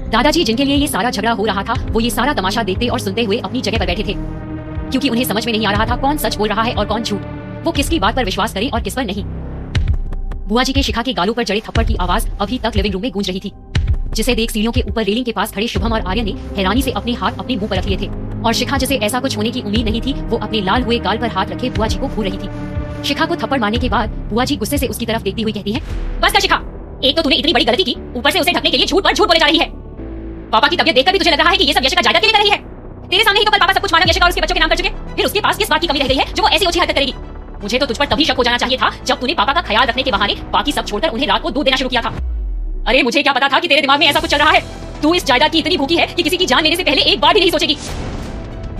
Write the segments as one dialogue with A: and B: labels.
A: दादाजी जिनके लिए ये सारा झगड़ा हो रहा था, वो ये सारा तमाशा देखते और सुनते हुए अपनी जगह पर बैठे थे, क्योंकि उन्हें समझ में नहीं आ रहा था कौन सच बोल रहा है और कौन झूठ, वो किसकी बात पर विश्वास करे और किस पर नहीं। बुआ जी के शिखा के गालों पर जड़े थप्पड़ की आवाज अभी तक लिविंग रूम में गूंज रही थी, जिसे देख सीढ़ियों के ऊपर रेलिंग के पास खड़े शुभम और आर्यन ने हैरानी से अपने हाथ अपने मुंह पर रख लिए थे, और शिखा जिसे ऐसा कुछ होने की उम्मीद नहीं थी, वो अपने लाल हुए गाल पर हाथ रखे बुआ जी को घूर रही थी। शिखा को थप्पड़ मारने के बाद बुआ जी गुस्से से उसकी तरफ देखती हुई कहती है, बस कर शिखा, एक तो तूने इतनी बड़ी गलती की, ऊपर से उसे ढकने के लिए झूठ पर झूठ बोले जा रही है। पापा की तबीयत देखकर भी तुझे लग रहा है कि ये सब यशिका जायदाद के लिए कर रही है। तेरे सामने ही तो कल पापा सब कुछ मानव यशिका और उसके बच्चों के नाम कर चुके, फिर उसके पास किस बात की कमी रह गई है जो वो ऐसी ओछी हरकत करेगी। मुझे तो तुझ पर तभी शक हो जाना चाहिए था जब तूने पापा का ख्याल रखने के बहाने बाकी सब छोड़कर उन्हें रात को दूध देना शुरू किया था। अरे मुझे क्या पता था कि तेरे दिमाग में ऐसा कुछ चल रहा है। तू इस जायदाद की इतनी भूखी है कि किसी की जान लेने से पहले एक बार भी नहीं सोचेगी।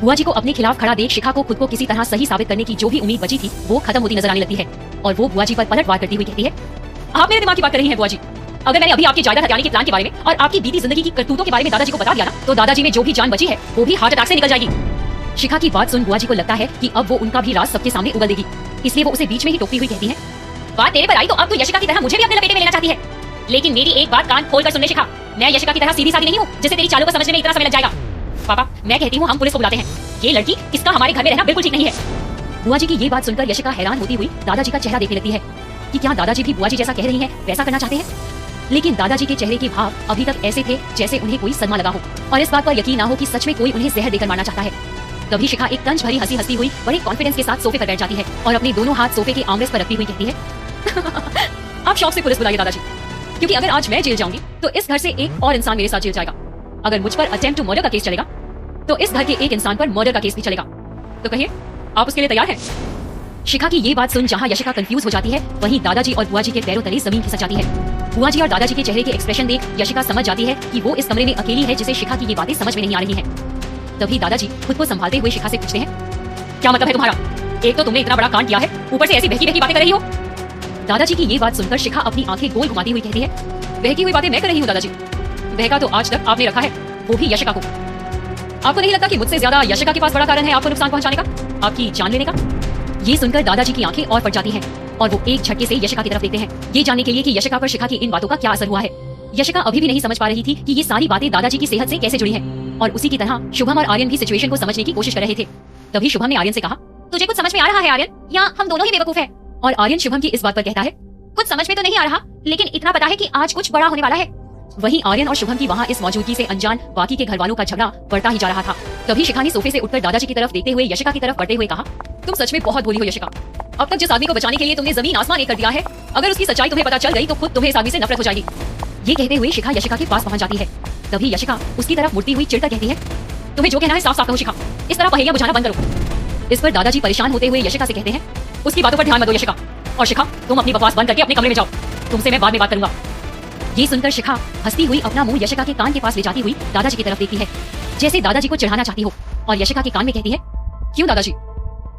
A: बुआ जी को अपने खिलाफ खड़ा देख शिखा को खुद को किसी तरह सही साबित करने की जो भी उम्मीद बची थी वो खत्म होती नजर आने लगती है, और वो बुआ जी पर पलटवार करती हुई कहती है, आप मेरे दिमाग की बात कर रही हैं बुआ जी। अगर मैंने अभी आपकी जायदाद हथियाने के प्लान के बारे में और आपकी बीती जिंदगी की करतूतों के बारे में दादाजी को बता दिया ना, तो दादाजी में जो भी जान बची है वो भी हार्ट अटैक से निकल जाएगी। शिखा की बात सुन बुआ जी को लगता है कि अब वो उनका भी राज सबके सामने उगल देगी, इसलिए वो उसे बीच में ही टोकती हुई कहती है, बात तेरे पर आई तो अब तू यशिका की तरह मुझे भी अपने लपेटे में लेना चाहती है। लेकिन मेरी एक बात कान खोलकर सुन ले शिखा, मैं यशिका की तरह सीधी सादी नहीं हूँ जिसे तेरी चालों को समझने में इतना समय लग जाएगा। पापा मैं कहती हूँ हम पुलिस को बुलाते हैं, ये लड़की किसका हमारे घर में रहना बिल्कुल ठीक नहीं है। बुआ जी की ये बात सुनकर यशिका हैरान होती हुई दादाजी का चेहरा देखने लगती है कि क्या दादाजी भी बुआ जी जैसा कह रही हैं वैसा करना चाहते हैं। लेकिन दादाजी के चेहरे के भाव अभी तक ऐसे थे जैसे उन्हें कोई सदमा लगा हो और इस बात पर यकीन ना हो कि सच में कोई उन्हें जहर देकर मारना चाहता है। तभी शिखा एक तंज भरी हंसी हंसती हुई बड़े कॉन्फिडेंस के साथ सोफे पर बैठ जाती है और अपने दोनों हाथ सोफे के आर्मरेस्ट पर रखती हुई कहती है, आप शौक से पुलिस बुलाइए दादाजी, क्योंकि अगर आज मैं जेल जाऊंगी तो इस घर से एक और इंसान मेरे साथ जेल जाएगा। अगर मुझ पर अटेम्प्ट टू मर्डर का केस चलेगा तो इस घर के एक इंसान पर मर्डर का केस भी चलेगा। तो कहिए आप उसके लिए तैयार हैं? शिखा की ये बात सुन जहाँ यशिका कंफ्यूज हो जाती है, वहीं दादाजी और बुआ जी के पैरों तले जमीन खिसक जाती है। बुआ जी और दादाजी के चेहरे के एक्सप्रेशन देख यशिका समझ जाती है कि वो इस कमरे में अकेली है जिसे शिखा की ये बातें समझ में नहीं आ रही हैं। तभी दादाजी खुद को संभालते हुए शिखा से पूछते हैं, क्या मतलब है तुम्हारा? एक तो तुमने इतना बड़ा कांड किया है, ऊपर से ऐसी बहकी बहकी बातें कर रही हो। दादाजी की ये बात सुनकर शिखा अपनी आंखें गोल घुमाती हुई कहती है, बहकी हुई बातें मैं कर रही हूँ दादाजी, बहका तो आज तक आपने रखा है, वो भी यशिका को। आपको नहीं लगता कि मुझसे ज्यादा यशिका के पास बड़ा कारण है आपको नुकसान पहुंचाने का, आपकी जान लेने का? ये सुनकर दादाजी की आंखें और फट जाती हैं और वो एक झटके से यशिका की तरफ देखते हैं, ये जानने के लिए कि यशिका पर शिखा की इन बातों का क्या असर हुआ है। यशिका अभी भी नहीं समझ पा रही थी कि ये सारी बातें दादाजी की सेहत से कैसे जुड़ी हैं, और उसी की तरह शुभम और आर्यन भी सिचुएशन को समझने की कोशिश कर रहे थे। तभी शुभम ने आर्यन से कहा, तुझे कुछ समझ में आ रहा है आर्यन, या हम दोनों ही बेवकूफ हैं? और आर्यन शुभम की इस बात पर कहता है, कुछ समझ में तो नहीं आ रहा, लेकिन इतना पता है कि आज कुछ बड़ा होने वाला है। वहीं आर्यन और शुभम की वहाँ इस मौजूदगी से अनजान बाकी के घर वालों का झगड़ा बढ़ता ही जा रहा था। तभी शिखा ने सोफे से उठकर दादाजी की तरफ देखते हुए यशिका की तरफ बढ़ते हुए कहा, तुम सच में बहुत भोली हो यशिका। अब तक जिस आदमी को बचाने के लिए तुमने जमीन आसमान एक कर दिया है, अगर उसकी सच्चाई तुम्हें पता चल गई तो खुद तुम्हें इस आदमी से नफरत हो जाएगी। ये कहते हुए शिखा यशिका के पास पहुंच जाती है। तभी यशिका उसकी तरफ मुड़ती हुई चिढ़कर कहती है, तुम्हें जो कहना है साफ साफ कहो शिखा, इस तरह पहेलियां बुझाना बंद करो। इस पर दादाजी परेशान होते हुए यशिका से कहते हैं, उसकी बातों पर ध्यान मत दो यशिका, और शिखा तुम अपनी बकवास बंद करके अपने कमरे में जाओ, तुमसे मैं बाद में बात करूंगा। ये सुनकर शिखा हंसती हुई अपना मुंह यशिका के कान के पास ले जाती हुई दादाजी की तरफ देखती है, जैसे दादाजी को चिढ़ाना चाहती हो, और यशिका के कान में कहती है, क्यों दादाजी,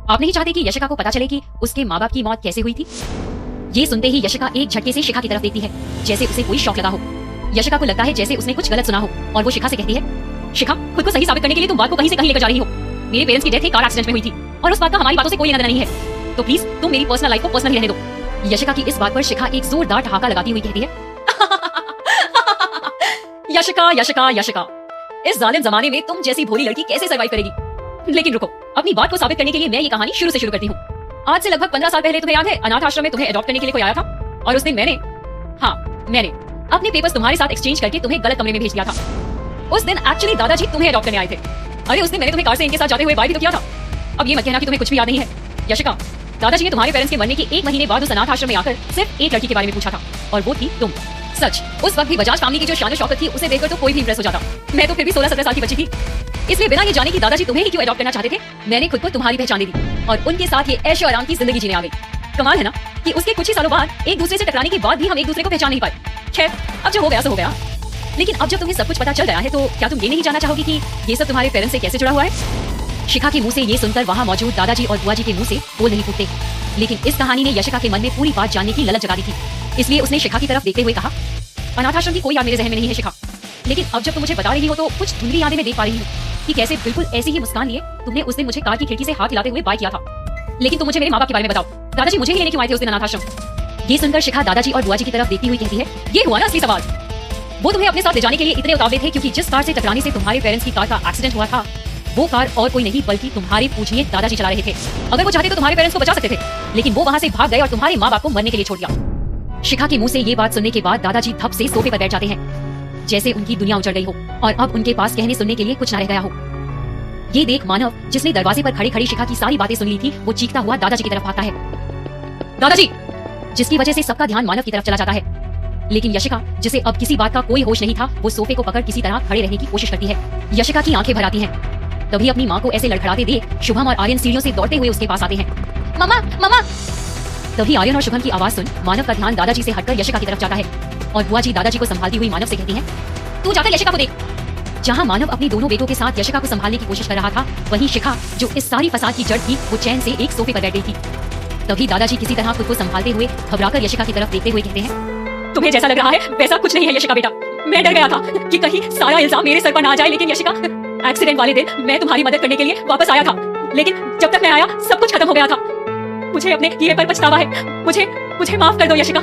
A: आप नहीं चाहते कि यशिका को पता चले कि उसके माँ बाप की मौत कैसे हुई थी? ये सुनते ही यशिका एक झटके से शिखा की तरफ देखती है, जैसे उसे कोई शौक लगा हो। यशिका को लगता है जैसे उसने कुछ गलत सुना हो, और वो शिखा से कहती है, शिखा खुद को सही साबित करने के लिए तुम बात को कहीं से कहीं लेकर जा रही हो। मेरे पेरेंट्स की डेथ एक कार एक्सीडेंट में हुई थी, और उस बात का हमारी बातों से कोई लेना देना नहीं है, तो प्लीज तुम मेरी पर्सनल लाइफ को पर्सनल रहने दो। यशिका की इस बात पर शिखा एक जोरदार ठहाका लगाती हुई कहती है, यशिका यशिका यशिका, इस जालिम जमाने में तुम जैसी भोली लड़की कैसे सर्वाइव करेगी? लेकिन रुको, अपनी बात को साबित करने के लिए मैं ये कहानी शुरू से शुरू करती हूँ। आज से लगभग 15 साल पहले तुम्हें याद है अनाथ आश्रम में तुम्हें अडॉप्ट करने के लिए कोई आया था, और उस दिन मैंने अपने पेपर्स तुम्हारे साथ एक्सचेंज करके तुम्हें गलत कमरे में भेज दिया था। उस दिन एक्चुअली दादाजी तुम्हें अडॉप्ट करने आए थे। अरे उस दिन मैंने तुम्हें कार से इनके साथ जाते हुए बाय भी तो किया था। अब ये मत कहना कि तुम्हें कुछ भी याद नहीं है। यशिका, दादाजी ने तुम्हारे पेरेंट्स के मरने के 1 महीने बाद उस अनाथ आश्रम में आकर सिर्फ एक लड़की के बारे में पूछा था, और वो थी तुम। सच, उस वक्त भी बजाज फैमिली की जो शान शौकत थी उसे देखकर तो कोई भी इंप्रेस हो जाता। मैं तो फिर भी 16-17 साल की बच्ची थी, इसलिए बिना ये जाने कि दादाजी तुम्हें ही क्यों अडॉप्ट करना चाहते थे, मैंने खुद को तुम्हारी पहचान दे दी और उनके साथ ये ऐशो आराम की जिंदगी जीने आ गई। कमाल है ना कि उसके कुछ ही सालों बाद एक दूसरे से टकराने के बाद भी हम एक दूसरे को पहचान नहीं पाए। खैर, अब जो हो गया सो हो गया। लेकिन अब जब तुम्हें सब कुछ पता चल गया है तो क्या तुम ये नहीं जानना चाहोगी कि ये सब तुम्हारे पेरेंट्स से कैसे जुड़ा हुआ है? शिखा के मुंह से ये सुनकर वहाँ मौजूद दादाजी और बुआ जी के मुंह से बोल नहीं फूटते, लेकिन इस कहानी ने यशिका के मन में पूरी बात जानने की ललच जगा दी थी। इसलिए उसने शिखा की तरफ देखते हुए कहा, अनाथ आश्रम की कोई याद मेरे जहन में नहीं है शिखा, लेकिन अब जब तुम मुझे बता रही हो तो कुछ धुंधली यादें मैं देख पा रही हूँ कि कैसे बिल्कुल ऐसी ही मुस्कान लिए तुमने उस दिन मुझे कार की खिड़की से हाथ हिलाते हुए बाय किया था। लेकिन तुम मुझे मेरे माँ बाप के बारे में बताओ, दादाजी मुझे ही लेने क्यों आए थे उस दिन अनाथ आश्रम? ये सुनकर शिखा दादाजी और बुआ जी की तरफ देखती हुई कहती है, ये हुआ ना असली सवाल। वो तुम्हें अपने साथ ले जाने के लिए इतने उतावले थे क्योंकि जिस कार से टकराने से तुम्हारे पेरेंट्स की कार का एक्सीडेंट हुआ था वो कार और कोई नहीं बल्कि तुम्हारे पूजनीय दादाजी चला रहे थे। अगर वो चाहते तो तुम्हारे पेरेंट्स को बचा सकते थे, लेकिन वो वहाँ से भाग गए और तुम्हारे माँ बाप को मरने के लिए छोड़ दिया। शिखा के मुंह से ये बात सुनने के बाद दादाजी धप से सोफे पर बैठ जाते हैं, जैसे उनकी दुनिया उजड़ गई हो और अब उनके पास कहने सुनने के लिए कुछ न रह गया हो। ये देख मानव, जिसने दरवाजे पर खड़ी खड़ी शिखा की सारी बातें सुन ली थी, वो चीखता हुआ दादाजी की तरफ भागता है। दादाजी! जिसकी वजह से सबका ध्यान मानव की तरफ चला जाता है। लेकिन यशिका, जिसे अब किसी बात का कोई होश नहीं था, वो सोफे को पकड़ किसी तरह खड़े रहने की कोशिश करती है। यशिका की आंखें भर आती हैं। तभी अपनी माँ को ऐसे लड़खड़ाते देख शुभम और आर्यन सीढ़ियों से दौड़ते हुए उसके पास आते हैं। मम्मा, मम्मा! तभी आर्यन और शुभम की आवाज सुन मानव का ध्यान दादाजी से हटकर यशिका की तरफ जाता है और बुआ जी दादाजी को संभालती हुई मानव से कहती हैं, तू जाकर यशिका को देख। जहाँ मानव अपनी दोनों बेटों के साथ यशिका को संभालने की कोशिश कर रहा था, वहीं शिखा, जो इस सारी फसाद की जड़ थी, वो चैन से एक सोफे पर बैठ गई थी। तभी दादाजी किसी तरह खुद को संभालते हुए घबराकर यशिका की तरफ देखते हुए कहते हैं, तुम्हें जैसा लग रहा है वैसा कुछ नहीं है यशिका बेटा। मैं डर गया था कि कहीं सारा इल्जाम मेरे सर पर ना आ जाए, लेकिन यशिका, एक्सीडेंट वाले दिन मैं तुम्हारी मदद करने के लिए वापस आया था, लेकिन जब तक मैं आया सब कुछ खत्म हो गया था। मुझे अपने किए पर पछतावा है। मुझे माफ कर दो यशिका।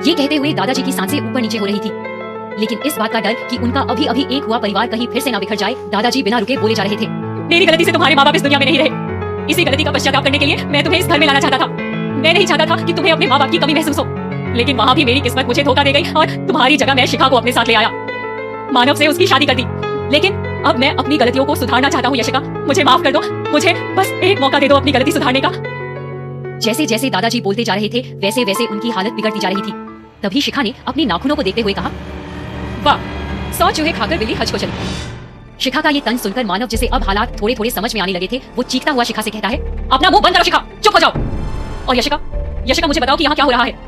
A: ये कहते हुए दादाजी की सांसें ऊपर नीचे हो रही थी, लेकिन इस बात का डर कि उनका अभी अभी एक हुआ परिवार कहीं फिर से ना बिखर जाए, दादाजी बिना रुके बोले जा रहे थे, मेरी गलती से तुम्हारे माँ बाप इस दुनिया में नहीं रहे। इसी गलती का पश्चाताप करने के लिए मैं तुम्हें इस घर में लाना चाहता था। मैं नहीं चाहता था कि तुम्हें अपने माँ बाप की कमी महसूस हो, लेकिन वहाँ भी मेरी किस्मत मुझे धोखा दे गई और तुम्हारी जगह मैं शिखा को अपने साथ ले आया। मानव से उसकी शादी कर दी, लेकिन अब मैं अपनी गलतियों को सुधारना चाहता हूँ यशिका। मुझे माफ कर दो, मुझे बस एक मौका दे दो अपनी गलती सुधारने का। जैसे जैसे दादाजी बोलते जा रहे थे, वैसे वैसे उनकी हालत बिगड़ती जा रही थी। तभी शिखा ने अपनी नाखूनों को देखते हुए कहा, वाह, 100 चूहे खाकर बिल्ली हज को चली। शिखा का ये तंज सुनकर मानव, जिसे अब हालात थोड़े थोड़े समझ में आने लगे थे, वो चीखता हुआ शिखा से कहता है, अपना मुंह बंद करो शिखा, चुप हो जाओ। और यशिका मुझे बताओ कि यहाँ क्या हो रहा है।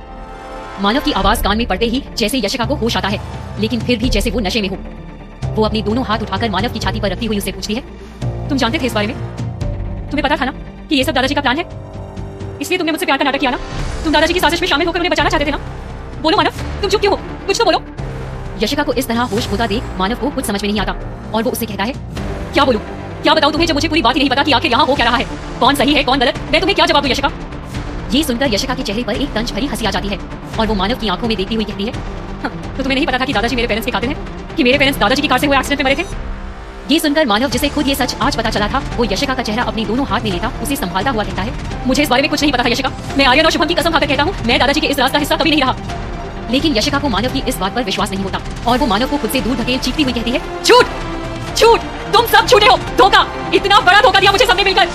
A: मानव की आवाज कान में पड़ते ही जैसे यशिका को होश आता है, लेकिन फिर भी जैसे वो नशे में हो। वो अपने दोनों हाथ उठाकर मानव की छाती पर रखती हुई उससे पूछती है, तुम जानते थे इस बारे में? तुम्हें पता था ना कि ये सब दादाजी का प्लान है? इसलिए तुमने मुझसे प्यार का नाटक किया ना? तुम दादाजी की साजिश में शामिल होकर उन्हें बचाना चाहते थे ना? बोलो मानव, तुम चुप क्यों हो? कुछ तो बोलो। यशिका को इस तरह होश खोता देख मानव को कुछ समझ में नहीं आता और वो उससे कहता है, क्या बोलूं, क्या बताऊं तुम्हें जब मुझे पूरी बात ही नहीं पता कि आखिर यहाँ हो क्या रहा है, कौन सही है कौन गलत। मैं तुम्हें क्या जवाब दूं यशिका? ये सुनकर यशिका के चेहरे पर एक तंज भरी हंसी आ जाती है और वो मानव की आंखों में देखती हुई कहती है, तो तुम्हें नहीं पता था कि दादाजी मेरे पेरेंट्स के कातिल हैं, कि मेरे पेरेंट्स दादाजी की कार से हुए एक्सीडेंट में मरे थे? ये सुनकर मानव, जिसे खुद ये सच आज पता चला था, वो यशिका का चेहरा अपने दोनों हाथ में लेता उसे संभालता हुआ कहता है, मुझे इस बारे में कुछ नहीं पता था यशिका। मैं आर्यन और शुभम की कसम खाकर कहता हूँ, मैं दादाजी के इस राज का हिस्सा कभी नहीं रहा। लेकिन यशिका को मानव की इस बात पर विश्वास नहीं होता और वो मानव को खुद से दूर धकेल चीखती हुई कहती है, झूठ झूठ, तुम सब झूठे हो, धोखा, इतना बड़ा धोखा दिया मुझे सबने मिलकर।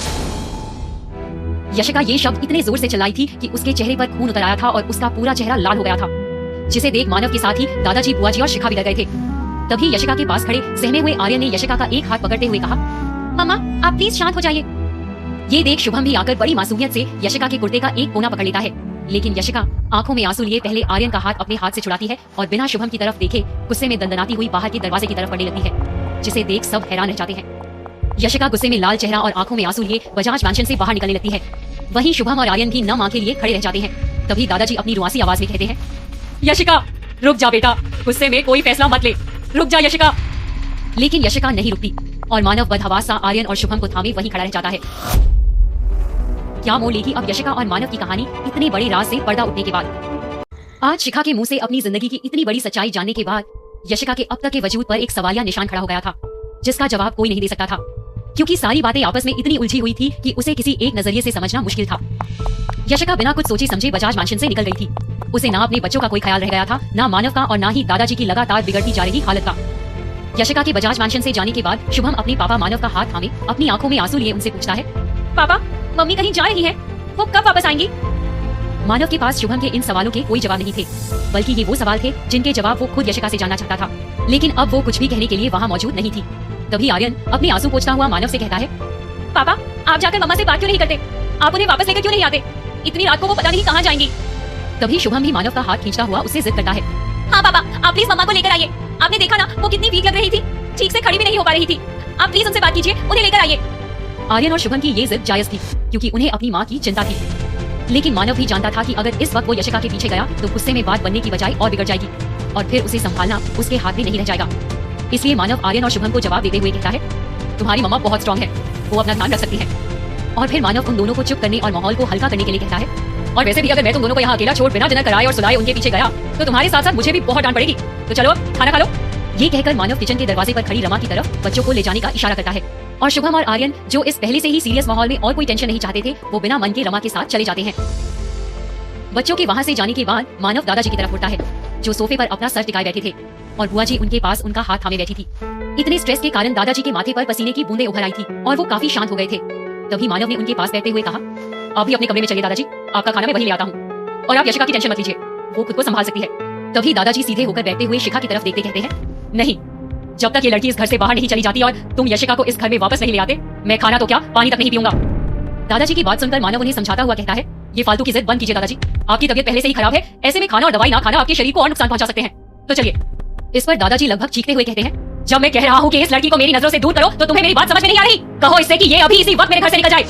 A: यशिका ये शब्द इतने जोर से चिल्लाई थी कि उसके चेहरे पर खून उतर आया था और उसका पूरा चेहरा लाल हो गया था, जिसे देख मानव के साथ ही दादाजी, बुआ जी और शिखा भी डर गए थे। तभी यशिका के पास खड़े सहमे हुए आर्यन ने यशिका का एक हाथ पकड़ते हुए कहा, मम्मा आप प्लीज शांत हो जाइए। ये देख शुभम भी आकर बड़ी मासूमियत से यशिका के कुर्ते का एक कोना पकड़ लेता है, लेकिन यशिका आंखों में आंसू लिए पहले आर्यन का हाथ अपने हाथ से छुड़ाती है और बिना शुभम की तरफ देखे गुस्से में दंदनाती हुई बाहर के दरवाजे की तरफ बढ़ने लगती है, जिसे देख सब हैरान रह जाते हैं। यशिका गुस्से में लाल चेहरा और आंखों में आंसू लिए बजाज मैंशन से बाहर निकलने लगती है। वहीं शुभम और आर्यन भी नम आंखें लिए खड़े रह जाते हैं। तभी दादाजी अपनी रुआसी आवाज में कहते हैं, यशिका रुक जा बेटा, गुस्से में कोई फैसला मत ले, रुक जा यशिका। लेकिन यशिका नहीं रुकती और मानव बदहवास सा आर्यन और शुभम को थामे वहीं खड़ा रह जाता है। क्या मोड़ लेगी अब यशिका और मानव की कहानी इतने बड़े राज से पर्दा उठने के बाद? आज शिखा के मुंह से अपनी जिंदगी की इतनी बड़ी सच्चाई जानने के बाद यशिका के अब तक के वजूद पर एक सवालिया निशान खड़ा हो गया था, जिसका जवाब कोई नहीं दे सकता था, क्योंकि सारी बातें आपस में इतनी उलझी हुई थी कि उसे किसी एक नजरिए से समझना मुश्किल था। यशिका बिना कुछ सोचे समझे बजाज मैंशन से निकल गई थी। उसे ना अपने बच्चों का कोई ख्याल रह गया था, ना मानव का और ना ही दादाजी की लगातार बिगड़ती जा रही हालत का। यशिका के बजाज मैंशन से जाने के बाद शुभम अपने पापा मानव का हाथ थामे अपनी आंखों में आंसू लिए उनसे पूछता है, पापा मम्मी कहीं जा रही है, वो कब वापस आएंगी? मानव के पास शुभम के इन सवालों के कोई जवाब नहीं थे, बल्कि ये वो सवाल थे जिनके जवाब वो खुद यशिका से जानना चाहता था, लेकिन अब वो कुछ भी कहने के लिए वहाँ मौजूद नहीं थी। तभी आर्यन अपने आंसू पोंछता हुआ मानव से कहता है, पापा आप जाकर मम्मा से बात क्यों नहीं करते? आप उन्हें वापस लेकर क्यों नहीं आते? इतनी रात को वो पता नहीं कहाँ जाएंगी। तभी शुभम भी मानव का हाथ खींचता हुआ उससे जिद करता है, हाँ पापा आप प्लीज मम्मा को लेकर आइए, आपने देखा ना वो कितनी वीक लग रही थी, ठीक से खड़ी भी नहीं हो पा रही थी, आप प्लीज उनसे बात कीजिए, उन्हें लेकर आइए। आर्यन और शुभम की ये जिद जायज थी, क्योंकि उन्हें अपनी माँ की चिंता थी, लेकिन मानव भी जानता था कि अगर इस वक्त वो यशिका के पीछे गया तो गुस्से में बात बनने की बजाय और बिगड़ जाएगी और फिर उसे संभालना उसके हाथ में नहीं रह जाएगा। इसलिए मानव आर्यन और शुभम को जवाब देते हुए कहता है, तुम्हारी मम्मा बहुत स्ट्रांग है, वो अपना ध्यान रख सकती है। और फिर मानव उन दोनों को चुप करने और माहौल को हल्का करने के लिए कहता है, और वैसे भी अगर मैं तुम दोनों को यहाँ अकेला छोड़ बिना डिनर कराए और सुलाए उनके पीछे गया तो तुम्हारे साथ साथ मुझे भी बहुत डांट पड़ेगी। तो चलो अब खाना खा लो। ये कहकर मानव किचन के दरवाजे पर खड़ी रमा की तरफ बच्चों को ले जाने का इशारा करता है और शुभम और आर्यन, जो इस पहले से ही सीरियस माहौल में और कोई टेंशन नहीं चाहते थे, वो बिना मन के रमा के साथ चले जाते हैं। बच्चों के वहाँ से जाने के बाद मानव दादाजी की तरफ मुड़ता है, जो सोफे पर अपना सर टिकाए बैठे थे और बुआ जी उनके पास उनका हाथ थामे बैठी थी। इतने स्ट्रेस के कारण दादाजी के माथे पर पसीने की बूंदें उभर आई थी और वो काफी शांत हो गए थे। तभी मानव ने उनके पास बैठते हुए कहा, आप भी अपने कमरे में चलिए दादाजी, आपका खाना मैं वहीं ले आता हूँ और आप यशिका की टेंशन मत लीजिए, वो खुद को संभाल सकती है। तभी दादाजी सीधे होकर बैठते हुए शिखा की तरफ देखते कहते हैं, नहीं, जब तक ये लड़की इस घर से बाहर नहीं चली जाती और तुम यशिका को इस घर में वापस नहीं ले आते, मैं खाना तो क्या पानी तक नहीं पीऊंगा। दादाजी की बात सुनकर मानव उन्हें समझाता हुआ कहता है, ये फालतू की जिद बंद कीजिए दादाजी, आपकी तबीयत पहले से ही खराब है, ऐसे में खाना और दवाई ना खाना आपके शरीर को और नुकसान पहुंचा सकते हैं, तो चलिए। इस पर दादाजी लगभग चीखते हुए कहते हैं, जब मैं कह रहा हूँ कि इस लड़की को मेरी नजरों से दूर करो तो तुम्हें मेरी बात समझ में नहीं आ रही, कहो इससे कि ये अभी इसी वक्त मेरे घर से निकल जाए।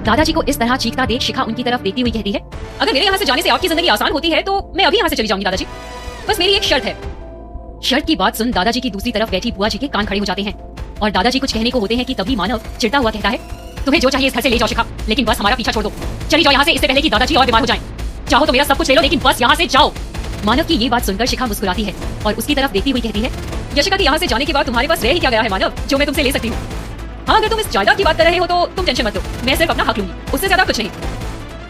A: दादाजी को इस तरह चीखता देख शिखा उनकी तरफ देखती हुई कहती है, अगर मेरे यहाँ से जाने से आपकी जिंदगी आसान होती है तो मैं अभी यहाँ से चली जाऊंगी दादाजी, बस मेरी एक शर्त है। शर्त की बात सुन दादाजी की दूसरी तरफ बैठी बुआ जी के कान खड़े हो जाते हैं और दादाजी कुछ कहने को होते हैं कि तभी मानव चिढ़ता हुआ कहता है, तुम्हें जो चाहिए इस घर से ले जाओ शिखा, लेकिन बस हमारा पीछा छोड़ दो, चली जाओ यहाँ से, इससे पहले कि दादाजी और बीमार हो जाएं। चाहो तो मेरा सब कुछ ले लो, लेकिन बस यहाँ से जाओ। मानव की ये बात सुनकर शिखा मुस्कुराती है और उसकी तरफ देखती हुई कहती है, यशिका के यहाँ से जाने के बाद तुम्हारे पास रह ही क्या गया है मानव, जो मैं तुमसे ले सकती हूँ। हाँ, अगर तुम इस जायदाद की बात कर रहे हो तो तुम टेंशन मत लो, मैं सिर्फ अपना हक लूंगी, उससे ज्यादा कुछ नहीं।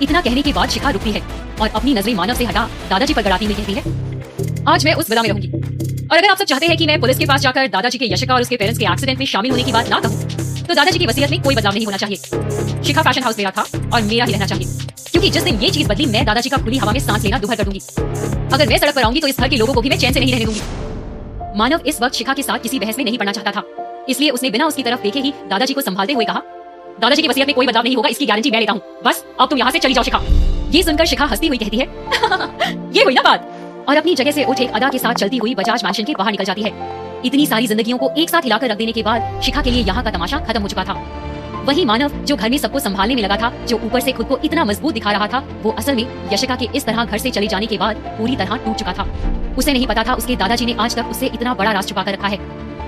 A: इतना कहने के बाद शिखा रुकती है और अपनी नजरें मानव से हटा दादाजी पर गड़ाती हुई कहती है, आज मैं उस गदा में रहूंगी, और अगर आप सब चाहते हैं कि मैं पुलिस के पास जाकर दादाजी के यशिका और उसके पेरेंट्स के एक्सीडेंट में शामिल होने की बात ना कहूँ, तो दादाजी की वसीयत में कोई बदलाव नहीं होना चाहिए। शिखा फैशन हाउस मेरा था और मेरा ही रहना चाहिए, क्योंकि जिस दिन ये चीज बदली मैं दादाजी का खुली हवा में सांस लेना दुभर कर दूंगी। अगर मैं सड़क पर आऊंगी तो इस घर के लोगों को भी मैं चैन से नहीं रहने दूंगी। मानव इस वक्त शिखा के साथ किसी बहस में नहीं पड़ना चाहता था, इसलिए उसने बिना उसकी तरफ देखे ही दादाजी को संभालते हुए कहा, दादाजी की वसीयत में कोई बदलाव नहीं होगा, इसकी गारंटी मैं लेता हूँ, बस अब तुम यहाँ से चली जाओ शिखा। ये सुनकर शिखा हंसती हुई कहती है, ये हुई ना बात, और अपनी जगह से उठ एक अदा के साथ चलती हुई बजाज मैंशन के बाहर निकल जाती है। इतनी सारी जिंदगियों को एक साथ हिलाकर रख देने के बाद शिखा के लिए यहाँ का तमाशा खत्म हो चुका था। वहीं मानव, जो घर में सबको संभालने में लगा था, जो ऊपर से खुद को इतना मजबूत दिखा रहा था, वो असल में यशिका के इस तरह घर से चले जाने के बाद पूरी तरह टूट चुका था। उसे नहीं पता था उसके दादाजी ने आज तक उससे इतना बड़ा राज छुपा कर रखा है।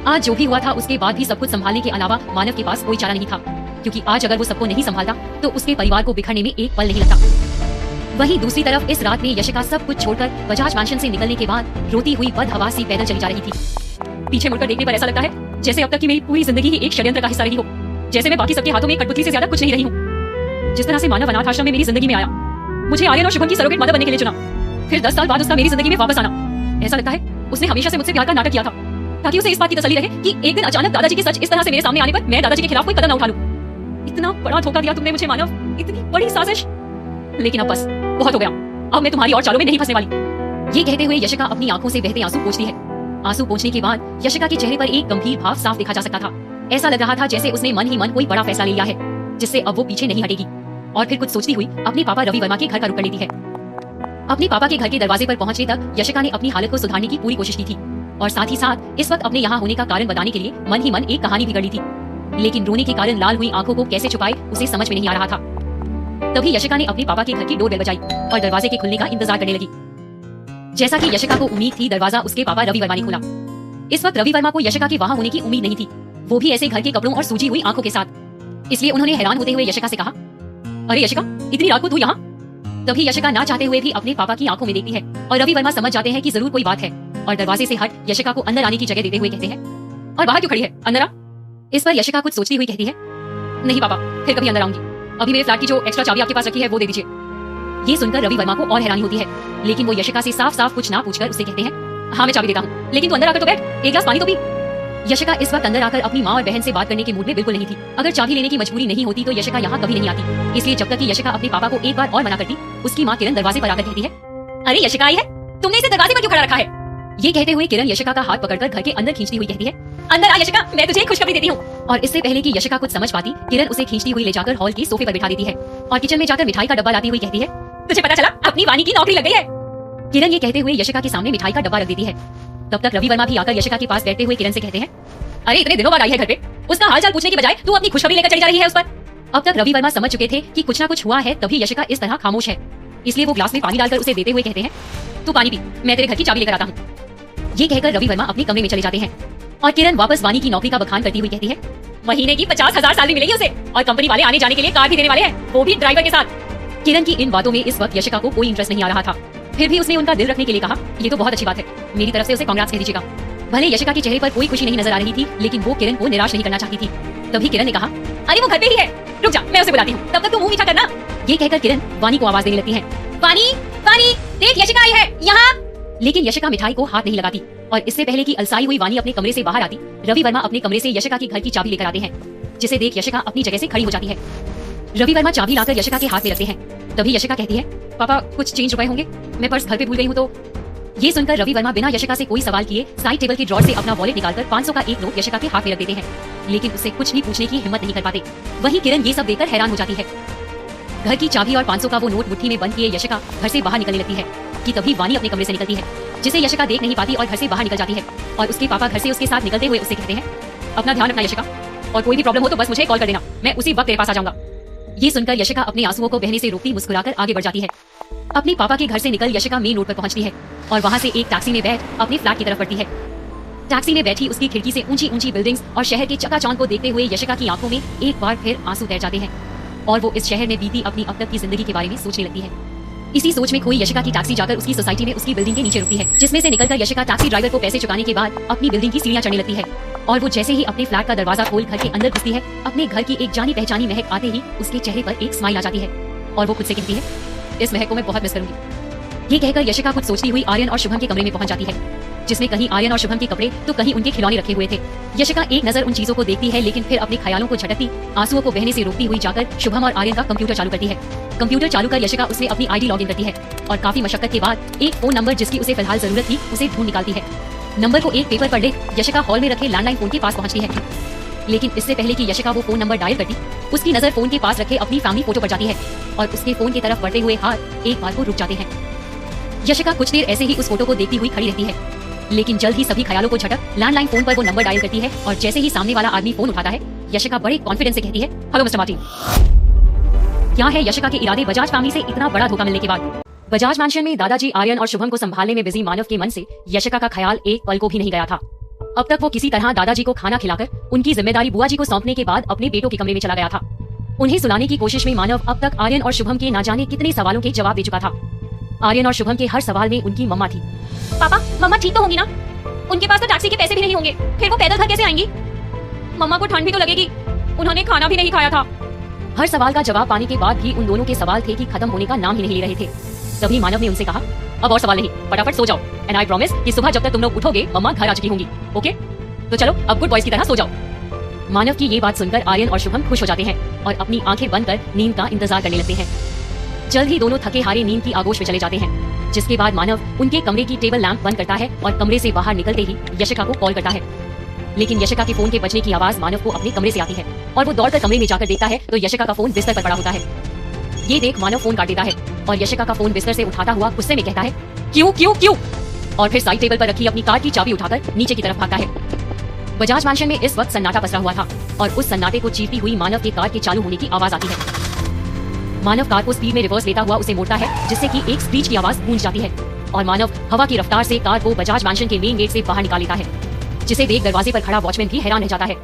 A: आज जो भी हुआ था उसके बाद भी सब कुछ संभालने के अलावा मानव के पास कोई चारा नहीं था, क्योंकि आज अगर वो सबको नहीं संभालता तो उसके परिवार को बिखरने में एक पल नहीं लगता। वहीं दूसरी तरफ इस रात में यशिका सब कुछ छोड़कर बजाज मैंशन से निकलने के बाद रोती हुई बदहवास सी पैदल चली जा रही थी। पीछे मुड़कर देखने पर ऐसा लगता है जैसे अब तक की मेरी पूरी जिंदगी ही एक षड्यंत्र का हिस्सा रही हो, जैसे मैं बाकी सबके हाथों में एक कठपुतली से ज्यादा कुछ नहीं रही हूँ। जिस तरह से मानव अनाथ आश्रम में मेरी जिंदगी में आया, मुझे आर्यन और शुभम की सरोगेट मदर बनने के लिए चुना, फिर 10 साल बाद उसका मेरी जिंदगी में वापस आना, ऐसा लगता है उसने हमेशा से मुझसे प्यार का नाटक किया था, ताकि उसे इस बात की तसल्ली रहे कि एक दिन अचानक दादाजी के सच इस तरह से मेरे सामने आने पर मैं दादाजी के खिलाफ कोई कदम न उठा लूं। इतना बड़ा धोखा दिया तुमने मुझे मानव, इतनी बड़ी साजिश। लेकिन अब बस बहुत हो गया, अब मैं तुम्हारी और चालों में नहीं फंसने वाली। ये कहते हुए यशिका अपनी आंखों से बहते आंसू पोंछती है। आंसू पोंछने के बाद यशिका के चेहरे पर एक गंभीर भाव साफ देखा जा सकता था। ऐसा लग रहा था जैसे उसने मन ही मन कोई बड़ा फैसला ले लिया है, जिससे अब वो पीछे नहीं हटेगी। और फिर कुछ सोचती हुई अपने पापा रवि वर्मा के घर का रुख कर लेती है। अपने पापा के घर के दरवाजे पर पहुंचने तक यशिका ने अपनी हालत को सुधारने की पूरी कोशिश की थी, और साथ ही साथ इस वक्त अपने यहाँ होने का कारण बताने के लिए मन ही मन एक कहानी भी गढ़ ली थी। लेकिन रोने के कारण लाल हुई आंखों को कैसे छुपाए उसे समझ में नहीं आ रहा था। तभी यशिका ने अपने पापा के घर की डोरबेल बजाई और दरवाजे के खुलने का इंतजार करने लगी। जैसा कि यशिका को उम्मीद थी, दरवाजा उसके पापा रवि वर्मा ने खोला। इस वक्त रवि वर्मा को यशिका के वहाँ होने की उम्मीद नहीं थी, वो भी ऐसे घर के कपड़ों और सूजी हुई आंखों के साथ। इसलिए उन्होंने हैरान होते हुए यशिका से कहा, अरे यशिका, इतनी रात को तू यहाँ? तभी यशिका ना चाहते हुए भी अपने पापा की आंखों में देखती है और रवि वर्मा समझ जाते हैं कि जरूर कोई बात है, और दरवाजे से हट यशिका को अंदर आने की जगह देते हुए कहते हैं, और बाहर क्यों खड़ी है, अंदर आ। इस पर यशिका कुछ सोचती हुई कहती है, नहीं पापा, फिर कभी अंदर आऊंगी, अभी मेरे फ्लैट की जो एक्स्ट्रा चाबी आपके पास रखी है वो दे दीजिए। ये सुनकर रवि वर्मा को और हैरानी होती है, लेकिन वो यशिका से साफ साफ कुछ ना पूछकर उसे कहते हैं, हाँ मैं चाबी देता हूँ, लेकिन तू अंदर आकर तो बैठ, एक गिलास पानी तो पी। यशिका इस वक्त अंदर आकर अपनी माँ और बहन से बात करने के मूड में बिल्कुल नहीं थी। अगर चाबी लेने की मजबूरी नहीं होती तो यशिका यहाँ कभी नहीं आती। इसलिए जब तक कि यशिका अपने पापा को एक बार और मना करती, उसकी माँ किरण दरवाजे पर आकर कहती है, अरे यशिका आई है, तुमने इसे दरवाजे पर क्यों खड़ा रखा है? ये कहते हुए किरण यशिका का हाथ पकड़कर घर के अंदर खींचती हुई कहती है, अंदर आ यशिका, मैं तुझे एक खुशखबरी देती हूँ। और इससे पहले कि यशिका कुछ समझ पाती, किरण उसे खींचती हुई ले जाकर हॉल के सोफे पर बिठा देती है और किचन में जाकर मिठाई का डब्बा लाती हुई कहती है, तुझे पता चला अपनी वानी की नौकरी लग गई है। किरण ये कहते हुए यशिका के सामने मिठाई का डब्बा रख देती है। तब तक रवि वर्मा भी आकर यशिका के पास बैठते हुए किरण से कहते हैं, अरे इतने दिनों बाद आई है घर पे, उसका हालचाल पूछने की बजाय तू अपनी खुशखबरी लेकर चली जा रही है उस पर। अब तक रवि वर्मा समझ चुके थे कि कुछ ना कुछ हुआ है, तभी यशिका इस तरह खामोश है। इसलिए वो ग्लास में पानी डालकर उसे देते हुए कहते हैं, तू पानी पी, मैं तेरे घर की चाबी लेकर आता हूँ। ये कहकर रवि वर्मा अपने कमरे में चले जाते हैं और किरण वापस वानी की नौकरी का बखान करती हुई कहती है, महीने की 50,000 सैलरी मिलेगी उसे, और कंपनी वाले आने जाने के लिए कार भी देने वाले हैं, वो भी ड्राइवर के साथ। किरण की इन बातों में इस वक्त यशिका को कोई इंटरेस्ट नहीं आ रहा था। फिर भी उसने उनका दिल रखने के लिए कहा, ये तो बहुत अच्छी बात है, मेरी तरफ से उसे कांग्रेस कह दीजिएगा। भले यशिका के चेहरे पर कोई खुशी नहीं नजर आ रही थी, लेकिन वो किरण को निराश नहीं करना चाहती थी। तभी किरण ने कहा, अरे वो घर पे ही है, रुक जा, मैं उसे बुलाती हूँ, तब तक तू मुंह मीठा करना। ये कहकर किरण वानी को आवाज देने लगती है, वानी, वानी, देख यशिका आई है यहाँ। लेकिन यशिका मिठाई को हाथ नहीं लगाती और इससे पहले कि अलसाई हुई वानी अपने कमरे से बाहर आती, रवि वर्मा अपने कमरे से यशिका के घर की चाबी लेकर आते हैं, जिसे देख यशिका अपनी जगह से खड़ी हो जाती है। रवि वर्मा चाबी लाकर यशिका के हाथ में रखते हैं। तभी यशिका कहती है, पापा कुछ चेंज रुपए होंगे, मैं पर्स घर पे भूल गई हूँ तो। ये सुनकर रवि वर्मा बिना यशिका से कोई सवाल किए साइड टेबल के ड्रॉर से अपना वॉलेट निकालकर 500 का एक नोट यशिका के हाथ में रख देते हैं, लेकिन उससे कुछ भी पूछने की हिम्मत नहीं कर पाते। वहीं किरण ये सब देखकर हैरान हो जाती है। घर की चाबी और 500 का वो नोट मुट्ठी में बंद किए यशिका घर से बाहर निकलने लगती है कि तभी वानी अपने कमरे से निकलती है, जिसे यशिका देख नहीं पाती और घर से बाहर निकल जाती है। और उसके पापा घर से उसके साथ निकलते हुए उससे कहते हैं, अपना ध्यान रखना यशिका, और कोई भी प्रॉब्लम हो तो बस मुझे कॉल कर देना, मैं उसी वक्त तेरे पास आ जाऊंगा। ये सुनकर यशिका अपने आंसुओं को बहने से रोकती मुस्कुराकर आगे बढ़ जाती है। अपने पापा के घर से निकल यशिका मेन रोड पर पहुंचती है और वहां से एक टैक्सी में बैठ अपने फ्लैट की तरफ बढ़ती है। टैक्सी में बैठी उसकी खिड़की से ऊंची ऊंची बिल्डिंग्स और शहर के चकाचौंध को देखते हुए यशिका की आंखों में एक बार फिर आंसू तैर जाते हैं और वो इस शहर में बीती अपनी अब तक की जिंदगी के बारे में सोचने लगती है। इसी सोच में खोई यशिका की टैक्सी जाकर उसकी सोसाइटी में उसकी बिल्डिंग के नीचे रुकती है, जिसमें से निकलकर यशिका टैक्सी ड्राइवर को पैसे चुकाने के बाद अपनी बिल्डिंग की सीढ़ियां चढ़ने लगती है। और वो जैसे ही अपने फ्लैट का दरवाजा खोल घर के अंदर घुसती है, अपने घर की एक जानी पहचानी महक आते ही उसके चेहरे पर एक स्माइल आ जाती है और वो खुद से कहती है, इस महक को मैं बहुत मिस करूंगी। ये कहकर यशिका खुद सोचती हुई आर्यन और शुभम के कमरे में पहुंच जाती है, जिसमें कहीं आर्यन और शुभम के कपड़े तो कहीं उनके खिलौने रखे हुए थे। यशिका एक नजर उन चीजों को देखती है, लेकिन फिर अपने ख्यालों को झटकती आंसुओं को बहने से रोकती हुई जाकर शुभम और आर्यन का कंप्यूटर चालू करती है। कंप्यूटर चालू कर यशिका उसमें अपनी आईडी लॉगिन करती है और काफी मशक्कत के बाद एक फोन नंबर जिसकी उसे फिलहाल जरूरत थी उसे ढूंढ निकालती है। नंबर को एक पेपर पर लिख यशिका हॉल में रखे लैंडलाइन फोन के पास पहुंचती है, लेकिन इससे पहले कि यशिका वो फोन नंबर डायल करती, उसकी नजर फोन के पास रखे अपनी फैमिली फोटो पर जाती है और उसके फोन की तरफ बढ़ते हुए हाथ एक बार को रुक जाते हैं। यशिका कुछ देर ऐसे ही उस फोटो को देखती हुई खड़ी रहती है, लेकिन जल्द ही सभी ख्यालों को झटक लैंडलाइन फोन पर वो नंबर डायल करती है और जैसे ही सामने वाला आदमी फोन उठाता है, यशिका बड़े कॉन्फिडेंस से कहती है, हेलो मिस्टर मार्टिन। क्या है यशिका के इरादे बजाज फैमिली से इतना बड़ा धोखा मिलने के बाद? बजाज मैंशन में दादाजी आर्यन और शुभम को संभालने में बिजी मानव के मन से यशिका का ख्याल एक पल को भी नहीं गया था। अब तक वो किसी तरह दादाजी को खाना खिलाकर उनकी जिम्मेदारी बुआ जी को सौंपने के बाद अपने बेटों के कमरे में चला गया था। उन्हें सुलाने की कोशिश में मानव अब तक आर्यन और शुभम के ना जाने कितने सवालों के जवाब दे चुका था। आर्यन और शुभम के हर सवाल में उनकी मम्मा थी। पापा, मम्मा ठीक तो होंगी ना? उनके पास तो टैक्सी के पैसे भी नहीं होंगे, फिर वो पैदल घर कैसे आएंगी? मम्मा को ठंड भी तो लगेगी, उन्होंने खाना भी नहीं खाया था। हर सवाल का जवाब पाने के बाद भी उन दोनों के सवाल थे कि खत्म होने का नाम ही नहीं ले रहे थे। तभी मानव ने उनसे कहा, अब और सवाल नहीं, फटाफट सो जाओ, एंड आई प्रॉमिस कि सुबह जब तक तुम लोग उठोगे मम्मा घर आ चुकी होंगी, ओके? तो चलो अब गुड बॉयज की तरह सो जाओ। मानव की ये बात सुनकर आर्यन और शुभम खुश हो जाते हैं और अपनी आंखें बंद कर नींद का इंतजार करने लगते हैं। जल्द ही दोनों थके हारे नींद की आगोश में चले जाते हैं, जिसके बाद मानव उनके कमरे की टेबल लैंप बंद करता है और कमरे से बाहर निकलते ही यशिका को कॉल करता है। लेकिन यशिका के फोन के बजने की आवाज मानव को अपने कमरे से आती है और वो दौड़कर कमरे में जाकर देखता है तो यशिका का फोन बिस्तर पर पड़ा होता है। ये देख मानव फोन काट देता है और यशिका का फोन बिस्तर से उठाता हुआ गुस्से में कहता है, क्यों क्यों क्यों? और फिर साइड टेबल पर रखी अपनी कार की चाबी उठाकर नीचे की तरफ भागता है। बजाज मैंशन में इस वक्त सन्नाटा पसरा हुआ था और उस सन्नाटे को चीरती हुई मानव के कार के चालू होने की आवाज आती है। मानव कार को स्पीड में रिवर्स लेता हुआ उसे मोड़ता है, जिससे कि एक स्क्रीच की आवाज गूंज जाती है और मानव हवा की रफ्तार से कार को बजाज मैंशन के मेन गेट से बाहर निकाल लेता है, जिसे देख दरवाजे पर खड़ा वॉचमैन भी हैरान रह जाता है।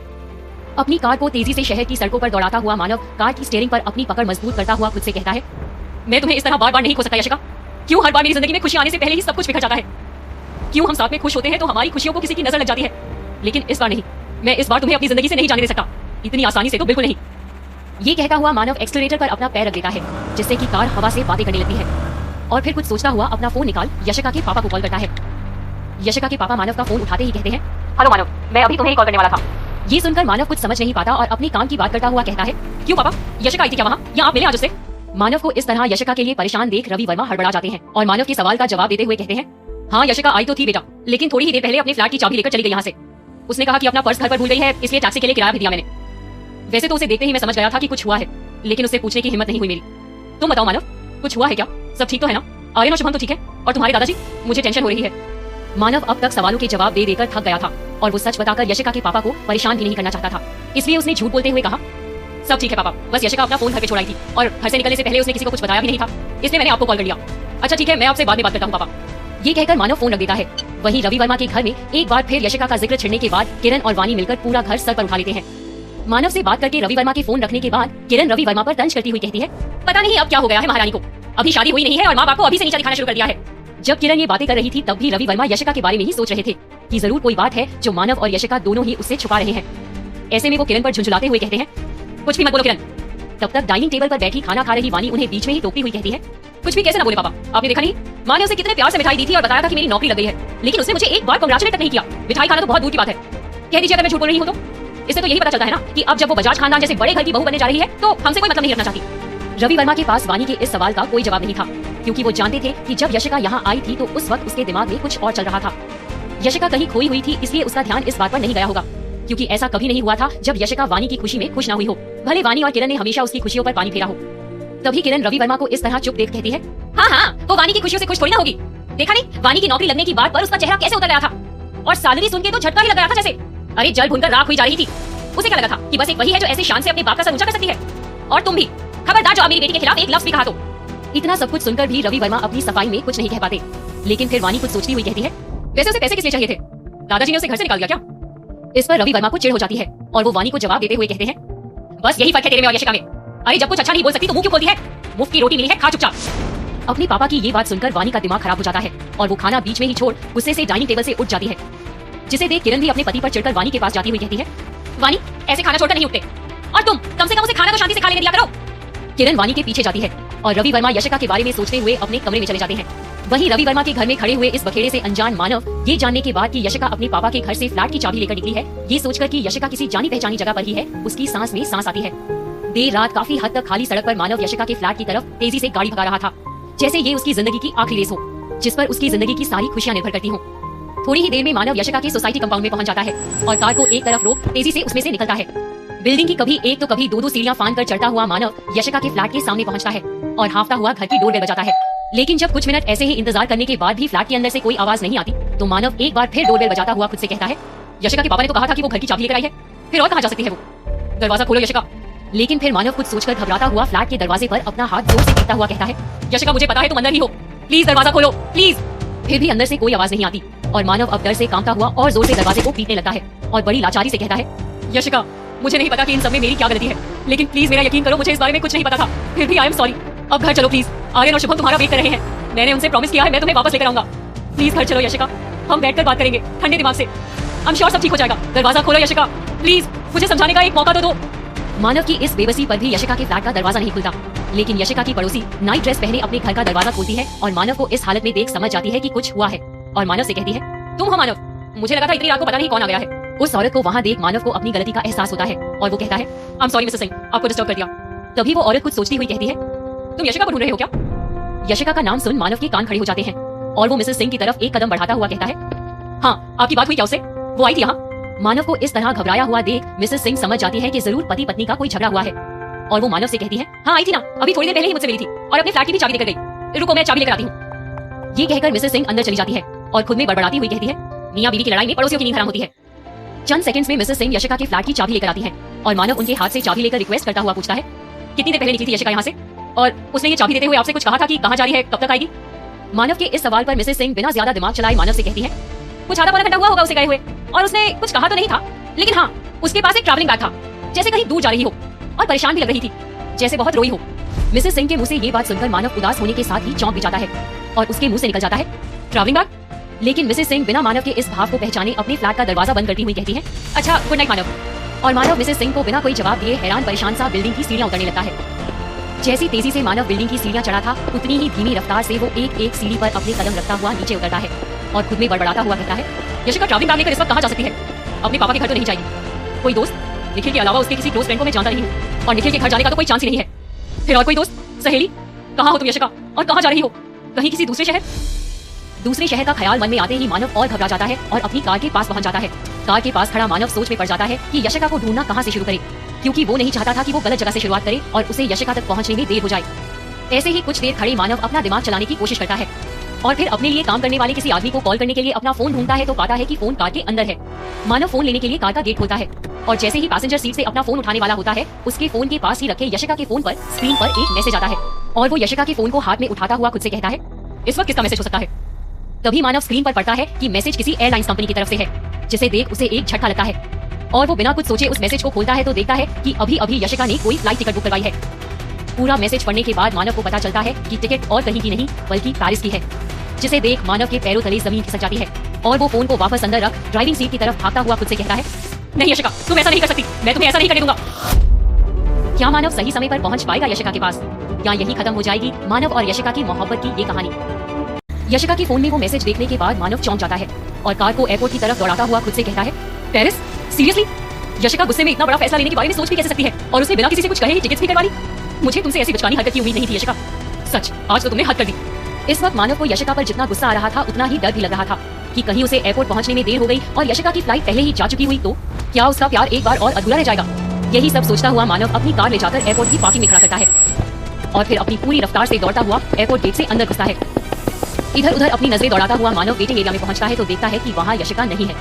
A: अपनी कार को तेजी से शहर की सड़कों पर दौड़ाता हुआ मानव कार की स्टीयरिंग पर अपनी पकड़ मजबूत करता हुआ खुद से कहता है, मैं तुम्हें इस तरह बार बार नहीं खो सकता यशिका। क्यों हर बार मेरी जिंदगी में खुशी आने से पहले ही सब कुछ बिखर जाता है? क्यों हम साथ में खुश होते हैं तो हमारी खुशियों को किसी की नजर लग जाती है, लेकिन इस बार नहीं। मैं इस बार तुम्हें अपनी जिंदगी से नहीं जाने दे सकता, इतनी आसानी से तो बिल्कुल नहीं। ये कहता हुआ मानव एक्सीलरेटर पर अपना पैर रख देता है, जिससे कि कार हवा से बातें करने लगती है और फिर कुछ सोचता हुआ अपना फोन निकाल यशिका के पापा को कॉल करता है। यशिका के पापा मानव का फोन उठाते ही कहते हैं, हेलो मानव, मैं अभी तुम्हें ही कॉल करने वाला था। ये सुनकर मानव कुछ समझ नहीं पाता और अपनी काम की बात करता हुआ कहता है, क्यों पापा, यशिका आई थी क्या वहाँ, या आप मिले आज उससे? मानव को इस तरह यशिका के लिए परेशान देख रवि वर्मा हड़बड़ा जाते हैं और मानव के सवाल का जवाब देते हुए कहते हैं, हाँ यशिका आई तो थी बेटा, लेकिन थोड़ी ही देर पहले अपने फ्लैट की चाबी लेकर चली गई यहाँ से। उसने कहा कि अपना पर्स घर पर भूल गई है, इसलिए टैक्सी के लिए किराया भी दिया मैंने। वैसे तो उसे देखते ही मैं समझ गया था कि कुछ हुआ है, लेकिन उससे पूछने की हिम्मत नहीं हुई मेरी। तुम बताओ मानव, कुछ हुआ है क्या? सब ठीक तो है ना? आर्यन और शुभम तो ठीक है, और तुम्हारे दादाजी? मुझे टेंशन हो रही है। मानव अब तक सवालों के जवाब दे देकर थक गया था और वो सच बताकर यशिका के पापा को परेशान भी नहीं करना चाहता था, इसलिए उसने झूठ बोलते हुए कहा, सब ठीक है पापा, बस यशिका अपना फोन घर पे छोड़ आई थी और घर से निकलने से पहले उसने किसी को कुछ बताया भी नहीं था, इसलिए मैंने आपको कॉल कर लिया। अच्छा ठीक है, मैं आपसे बाद में बात करता हूँ पापा। ये कहकर मानव फोन रख देता है। वहीं रवि वर्मा के घर में एक बार फिर यशिका का जिक्र छिड़ने के बाद किरण और वानी मिलकर पूरा घर सर पर उठा लेते हैं। मानव से बात करके रवि वर्मा के फोन रखने के बाद किरण रवि वर्मा पर तंज करती हुई कहती है, पता नहीं अब क्या हो गया है महारानी को, अभी शादी हुई नहीं है और माँ बाप को अभी से नीचा दिखाना शुरू कर दिया है। जब किरण ये बातें कर रही थी तब भी रवि वर्मा यशिका के बारे में ही सोच रहे थे कि जरूर कोई बात है जो मानव और यशिका दोनों ही उससे छुपा रहे हैं। ऐसे में वो किरण पर झुंझुलाते हुए कहते हैं, कुछ भी मत बोलो किरण। तब तक डाइनिंग टेबल पर बैठी खाना खा रही वानी उन्हें बीच में ही टोकती हुई कहती है, कुछ भी कैसे ना बोले पापा, आपने देखा नहीं माँ ने उसे कितने प्यार से मिठाई दी थी और बताया था कि मेरी नौकरी लग गई है, लेकिन उसने मुझे एक बार कांग्रेचुलेट तक नहीं किया। मिठाई खाना तो बहुत दूर की बात है। कह दीजिए अगर मैं झूठ बोल रही हूँ तो इससे तो यही पता चलता है ना कि अब जब वो बजाज खानदान जैसे बड़े घर की बहू बनने जा रही है तो हमसे कोई मतलब नहीं रखना चाहती। रवि वर्मा के पास वानी के इस सवाल का कोई जवाब नहीं था, क्योंकि वो जानते थे कि जब यशिका यहाँ आई थी तो उस वक्त उसके दिमाग में कुछ और चल रहा था। यशिका कहीं खोई हुई थी, इसलिए उसका ध्यान इस बात पर नहीं गया होगा, क्योंकि ऐसा कभी नहीं हुआ था जब यशिका वानी की खुशी में खुश ना हुई हो, भले वानी और किरण ने हमेशा उसकी खुशियों पर पानी फेरा हो। तभी किरण रवि वर्मा को इस तरह चुप देख कहती है, हाँ वो वानी की खुशियों से खुश थोड़ी ना होगी। देखा नहीं वानी की नौकरी लगने की बात पर उसका चेहरा कैसे उतर गया था, और सैलरी सुन के तो झटका ही लग गया था जैसे अरे जल भुनकर राख हुई जा रही थी। उसे क्या लगा था कि बस एक वही है जो ऐसे शान से अपने बाप का सर ऊंचा कर सकती है। और तुम भी खबरदार जो आप मेरी बेटी के खिलाफ एक लफ्ज भी कहा तो। इतना सब कुछ सुनकर भी रवि वर्मा अपनी सफाई में कुछ नहीं कह पाते, लेकिन फिर वानी कुछ सोचती हुई कहती है, वैसे उसे पैसे किस लिए चाहिए थे, दादाजी ने उसे घर से निकाल दिया क्या? इस पर रवि वर्मा को चिढ़ हो जाती है और वो वानी को जवाब देते हुए कहते हैं, बस यही फर्क है तेरे में और यशिका में। अरे जब कुछ अच्छा नहीं बोल सकती तो मुंह क्यों खोलती है? मुफ्त की रोटी मिली है, खा चुपचाप। अपने पापा की ये बात सुनकर वानी का दिमाग खराब हो जाता है और वो खाना बीच में ही छोड़ गुस्से से डाइनिंग टेबल से उठ जाती है, जिसे देख किरण भी अपने पति पर चढ़कर वानी के पास जाती हुई कहती है, वानी ऐसे खाना छोड़कर नहीं उठते, और तुम कम से कम उसे खाना तो शांति से खा लेने दिया करो। किरण वानी के पीछे जाती है और रवि वर्मा यशिका के बारे में सोचते हुए अपने कमरे में चले जाते हैं। वहीं रवि वर्मा के घर में खड़े हुए इस बखेड़े से अनजान मानव ये जानने के बाद कि यशिका अपने पापा के घर से फ्लैट की चाबी लेकर निकली है, ये सोचकर कि यशिका किसी जानी पहचानी जगह पर ही है, उसकी सांस में सांस आती है। देर रात काफी हद तक खाली सड़क पर मानव यशिका के फ्लैट की तरफ तेजी से गाड़ी भगा रहा था, जैसे ये उसकी जिंदगी की आखिरी रेस हो, जिस पर उसकी जिंदगी की सारी खुशियां निर्भर करती हो। थोड़ी ही देर में मानव यशिका के सोसाइटी कंपाउंड में पहुंच जाता है और कार को एक तरफ रोक तेजी से उसमें से निकलता है। बिल्डिंग की कभी एक तो कभी दो सीढ़ियां फांद कर चढ़ता हुआ मानव यशिका के फ्लैट के सामने पहुंचता है और हाफता हुआ घर की डोरबेल बजाता है। लेकिन जब कुछ मिनट ऐसे ही इंतजार करने के बाद भी फ्लैट के अंदर से कोई आवाज नहीं आती तो मानव एक बार फिर डोरबेल बजाता हुआ खुद से कहता है, यशिका के पापा ने तो कहा था कि वो घर की चाबी लेकर आई है, फिर और कहां जा सकती है वो? दरवाजा खोलो यशिका। लेकिन फिर मानव कुछ सोचकर घबराता हुआ फ्लैट के दरवाजे पर अपना हाथ जोर से टीपता हुआ कहता है, यशिका मुझे पता है तुम अंदर ही हो, प्लीज दरवाजा खोलो प्लीज। फिर भी अंदर से कोई आवाज नहीं आती और मानव अब डर से कांपता हुआ और जोर से दरवाजे को पीटने लगता है और बड़ी लाचारी से कहता है, यशिका मुझे नहीं पता कि इन सब में मेरी क्या गलती है, लेकिन प्लीज मेरा यकीन करो, मुझे इस बारे में कुछ नहीं पता था, फिर भी आई एम सॉरी। अब घर चलो प्लीज, आर्यन और शुभम तुम्हारा वेट कर रहे हैं, मैंने उनसे प्रॉमिस किया है मैं तुम्हें वापस लेकर आऊंगा। प्लीज घर चलो यशिका, हम बैठकर बात करेंगे ठंडे दिमाग से, आई एम श्योर सब ठीक हो जाएगा। दरवाजा खोलो यशिका प्लीज, मुझे समझाने का एक मौका तो दो। मानव की इस बेबसी पर भी यशिका के फ्लैट का दरवाजा नहीं खुलता, लेकिन यशिका की पड़ोसी नाइट ड्रेस पहने अपने घर का दरवाजा खोलती है और मानव को इस हालत में देख समझ जाती है कि कुछ हुआ है और मानव से कहती है, तुम हो मानव, मुझे लगा था इतनी रात को पता नहीं कौन आ गया है। उस औरत को वहाँ देख मानव को अपनी गलती का एहसास होता है और वो कहता है, I am sorry Mrs Singh, आपको डिस्टर्ब कर दिया। तभी वो औरत कुछ सोचती हुई कहती है, तुम यशिका को ढूंढ रहे हो क्या? यशिका का नाम सुन मानव के कान खड़े हो जाते हैं और वो मिसेस सिंह की तरफ एक कदम बढ़ाता हुआ कहता है, हाँ आपकी बात हुई क्या उससे? वो आई थी यहाँ? मानव को इस तरह घबराया हुआ देख मिसेस सिंह समझ जाती है कि जरूर पति पत्नी का कोई झगड़ा हुआ है और वो मानव से कहती है, हाँ आई थी ना, अभी थोड़ी देर पहले ही मुझसे मिली थी और अपने फ्लैट की भी चाबी लेकर गई, रुको मैं चाबी लेकर आती हूँ। ये कहकर मिसेस सिंह अंदर चली जाती है और खुद में बड़बड़ाती हुई कहती है, मियां बीवी की लड़ाई में पड़ोसियों की नींद हराम होती है। चंद सेकंड्स में मिसेस सिंह यशिका के फ्लैट की चाबी लेकर आती है और मानव उनके हाथ से चाबी लेकर रिक्वेस्ट करता हुआ पूछता है, कितनी देर पहले निकली थी यशिका यहाँ से, और उसने ये चाबी देते हुए आपसे कुछ कहा था कि कहाँ जा रही है, कब तक आएगी? मानव के इस सवाल पर मिसेस सिंह बिना ज्यादा दिमाग चलाए मानव से कहती है, कुछ आधा पौना घंटा हुआ होगा उसे गए हुए और उसने कुछ कहा तो नहीं था, लेकिन हाँ उसके पास एक ट्रैवलिंग बैग था, जैसे कहीं दूर जा रही हो और परेशान भी लग रही थी, जैसे बहुत रोई हो। मिसेस सिंह के मुंह से ये बात सुनकर मानव उदास होने के साथ ही चौंक भी जाता है और उसके मुंह से निकल जाता है, ट्रैवलिंग बैग? लेकिन मिसेस सिंह बिना मानव के इस भाव को पहचाने अपने फ्लैट का दरवाजा बंद करती हुई कहती है, अच्छा गुड नाइट मानव। और मानव मिसेस सिंह को बिना कोई जवाब दिए हैरान परेशान सा बिल्डिंग की सीढ़ियां उतरने लगता है। जैसी तेजी से मानव बिल्डिंग की सीढ़ियां चढ़ा था उतनी ही धीमी रफ्तार से वो एक एक सीढ़ी पर अपने कदम रखता हुआ नीचे उतरता है और खुद में बड़बड़ाता हुआ कहता है, यशिका ट्रैवलिंग बैग लेकर इस वक्त कहाँ जा सकती है? अपने पापा के घर तो नहीं जाएगी। कोई दोस्त? निखिल के अलावा उसके किसी क्लोज फ्रेंड को मैं जानता नहीं हूँ और निखिल के घर जाने का तो कोई चांस ही नहीं है। फिर और कोई दोस्त, सहेली? कहाँ हो तुम यशिका और कहाँ जा रही हो? कहीं किसी दूसरे शहर? दूसरे शहर का ख्याल मन में आते ही मानव और घबरा जाता है और अपनी कार के पास पहुंच जाता है। कार के पास खड़ा मानव सोच में पड़ जाता है कि यशिका को ढूंढना कहां से शुरू करे, क्योंकि वो नहीं चाहता था कि वो गलत जगह से शुरुआत करे और उसे यशिका तक पहुंचने में देर हो जाए। ऐसे ही कुछ देर खड़े मानव अपना दिमाग चलाने की कोशिश करता है और फिर अपने लिए काम करने वाले किसी आदमी को कॉल करने के लिए अपना फोन ढूंढता है तो पाता है कि फोन कार के अंदर है। मानव फोन लेने के लिए कार का गेट खोलता है और जैसे ही पैसेंजर सीट से अपना फोन उठाने वाला होता है उसके फोन के पास ही रखे यशिका के फोन पर स्क्रीन पर एक मैसेज आता है और वो यशिका के फोन को हाथ में उठाता हुआ खुद से कहता है, इस वक्त किसका मैसेज हो सकता है? तभी मानव स्क्रीन पर पढ़ता है कि मैसेज किसी एयरलाइंस कंपनी की तरफ से है, जिसे देख उसे एक झटका लगता है और वो बिना कुछ सोचे उस मैसेज को खोलता है तो देखता है कि अभी अभी यशिका ने कोई फ्लाइट टिकट बुक करवाई है। पूरा मैसेज पढ़ने के बाद मानव को पता चलता है कि टिकट और कहीं की नहीं बल्कि पेरिस की है। जिसे देख मानव के पैरों तले जमीन खिसक जाती है और वो फोन को वापस अंदर रख ड्राइविंग सीट की तरफ भागता हुआ खुद से कहता है, नहीं यशिका, तुम ऐसा नहीं कर सकती, मैं तुम्हें ऐसा नहीं करने दूंगा। क्या मानव सही समय पर पहुंच पाएगा यशिका के पास? क्या यही खत्म हो जाएगी मानव और यशिका की मोहब्बत की ये कहानी? यशिका के फोन में वो मैसेज देखने के बाद मानव चौंक जाता है और कार को एयरपोर्ट की तरफ दौड़ाता हुआ खुद से कहता है, पेरिस? सीरियसली? यशिका गुस्से में इतना बड़ा फैसला लेने के बारे में सोच भी कैसे सकती है और उसे बिना किसी से कुछ कहे ही टिकट्स भी करवा ली? मुझे तुमसे ऐसी बचकानी हरकत की उम्मीद नहीं थी यशिका। सच, आज तो तुमने हद कर दी। इस वक्त मानव को यशिका पर जितना गुस्सा आ रहा था उतना ही डर भी लग रहा था कि कहीं उसे एयरपोर्ट पहुंचने में देर हो गई और यशिका की फ्लाइट पहले ही जा चुकी हुई तो क्या उसका प्यार एक बार और अधूरा रह जाएगा? यही सब सोचता हुआ मानव अपनी कार ले जाकर एयरपोर्ट की पार्किंग में खड़ा करता है और फिर अपनी पूरी रफ्तार से दौड़ता हुआ एयरपोर्ट गेट से अंदर घुसता है। इधर उधर अपनी नजरें दौड़ाता हुआ मानव वेटिंग एरिया में पहुंचता है तो देखता है कि वहाँ यशिका नहीं है।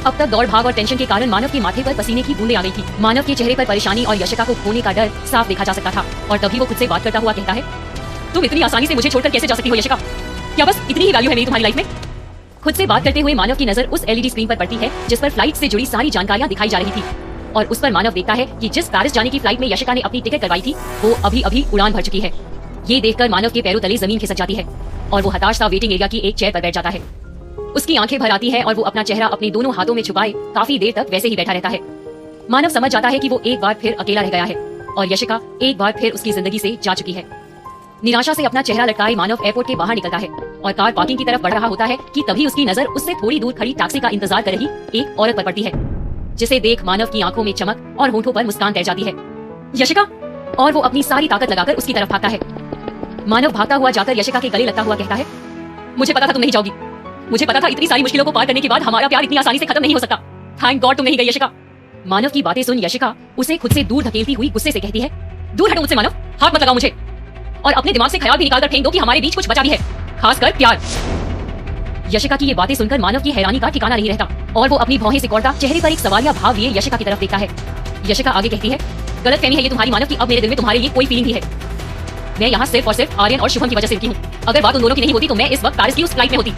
A: अब तक दौड़ भाग और टेंशन के कारण मानव के माथे पर पसीने की बूंदें आ गई थी। मानव के चेहरे पर परेशानी और यशिका को खोने का डर साफ देखा जा सकता था और तभी वो खुद से बात करता हुआ कहता है, तुम इतनी आसानी से मुझे छोड़कर कैसे जा सकती हो यशिका? क्या बस इतनी ही वैल्यू है मेरी तुम्हारी लाइफ में? खुद से बात करते हुए मानव की नजर उस एलईडी स्क्रीन पर पड़ती है जिस पर फ्लाइट से जुड़ी सारी जानकारियां दिखाई जा रही थी और उस पर मानव देखता है कि जिस पेरिस जाने की फ्लाइट में यशिका ने अपनी टिकट करवाई थी वो अभी अभी उड़ान भर चुकी है। ये देखकर मानव के पैरों तले जमीन खिसक जाती है और वो हताश सा वेटिंग एरिया की एक चेयर पर बैठ जाता है। उसकी आंखें भर आती है और वो अपना चेहरा अपने दोनों हाथों में छुपाए काफी देर तक वैसे ही बैठा रहता है। मानव समझ जाता है कि वो एक बार फिर अकेला रह गया है और यशिका एक बार फिर उसकी जिंदगी से जा चुकी है। निराशा से अपना चेहरा लटकाए मानव एयरपोर्ट के बाहर निकलता है और कार पार्किंग की तरफ बढ़ रहा होता है कि तभी उसकी नजर उससे थोड़ी दूर खड़ी टैक्सी का इंतजार कर रही एक औरत पर पड़ती है, जिसे देख मानव की आंखों में चमक और होंठों पर मुस्कान तैर जाती है। यशिका! और वो अपनी सारी ताकत लगाकर उसकी तरफ भागता है। मानव भागता हुआ जाकर यशिका के गले लगता हुआ कहता है, मुझे पता था तुम नहीं जाओगी। मुझे पता था इतनी सारी मुश्किलों को पार करने के बाद हमारा प्यार इतनी आसानी से खत्म नहीं हो सकता। थैंक गॉड तुम नहीं गई यशिका। मानव की बातें सुन यशिका उसे खुद से दूर धकेलती हुई गुस्से से कहती है, दूर हटो मुझसे मानव, हाथ मत लगाओ मुझे और अपने दिमाग से ख्याल भी निकाल कर फेंक दो कि हमारे बीच कुछ बचा भी है, खासकर प्यार। यशिका की ये बातें सुनकर मानव की हैरानी का ठिकाना नहीं रहता और वो अपनी भौहें सिकोड़ता चेहरे पर एक सवालिया भाव लिए यशिका की तरफ देखता है। यशिका आगे कहती है, गलतफहमी है ये तुम्हारी मानव की, अब मेरे दिल में तुम्हारे लिए कोई फीलिंग भी है। मैं यहाँ सिर्फ और सिर्फ आर्यन और शुभम की वजह से रुकी हूँ। अगर बात उन दोनों की नहीं होती तो मैं इस वक्त पेरिस की उस फ्लाइट में होती।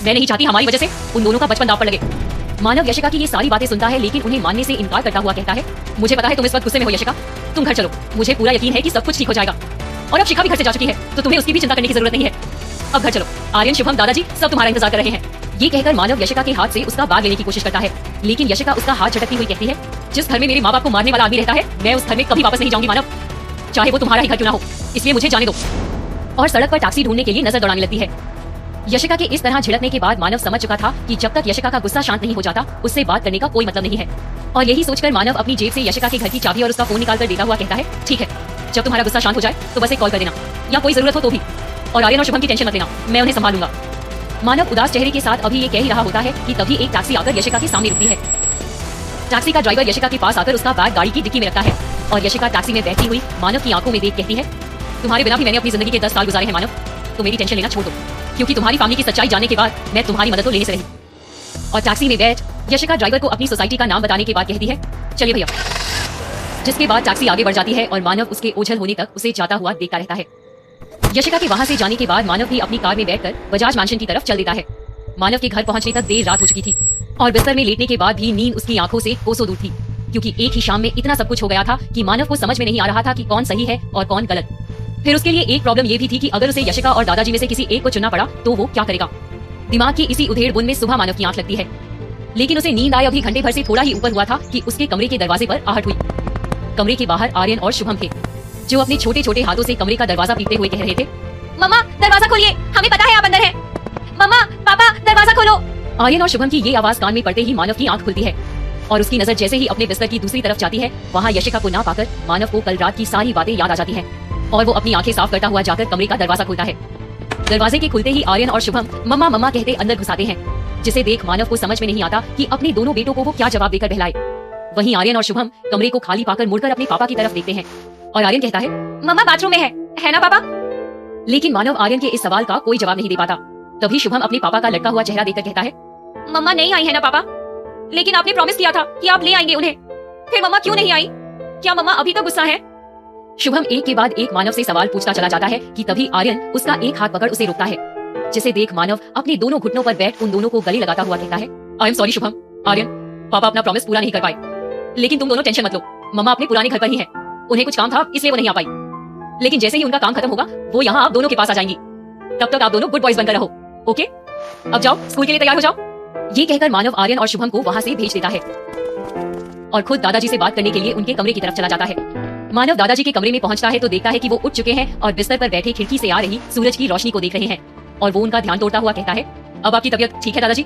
A: मैं नहीं चाहती हमारी वजह से उन दोनों का बचपन दांव पर लगे। मानव यशिका की ये सारी बातें सुनता है लेकिन उन्हें मानने से इनकार करता हुआ कहता है, मुझे पता है तुम इस वक्त गुस्से में हो यशिका, तुम घर चलो, मुझे पूरा यकीन है कि सब कुछ ठीक हो जाएगा। और अब शिखा भी घर से जा चुकी है तो तुम्हें उसकी भी चिंता करने की जरूरत नहीं है। अब घर चलो, आर्यन, शुभम, दादाजी सब तुम्हारा इंतजार कर रहे हैं। ये कहकर मानव यशिका के हाथ से उसका बैग लेने की कोशिश करता है लेकिन यशिका उसका हाथ झटकती हुई कहती है, जिस घर में मेरे माँ बाप को मारने वाला आदमी रहता है मैं उस घर में कभी वापस नहीं जाऊंगी मानव, चाहे वो तुम्हारा ही घर क्यों ना हो, इसलिए मुझे जाने दो। और सड़क पर टैक्सी ढूंढने के लिए नजर दौड़ाने लगती है। यशिका के इस तरह झिड़कने के बाद मानव समझ चुका था कि जब तक यशिका का गुस्सा शांत नहीं हो जाता उससे बात करने का कोई मतलब नहीं है और यही सोचकर मानव अपनी जेब से यशिका के घर की चाबी और उसका फोन निकाल कर देता हुआ कहता है, ठीक है, जब तुम्हारा गुस्सा शांत हो जाए तो बस एक कॉल कर देना या कोई जरूरत हो तो भी, और आर्यन और शुभम की टेंशन मत लेना, मैं उन्हें संभालूंगा। मानव उदास चेहरे के साथ अभी ये कह ही रहा होता है कि तभी एक टैक्सी आकर यशिका के सामने रुकती है। टैक्सी का ड्राइवर यशिका के पास आकर उसका बैग गाड़ी की डिक्की में रखता है और यशिका टैक्सी में बैठी हुई मानव की आंखों में देख कहती है, तुम्हारे बिना भी मैंने अपनी जिंदगी के 10 साल गुजारे हैं मानव, तो मेरी टेंशन लेना छोड़ दो क्योंकि तुम्हारी फैमिली की सच्चाई जानने के बाद मैं तुम्हारी मदद तो लेने से रही। और टैक्सी में बैठ यशिका ड्राइवर को अपनी सोसाइटी का नाम बताने के बाद कहती है, चलिए भैया। जिसके बाद टैक्सी आगे बढ़ जाती है और मानव उसके ओझल होने तक उसे जाता हुआ देखता रहता है। यशिका के वहां से जाने के बाद मानव भी अपनी कार में बैठकर बजाज मैंशन की तरफ चल देता है। मानव के घर पहुंचने तक देर रात हो चुकी थी और बिस्तर में लेटने के बाद भी नींद उसकी आंखों से कोसों दूर थी क्योंकि एक ही शाम में इतना सब कुछ हो गया था कि मानव को समझ में नहीं आ रहा था कि कौन सही है और कौन गलत। फिर उसके लिए एक प्रॉब्लम ये भी थी कि अगर उसे यशिका और दादाजी में से किसी एक को चुनना पड़ा तो वो क्या करेगा। दिमाग की इसी उधेड़-बुन में सुबह मानव की आंख लगती है लेकिन उसे नींद आए अभी घंटे भर से थोड़ा ही ऊपर हुआ था कि उसके कमरे के दरवाजे पर आहट हुई। कमरे के बाहर आर्यन और शुभम थे जो अपने छोटे छोटे हाथों से कमरे का दरवाजा पीटते हुए कह रहे थे, मम्मा दरवाजा खोलिए, हमें पता है आप अंदर हैं। मम्मा पापा दरवाजा खोलो। आर्यन और शुभम की ये आवाज कान में पड़ते ही मानव की आंख खुलती है और उसकी नजर जैसे ही अपने बिस्तर की दूसरी तरफ जाती है वहाँ यशिका को ना पाकर मानव को कल रात की सारी बातें याद आ जाती हैं और वो अपनी आंखें साफ करता हुआ जाकर कमरे का दरवाजा खोलता है। दरवाजे के खुलते ही आर्यन और शुभम मम्मा मम्मा कहते अंदर घुसाते हैं जिसे देख मानव को समझ में नहीं आता कि अपने दोनों बेटों को वो क्या जवाब देकर बहलाए। वहीं आर्यन और शुभम कमरे को खाली पाकर मुड़कर अपने पापा की तरफ देखते हैं और आर्यन कहता है, मम्मा बाथरूम में है ना पापा? लेकिन मानव आर्यन के इस सवाल का कोई जवाब नहीं दे पाता। तभी शुभम अपने पापा का लटका हुआ चेहरा देखकर कहता है, मम्मा नहीं आई है ना पापा? लेकिन आपने प्रॉमिस किया था कि आप ले आएंगे उन्हें, फिर मम्मा क्यों नहीं आई? क्या मम्मा अभी तक गुस्सा है? शुभम एक के बाद एक मानव से सवाल पूछता चला जाता है कि तभी आर्यन उसका एक हाथ पकड़ उसे रोकता है जिसे देख मानव अपने दोनों घुटनों पर बैठ उन दोनों को गले लगाता हुआ कहता है, I am sorry Shubham, Aryan, पापा अपना प्रॉमिस पूरा नहीं कर पाए, लेकिन तुम दोनों टेंशन मत लो, मम्मा अपने पुराने घर पर ही है, उन्हें कुछ काम था इसलिए वो नहीं आ पाई, लेकिन जैसे ही उनका काम खत्म होगा वो यहाँ आप दोनों के पास आ जाएंगी, तब तक आप दोनों गुड बॉयज बनकर रहो ओके, अब जाओ, स्कूल के लिए तैयार हो जाओ। ये कहकर मानव आर्यन और शुभम को वहां से भेज देता है और खुद दादाजी से बात करने के लिए उनके कमरे की तरफ चला जाता है। मानव दादाजी के कमरे में पहुंचता है तो देखता है कि वो उठ चुके हैं और बिस्तर पर बैठे खिड़की से आ रही सूरज की रोशनी को देख रहे हैं और वो उनका ध्यान तोड़ता हुआ कहता है, अब आपकी तबीयत ठीक है दादाजी?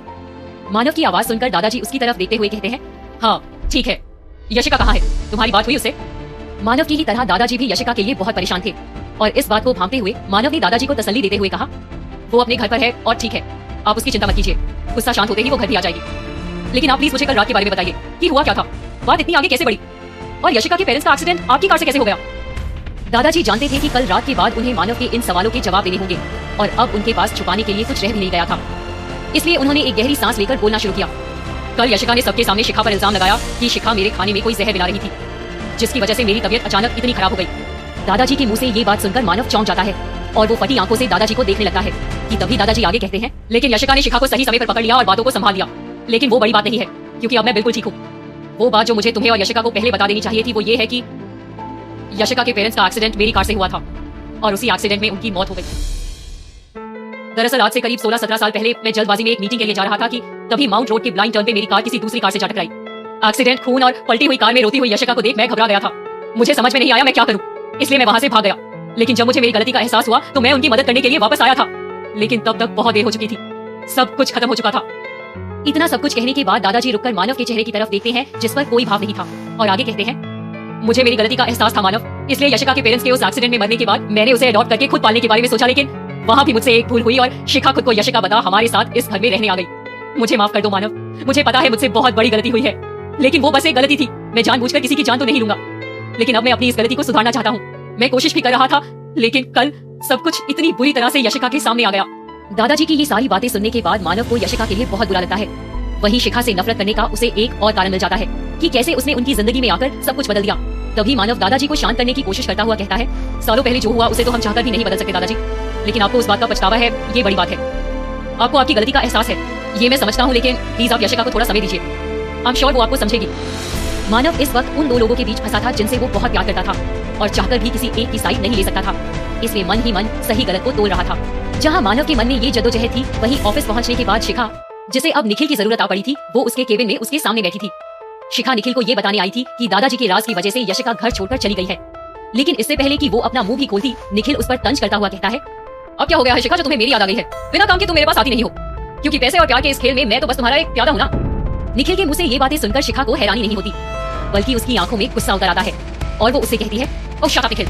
A: मानव की आवाज सुनकर दादाजी उसकी तरफ देखते हुए कहते हैं, हाँ ठीक है। यशिका कहाँ है? तुम्हारी बात हुई उससे? मानव की ही तरह दादाजी भी यशिका के लिए बहुत परेशान थे और इस बात को भांपते हुए मानव ने दादाजी को तसल्ली देते हुए कहा, वो अपने घर पर है और ठीक है, आप उसकी चिंता मत कीजिए, गुस्सा शांत होते ही वो घर भी आ जाएगी। लेकिन आप प्लीज मुझे कल रात के बारे में बताइए कि हुआ क्या था, बात इतनी आगे कैसे बढ़ी और यशिका के पेरेंट्स का एक्सीडेंट आपकी कार से कैसे हो गया? दादाजी जानते थे कि कल रात के बाद उन्हें मानव के इन सवालों के जवाब देने होंगे और अब उनके पास छुपाने के लिए कुछ रह भी नहीं गया था। इसलिए उन्होंने एक गहरी सांस लेकर बोलना शुरू किया। कल यशिका ने सबके सामने शिखा पर इल्जाम लगाया कि शिखा मेरे खाने में कोई जहर मिला रही थी, जिसकी वजह से मेरी तबीयत अचानक इतनी खराब हो गई। दादाजी के मुंह से ये बात सुनकर मानव चौंक जाता है और वो फटी आंखों से दादाजी को देखने लगता है कि तभी दादाजी आगे कहते हैं, लेकिन यशिका ने शिखा को सही समय पर पकड़ लिया और बातों को संभाल लिया। लेकिन वो बड़ी बात नहीं है क्योंकि अब मैं बिल्कुल ठीक हूँ। वो बात जो मुझे तुम्हें और यशिका को पहले बता देनी चाहिए थी वो ये है कि यशिका के पेरेंट्स का एक्सीडेंट मेरी कार से हुआ था और उसी एक्सीडेंट में उनकी मौत हो गई। दरअसल आज से करीब 16-17 साल पहले मैं जल्दबाजी में एक मीटिंग के लिए जा रहा था कि तभी माउंट रोड के ब्लाइंड टर्न पे मेरी कार किसी दूसरी कार से जा टकराई। एक्सीडेंट, खून और पलटी हुई कार में रोती हुई यशिका को देख मैं घबरा गया था। मुझे समझ में नहीं आया मैं क्या करूं, इसलिए मैं वहां से भाग गया। लेकिन जब मुझे मेरी गलती का एहसास हुआ तो मैं उनकी मदद करने के लिए वापस आया था, लेकिन तब तक बहुत देर हो चुकी थी, सब कुछ खत्म हो चुका था। इतना सब कुछ कहने के बाद दादाजी रुककर मानव के चेहरे की तरफ देखते हैं जिस पर कोई भाव नहीं था और आगे कहते हैं, मुझे मेरी गलती का एहसास था मानव, इसलिए यशिका के पेरेंट्स के उस एक्सीडेंट में मरने के बाद मैंने उसे अडॉप्ट करके खुद पालने के बारे में सोचा, लेकिन वहाँ भी मुझसे एक भूल हुई और शिखा खुद को यशिका बता हमारे साथ इस घर में रहने आ गई। मुझे माफ कर दो मानव, मुझे पता है मुझसे बहुत बड़ी गलती हुई है, लेकिन वो बस एक गलती थी। मैं जानबूझकर किसी की जान तो नहीं लूंगा, लेकिन अब मैं अपनी इस गलती को सुधारना चाहता हूँ। मैं कोशिश भी कर रहा था, लेकिन कल सब कुछ इतनी बुरी तरह से यशिका के सामने आ गया। दादाजी की ये सारी बातें सुनने के बाद मानव को यशिका के लिए बहुत बुरा लगता है। वहीं शिखा से नफरत करने का उसे एक और कारण मिल जाता है कि कैसे उसने उनकी जिंदगी में आकर सब कुछ बदल दिया। तभी मानव दादाजी को शांत करने की कोशिश करता हुआ कहता है, सालों पहले जो हुआ उसे तो हम चाहकर भी नहीं बदल सकते दादाजी, लेकिन आपको उस बात का पछतावा है, ये बड़ी बात है। आपको आपकी गलती का एहसास है, ये मैं समझता हूँ, लेकिन प्लीज आप यशिका को थोड़ा समय दीजिए, आई एम श्योर वो आपको समझेगी। मानव इस वक्त उन दो लोगों के बीच फंसा था जिनसे वो बहुत प्यार करता था और चाहकर भी किसी एक की साइड नहीं ले सकता था, इसलिए मन ही मन सही गलत को तोल रहा था। जहाँ मानव के मन में ये जद्दोजहद थी, वहीं ऑफिस पहुंचने के बाद शिखा, जिसे अब निखिल की जरूरत आ पड़ी थी, वो उसके केबिन में उसके सामने बैठी थी। शिखा निखिल को ये बताने आई थी कि दादाजी के राज की वजह से यशिका घर छोड़कर चली गई है, लेकिन इससे पहले कि वो अपना मुंह भी खोलती, निखिल उस पर तंज करता हुआ कहता है, अब क्या हो गया है शिखा जो तुम्हें मेरी याद आ गई है? बिना काम के तुम मेरे पास आती नहीं हो, क्योंकि पैसे और प्यार के इस खेल में मैं तो बस तुम्हारा एक प्यादा हूं ना। निखिल के मुंह से ये बातें सुनकर शिखा को हैरानी नहीं होती, बल्कि उसकी आंखों में गुस्सा उतर आता है और वो उससे कहती है, ओह शट अप निखिल,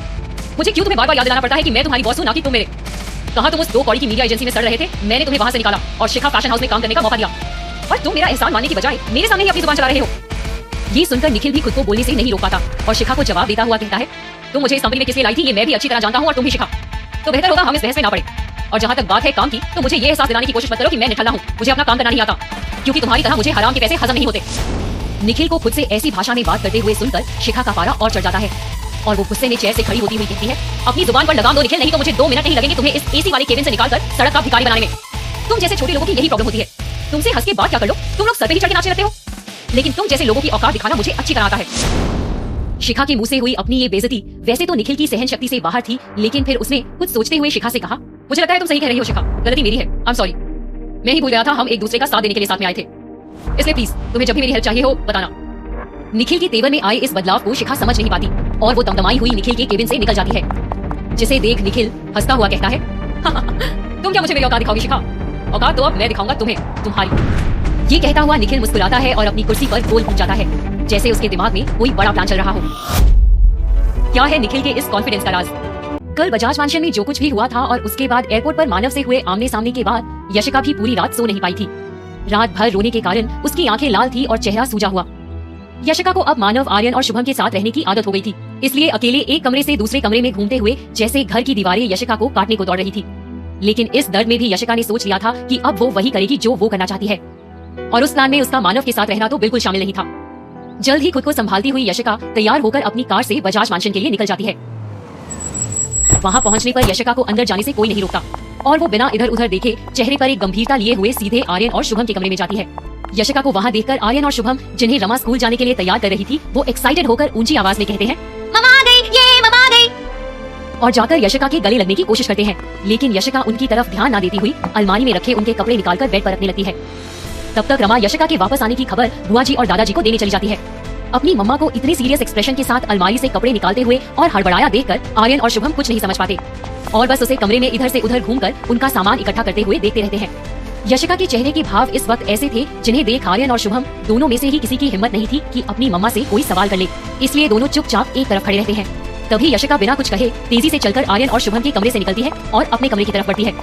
A: मुझे क्यों तुम्हें बार-बार याद दिलाना पड़ता है कि मैं तुम्हारी बॉस हूं, ना कि तुम मेरे। कहां तुम उस 2 कौड़ी की मीडिया एजेंसी में सड़ रहे थे, मैंने तुम्हें वहां से निकाला और शिखा फैशन हाउस में काम करने का मौका दिया, और तुम मेरा एहसान मानने की बजाय मेरे सामने ही अपनी जुबान चला रहे हो। ये सुनकर निखिल भी खुद को बोलने से नहीं रोक पाता और शिखा को जवाब देता हुआ कहता है, तुम मुझे इस कंपनी में किस लिए लाई थी ये मैं भी अच्छी तरह जानता हूँ और तुम भी शिखा, तो बेहतर होगा हम इस बहस में ना पड़े। और जहाँ तक बात है काम की, तो मुझे ये एहसास दिलाने की कोशिश मत करो कि मैं निठल्ला हूँ, मुझे अपना काम करना नहीं आता, क्योंकि तुम्हारी तरह मुझे हराम के पैसे हजम नहीं होते। निखिल को खुद से ऐसी भाषा में बात करते हुए सुनकर शिखा का पारा और चढ़ जाता है और वो गुस्से में चेयर से खड़ी होती हुई कहती है, अपनी जुबान पर लगाम दो निखिल, नहीं तो मुझे 2 मिनट नहीं लगेंगे तुम्हें इस एसी वाले केबिन से निकालकर सड़क का भिखारी बनाने में। तुम जैसे छोटे लोगों की यही प्रॉब्लम होती है, तुमसे हंस के बात क्या कर लो, तुम लोग सर पे ही चढ़ के नाचने लगते हो, लेकिन तुम जैसे लोगों की औकात दिखाना मुझे अच्छी तरह आता है। शिखा के मुंह से हुई अपनी ये बेइज्जती वैसे तो निखिल की सहन शक्ति से बाहर थी, लेकिन फिर उसने कुछ सोचते हुए शिखा से कहा, मुझे लगता है तुम सही कह रही हो शिखा, गलती मेरी है, आई एम सॉरी, मैं ही भूल गया था हम एक दूसरे का साथ देने के लिए साथ में आए थे, इसलिए प्लीज तुम्हें जब भी मेरी हेल्प चाहिए हो बताना। निखिल के तेवर में आए इस बदलाव को शिखा समझ नहीं पाती और वो दमदमाई हुई निखिल के केबिन से निकल जाती है, जिसे देख निखिल हंसता हुआ कहता है, तुम क्या मुझे मेरी औकात दिखाओगी शिखा? औकात तो अब मैं दिखाऊंगा तुम्हें तुम्हारी। ये कहता हुआ निखिल मुस्कुराता है और अपनी कुर्सी पर गोल घूम जाता है, जैसे उसके दिमाग में कोई बड़ा प्लान चल रहा हो। क्या है निखिल के इस कॉन्फिडेंस का राज? कल बजाज मैंशन में जो कुछ भी हुआ था और उसके बाद एयरपोर्ट पर मानव से हुए आमने सामने के बाद यशिका भी पूरी रात सो नहीं पाई थी। रात भर रोने के कारण उसकी आंखें लाल थी और चेहरा सूजा हुआ। यशिका को अब मानव, आर्यन और शुभम के साथ रहने की आदत हो गई थी, इसलिए अकेले एक कमरे से दूसरे कमरे में घूमते हुए जैसे घर की दीवारें यशिका को काटने को दौड़ रही थी। लेकिन इस दर्द में भी यशिका ने सोच लिया था कि अब वो वही करेगी जो वो करना चाहती है, और उस प्लान में उसका मानव के साथ रहना तो बिल्कुल शामिल नहीं था। जल्द ही खुद को संभालती हुई यशिका तैयार होकर अपनी कार से बजाज मैंशन के लिए निकल जाती है। वहां पहुंचने पर यशिका को अंदर जाने से कोई नहीं रोकता और वो बिना इधर उधर देखे चेहरे पर एक गंभीरता लिए हुए सीधे आर्यन और शुभम के कमरे में जाती है। यशिका को वहां देखकर आर्यन और शुभम, जिन्हें रमा स्कूल जाने के लिए तैयार कर रही थी, वो एक्साइटेड होकर ऊंची आवाज में कहते हैं, ममा आ गई, ये ममा आ गई। और जाकर यशिका के गले लगने की कोशिश करते हैं, लेकिन यशिका उनकी तरफ ध्यान न देती हुई अलमारी में रखे उनके कपड़े निकालकर बेड पर रखने लगती है। तब तक रमा यशिका के वापस आने की खबर बुआ जी और दादाजी को देने चली जाती है। अपनी मम्मा को इतने सीरियस एक्सप्रेशन के साथ अलमारी से कपड़े निकालते हुए और हड़बड़ाया देखकर आर्यन और शुभम कुछ नहीं समझ पाते और बस उसे कमरे में इधर से उधर घूमकर उनका सामान इकट्ठा करते हुए देखते रहते हैं। यशिका के चेहरे के भाव इस वक्त ऐसे थे जिन्हें देख आर्यन और शुभम दोनों में से ही किसी की हिम्मत नहीं थी कि अपनी मम्मा से कोई सवाल कर ले, इसलिए दोनों चुपचाप एक तरफ खड़े रहते हैं। तभी यशिका बिना कुछ कहे तेजी से चलकर आर्यन और शुभम के कमरे से निकलती है और अपने कमरे की तरफ बढ़ती है।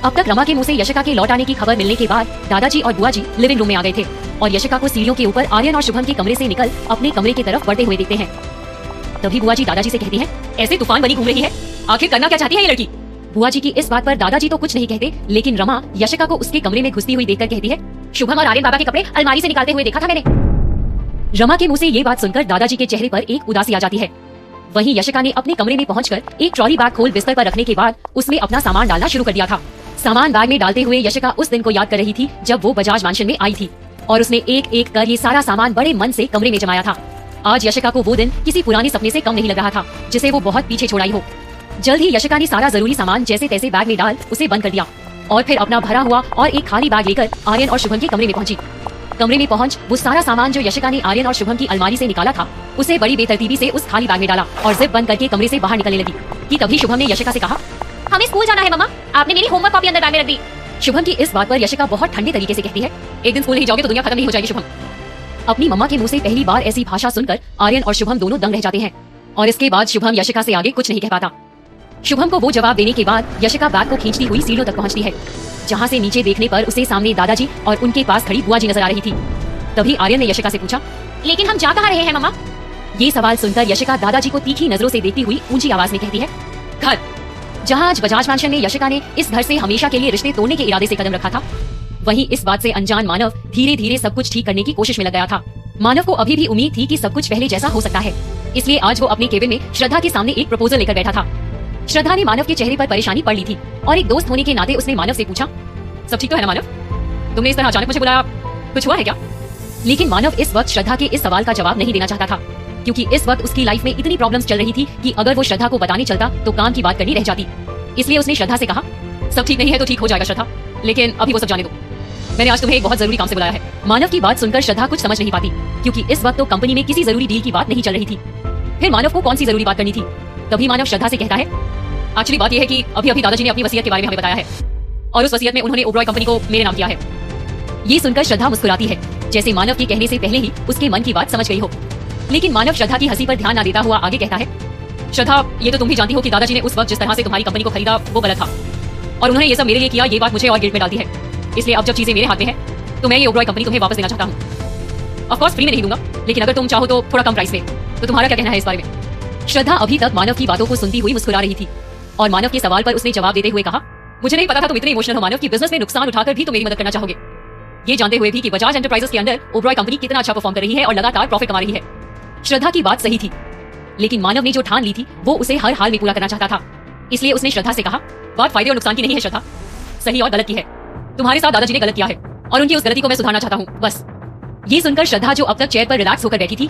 A: अब तक रमा के मुंह से यशिका के लौट आने की खबर मिलने के बाद दादाजी और बुआ जी लिविंग रूम में आ गए थे और यशिका को सीढ़ियों के ऊपर आर्यन और शुभम के कमरे से निकल अपने कमरे की तरफ बढ़ते हुए देखते हैं। तभी बुआ जी दादाजी से कहती है, ऐसे तूफान बनी घूम रही है, आखिर करना क्या चाहती है ये लड़की? बुआ जी की इस बात पर दादाजी तो कुछ नहीं कहते, लेकिन रमा यशिका को उसके कमरे में घुसती हुई देखकर कहती है, शुभम और आर्यन बाबा के कपड़े अलमारी से निकालते हुए देखा था मैंने। रमा के मुंह से ये बात सुनकर दादाजी के चेहरे पर एक उदासी आ जाती है। वहीं यशिका ने अपने कमरे में पहुंचकर एक ट्रॉली बैग खोल बिस्तर पर रखने के बाद उसमें अपना सामान डालना शुरू कर दिया था। सामान बैग में डालते हुए यशिका उस दिन को याद कर रही थी जब वो बजाज मैंशन में आई थी और उसने एक एक कर ये सारा सामान बड़े मन से कमरे में जमाया था। आज यशिका को वो दिन किसी पुराने सपने से कम नहीं लग रहा था जिसे वो बहुत पीछे छोड़ आई हो। जल्द ही यशिका ने सारा जरूरी सामान जैसे तैसे बैग में डाल उसे बंद कर दिया और फिर अपना भरा हुआ और एक खाली बैग लेकर आर्यन और शुभम के कमरे में पहुंची। कमरे में पहुंच वो सारा सामान जो यशिका ने आर्यन और शुभम की अलमारी से निकाला था उसे बड़ी बेतरतीबी से उस खाली बैग में डाला और जिप बंद करके कमरे से बाहर निकलने लगी कि तभी शुभम ने यशिका से कहा, हमें स्कूल जाना है मम्मा, आपने मेरी होमवर्क कॉपी अंदर बैग में रख दी। शुभम की इस बात पर यशिका बहुत ठंडे तरीके से कहती है, एक दिन स्कूल नहीं जाओगे तो दुनिया खत्म नहीं हो जाएगी शुभम। अपनी मम्मा के मुंह से पहली बार ऐसी भाषा सुनकर आर्यन और शुभम दोनों दंग रह जाते हैं और इसके बाद शुभम यशिका से आगे कुछ नहीं कह पाता। शुभम को वो जवाब देने के बाद यशिका बैग को खींचती हुई सीढ़ियों तक पहुंचती है, जहां से नीचे देखने पर उसे सामने दादाजी और उनके पास खड़ी बुआ जी नजर आ रही थी। तभी आर्यन ने यशिका से पूछा, लेकिन हम जा कहाँ रहे हैं मम्मा? ये सवाल सुनकर यशिका दादाजी को तीखी नजरों से देखती हुई ऊंची आवाज में कहती है, घर। जहां आज बजाज मैंशन में यशिका ने इस घर से हमेशा के लिए रिश्ते तोड़ने के इरादे से कदम रखा था, वहीं इस बात से अनजान मानव धीरे धीरे सब कुछ ठीक करने की कोशिश में लग गया था। मानव को अभी भी उम्मीद थी कि सब कुछ पहले जैसा हो सकता है, इसलिए आज वो अपने केबिन में श्रद्धा के सामने एक प्रपोजल लेकर बैठा था। श्रद्धा ने मानव के चेहरे पर परेशानी पढ़ ली थी और एक दोस्त होने के नाते उसने मानव से पूछा, सब ठीक तो है ना मानव? तुमने इस तरह अचानक मुझे बुलाया, कुछ हुआ है क्या? लेकिन मानव इस वक्त श्रद्धा के इस सवाल का जवाब नहीं देना चाहता था, क्योंकि इस वक्त उसकी लाइफ में इतनी प्रॉब्लम्स चल रही थी कि अगर वो श्रद्धा को बताने चलता तो काम की बात करनी रह जाती। इसलिए उसने श्रद्धा से कहा, सब ठीक नहीं है तो ठीक हो जाएगा श्रद्धा, लेकिन अभी वो सब जाने दो, मैंने आज तुम्हें एक बहुत जरूरी काम से बुलाया है। मानव की बात सुनकर श्रद्धा कुछ समझ नहीं पाती, क्योंकि इस वक्त तो कंपनी में किसी जरूरी डील की बात नहीं चल रही थी। फिर मानव को कौन सी जरूरी बात करनी थी? तभी मानव श्रद्धा से कहता है, एक्चुअली बात यह है कि अभी दादाजी ने अपनी वसीयत के बारे में हमें बताया है और उस वसीयत में उन्होंने ओबरॉय कंपनी को मेरे नाम किया है। ये सुनकर श्रद्धा मुस्कुराती है, जैसे मानव के कहने से पहले ही उसके मन की बात समझ गई हो। लेकिन मानव श्रद्धा की हंसी पर ध्यान न देता हुआ आगे कहता है, श्रद्धा, ये तो तुम भी जानती हो कि दादाजी ने उस वक्त जिस तरह से तुम्हारी कंपनी को खरीदा वो गलत था और उन्होंने ये सब मेरे लिए किया, ये बात मुझे और गिल्ट में डालती है। इसलिए अब जब चीजें मेरे हाथ में है तो मैं ये ओबरॉय कंपनी तुम्हें वापस देना चाहता हूँ। ऑफ कोर्स फ्री में नहीं दूंगा, लेकिन अगर तुम चाहो तो थोड़ा कम प्राइस में। तो तुम्हारा क्या कहना है इस बारे में? श्रद्धा अभी तक मानव की बातों को सुनती हुई मुस्कुरा रही थी और मानव के सवाल पर उसने जवाब देते हुए कहा, मुझे नहीं पता था तुम इतने इमोशनल हो मानव की बिजनेस में नुकसान उठाकर भी तुम मेरी मदद करना चाहोगे, ये जानते हुए भी कि बजाज एंटरप्राइजेस के अंदर ओबरॉय कंपनी कितना अच्छा परफॉर्म कर रही है और लगातार प्रॉफिट कमा रही है। श्रद्धा की बात सही थी, लेकिन मानव ने जो ठान ली थी वो उसे हर हाल में पूरा करना चाहता था। इसलिए उसने श्रद्धा से कहा, बात फायदे और नुकसान की नहीं है श्रद्धा, सही और गलत की है। तुम्हारे साथ दादाजी ने गलत किया है और उनकी उस गलती को मैं सुधारना चाहता हूँ, बस। ये सुनकर श्रद्धा जो अब तक चेयर पर रिलैक्स होकर बैठी थी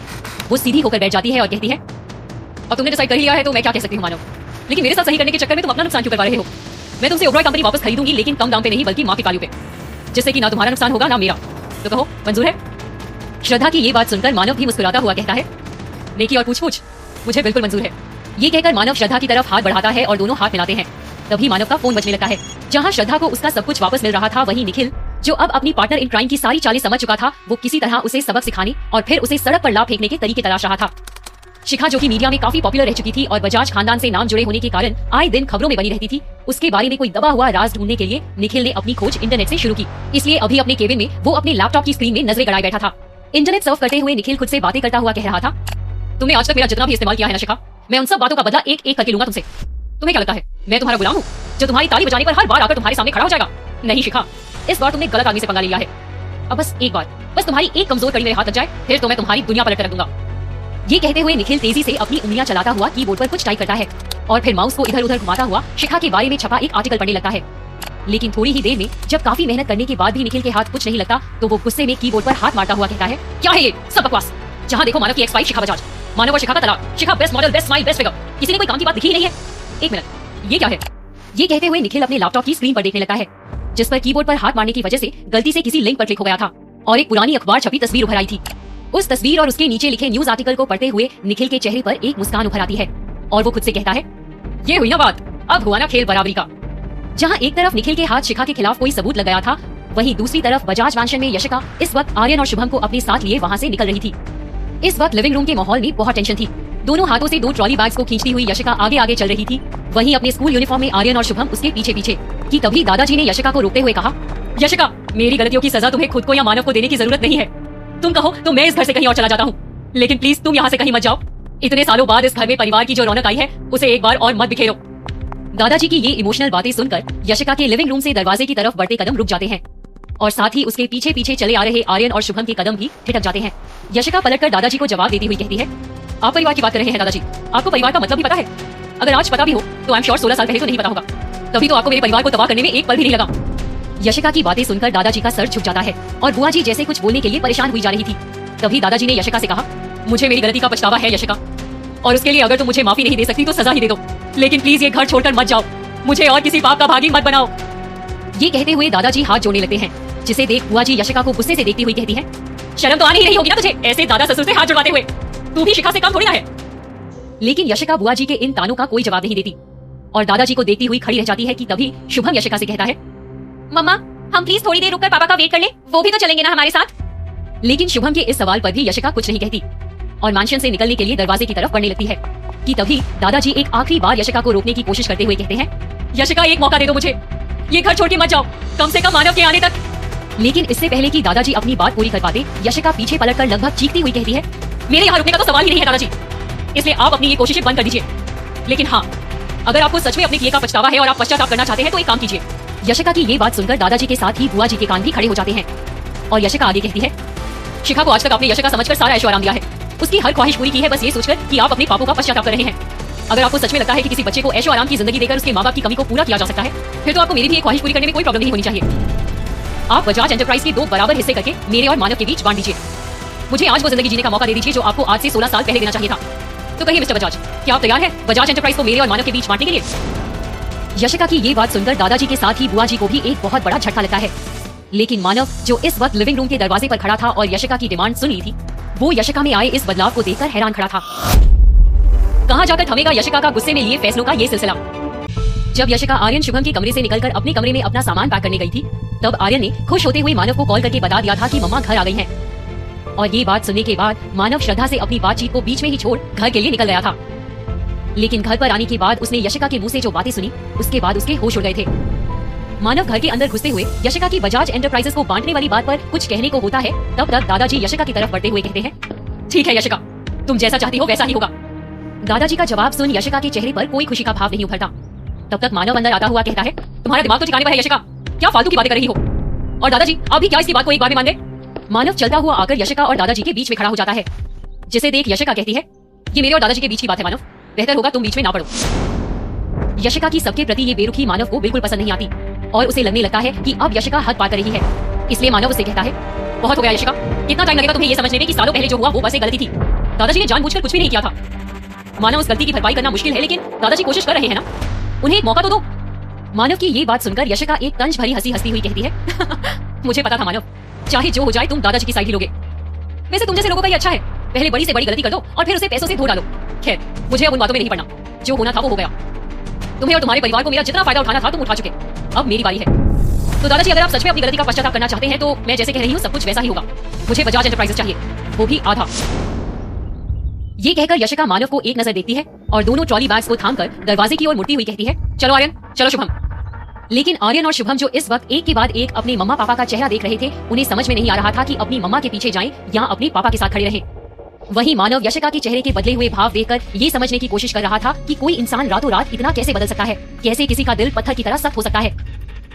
A: वो सीधी होकर बैठ जाती है और कहती है, और तुमने डिसाइड कर लिया है तो मैं क्या कह सकती हूँ मानव, लेकिन मेरे साथ सही करने के चक्कर में तुम अपना नुकसान क्यों करवा रहे हो? मैं तुमसे ओबरॉय कंपनी वापस खरीदूंगी, लेकिन कम दाम पे नहीं बल्कि मार्केट वैल्यू पे, जिससे कि ना तुम्हारा नुकसान होगा ना मेरा। तो कहो मंजूर है? श्रद्धा की ये बात सुनकर मानव भी मुस्कुराता हुआ कहता है, नेकी और पूछ मुझे बिल्कुल मंजूर है। ये कहकर मानव श्रद्धा की तरफ हाथ बढ़ाता है और दोनों हाथ मिलाते हैं। तभी मानव का फोन बजने लगता है। जहाँ श्रद्धा को उसका सब कुछ वापस मिल रहा था, वहीं निखिल जो अब अपनी पार्टनर इन क्राइम की सारी चालें समझ चुका था, वो किसी तरह उसे सबक सिखाने और फिर उसे सड़क पर ला फेंकने के तरीके तलाश रहा था। शिखा जो कि मीडिया में काफी पॉपुलर रह चुकी थी और बजाज खानदान से नाम जुड़े होने के कारण आए दिन खबरों में बनी रहती थी, उसके बारे में कोई दबा हुआ राज ढूंढने के लिए निखिल ने अपनी खोज इंटरनेट से शुरू की। इसलिए अभी अपने केबिन में वो अपने लैपटॉप की स्क्रीन में नजरें गड़ाए बैठा था। इंटरनेट सर्फ करते हुए निखिल खुद से बातें करता हुआ कह रहा था, तुमने आज तक मेरा जितना भी इस्तेमाल किया है ना शिखा, मैं उन सब बातों का बदला एक एक करके लूंगा तुमसे। तुम्हें क्या लगता है मैं तुम्हारा गुलाम हूँ जो तुम्हारी ताली बजाने पर हर बार आकर तुम्हारे सामने खड़ा हो जाएगा? नहीं शिखा, इस बार तुमने गलत आदमी से पंगा लिया है। अब बस एक बार, बस तुम्हारी एक कमजोर कड़ी मेरे हाथ लग जाए, फिर तो मैं तुम्हारी दुनिया पलट कर रख दूंगा। ये कहते हुए निखिल तेजी से अपनी उंगलियां चलाता हुआ कीबोर्ड पर कुछ टाइप करता है और फिर माउस को इधर उधर घुमाता हुआ शिखा के बारे में छपा एक आर्टिकल पढ़ने लगता है। लेकिन थोड़ी ही देर में जब काफी मेहनत करने के बाद भी निखिल के हाथ कुछ नहीं लगता, तो वो गुस्से में कीबोर्ड पर हाथ मारता हुआ कहता है, क्या है ये सब बकवास? जहाँ देखो मानव की एक्स वाइफ शिखा बजाज, मानव और शिखा का तलाक, Shikha best model, best smile, best figure, किसी ने कोई काम की बात लिखी ही नहीं है। एक मिनट, ये क्या है? ये कहते हुए निखिल अपने लैपटॉप की स्क्रीन पर देखने लगता है, जिस पर कीबोर्ड पर हाथ मारने की वजह से गलती से किसी लिंक पर क्लिक हो गया था और एक पुरानी अखबार छपी तस्वीर उभर आई थी। उस तस्वीर और उसके नीचे लिखे न्यूज आर्टिकल को पढ़ते हुए निखिल के चेहरे पर एक मुस्कान उभर आती है और वो खुद से कहता है, ये हुई ना बात, अब हुआ ना खेल बराबरी का। जहाँ एक तरफ निखिल के हाथ शिखा के खिलाफ कोई सबूत लग गया था, वहीं दूसरी तरफ बजाज मैंशन में यशिका इस वक्त आर्यन और शुभम को अपने साथ लिए वहाँ से निकल रही थी। इस वक्त लिविंग रूम के माहौल में बहुत टेंशन थी। दोनों हाथों से 2 ट्रॉली बैग्स को खींचती हुई यशिका आगे आगे चल रही थी, वहीं अपने स्कूल यूनिफॉर्म में आर्यन और शुभम उसके पीछे पीछे। कि तभी दादाजी ने यशिका को रोकते हुए कहा, यशिका, मेरी गलतियों की सजा तुम्हें खुद को या मानव को देने की जरूरत नहीं है। तुम कहो तो मैं इस घर से कहीं और चला जाता हूँ, लेकिन प्लीज तुम यहाँ से कहीं मत जाओ। इतने सालों बाद इस घर में परिवार की जो रौनक आई है, उसे एक बार और मत बिखेरो। दादाजी की ये इमोशनल बातें सुनकर यशिका के लिविंग रूम से दरवाजे की तरफ बढ़ते कदम रुक जाते हैं और साथ ही उसके पीछे पीछे चले आ रहे आर्यन और शुभम के कदम भी ठिठक जाते हैं। यशिका पलटकर दादाजी को जवाब देती हुई कहती है, आप परिवार की बात कर रहे हैं दादाजी, आपको परिवार का मतलब भी पता है? अगर आज पता भी हो तो आई एम श्योर 16 साल पहले तो नहीं पता होगा, तभी तो आपको मेरे परिवार को तबाह करने में एक पल भी नहीं लगा। यशिका की बातें सुनकर दादाजी का सर झुक जाता है और बुआ जी जैसे कुछ बोलने के लिए परेशान हुई जा रही थी। तभी दादाजी ने यशिका से कहा, मुझे मेरी गलती का पछतावा है यशिका, और उसके लिए अगर तुम मुझे माफी नहीं दे सकती तो सजा ही दे दो, लेकिन प्लीज ये घर छोड़कर मत जाओ, मुझे और किसी पाप का भागी मत बनाओ। ये कहते हुए दादाजी हाथ जोड़ने लगते हैं, जिसे देख बुआ जी यशिका को गुस्से से देखती हुई कहती है, शर्म तो आनी ही नहीं होगी ना तुझे, ऐसे दादा ससुर से हाथ जुड़वाते हुए? तू भी शिखा से कम थोड़ी ना है। लेकिन यशिका बुआ जी के इन तानों का कोई जवाब नहीं देती और दादाजी को देखती हुई खड़ी रह जाती है। कि तभी शुभम यशिका से कहता है, मम्मा, हम प्लीज थोड़ी देर रुककर पापा का वेट कर ले, वो भी तो चलेंगे ना हमारे साथ। लेकिन शुभम के इस सवाल पर भी यशिका कुछ नहीं कहती और मैंशन से निकलने के लिए दरवाजे की तरफ बढ़ने लगती है। कि तभी दादाजी एक आखिरी बार यशिका को रोकने की कोशिश करते हुए कहते हैं, यशिका, एक मौका दे दो मुझे, ये घर छोड़ के मत जाओ, कम से कम मानव के आने तक। लेकिन इससे पहले कि दादाजी अपनी बात पूरी कर पाते, यशिका पीछे पलटकर लगभग चीखती हुई कहती है, मेरे यहाँ रुकने का तो सवाल ही नहीं है दादाजी, इसलिए आप अपनी ये कोशिशें बंद कर दीजिए। लेकिन हाँ, अगर आपको सच में अपने किए का पछतावा है और आप पश्चाताप करना चाहते हैं तो एक काम कीजिए। यशिका की ये बात सुनकर दादाजी के साथ ही बुआ जी के कान भी खड़े हो जाते हैं और यशिका आगे कहती है, शिखा को आज तक आपने यशिका समझकर सारा ऐशो आराम दिया है, उसकी हर ख्वाहिश पूरी की है, बस ये सोचकर कि आप अपने पापों का पश्चाताप कर रहे हैं। अगर आपको सच में लगता है कि किसी बच्चे को ऐशो आराम की जिंदगी देकर उसके माँ बाप की कमी को पूरा किया जा सकता है, फिर तो आपको मेरी भी एक ख्वाहिश पूरी करने में कोई प्रॉब्लम नहीं होनी चाहिए। आप बजाज एंटरप्राइज के 2 बराबर हिस्से करके मेरे और मानव के बीच बांट दीजिए। मुझे आज वो जिंदगी जीने का मौका दे दीजिए जो आपको आज से 16 साल पहले देना चाहिए था। तो कहिए मिस्टर बजाज, क्या आप तैयार हैं बजाज एंटरप्राइज को मेरे और मानव के बीच बांटने के लिए? यशिका की ये बात सुनकर दादाजी के साथ ही बुआ जी को भी एक बहुत बड़ा झटका लगता है। लेकिन मानव, जो इस वक्त लिविंग रूम के दरवाजे पर खड़ा था और यशिका की डिमांड सुन रही थी, वो यशिका में आए इस बदलाव को देखकर हैरान खड़ा था। कहाँ जाकर थमेगा यशिका का गुस्से में लिए फैसलों का ये सिलसिला। जब यशिका आर्यन शुभम के कमरे से निकलकर अपने कमरे में अपना सामान पैक करने गई थी, तब आर्यन ने खुश होते हुए मानव को कॉल करके बता दिया था कि मम्मा घर आ गई हैं। और ये बात सुनने के बाद मानव श्रद्धा से अपनी बातचीत को बीच में ही छोड़ घर के लिए निकल गया था। लेकिन घर पर आने के बाद उसने यशिका के मुंह से जो बातें सुनी, उसके बाद उसके होश उड़ गए थे। मानव घर के अंदर घुसते हुए यशिका की बजाज एंटरप्राइजेस को बांटने वाली बात पर कुछ कहने को होता है, तब तक दादाजी यशिका की तरफ बढ़ते हुए कहते हैं, ठीक है यशिका, तुम जैसा चाहती हो वैसा ही होगा। दादाजी का जवाब सुन यशिका के चेहरे पर कोई खुशी का भाव नहीं उभरता। तब तक मानव अंदर आता हुआ कहता है, तुम्हारा दिमाग तो ठिकाने पर है यशिका, क्या फालतू की बातें कर रही हो? और दादाजी, आप भी क्या इसकी बात को एक बार में मान गए? मानव चलता हुआ आकर यशिका और दादाजी के बीच में खड़ा हो जाता है, जिसे देख यशिका कहती है, ये मेरे और दादाजी के बीच की बात है मानव, बेहतर होगा तुम बीच में ना पड़ो। यशिका की सबके प्रति ये बेरुखी मानव को बिल्कुल पसंद नहीं आती और उसे लगने लगता है कि अब यशिका हद पार कर रही है। इसलिए मानव उसे कहता है, बहुत हो गया यशिका, कितना टाइम लगेगा तुम्हें ये समझने में कि सालों पहले जो हुआ वो बस एक गलती थी। दादाजी ने जानबूझकर कुछ भी नहीं किया था। मानव, उस गलती की भरपाई करना मुश्किल है, लेकिन दादाजी कोशिश कर रहे हैं ना, उन्हें एक मौका तो दो। मानव की ये बात सुनकर यशिका एक तंज भरी हंसी हंसती हुई कहती है, मुझे पता था मानव, चाहे जो हो जाए तुम दादाजी की साइड ही लोगे। वैसे तुम जैसे लोगों का ये अच्छा है, पहले बड़ी से बड़ी गलती कर दो और फिर उसे पैसों से धो डालो। खैर, मुझे अब उन बातों में नहीं पड़ना, जो होना था वो हो गया। तुम्हें और तुम्हारे परिवार को मेरा जितना फायदा उठाना था तुम उठा चुके, अब मेरी बारी है। तो दादाजी, अगर आप सच में अपनी गलती का पश्चाताप करना चाहते हैं तो मैं जैसे कह रही हूँ सब कुछ वैसा ही होगा। मुझे बजाज एंटरप्राइजेस चाहिए, वो भी आधा। ये कहकर यशिका मानव को एक नजर देखती है और दोनों ट्रॉली बैग्स को थामकर दरवाजे की ओर मुड़ती हुई कहती है, चलो आर्यन, चलो शुभम। लेकिन आर्यन और शुभम जो इस वक्त एक के बाद एक अपने मम्मा पापा का चेहरा देख रहे थे, उन्हें समझ में नहीं आ रहा था कि अपनी मम्मा के पीछे जाएं या अपने पापा के साथ खड़े रहें। वहीं मानव यशिका के चेहरे के बदले हुए भाव देखकर ये समझने की कोशिश कर रहा था कि कोई इंसान रातों रात इतना कैसे बदल सकता है, कैसे किसी का दिल पत्थर की तरह सख्त हो सकता है।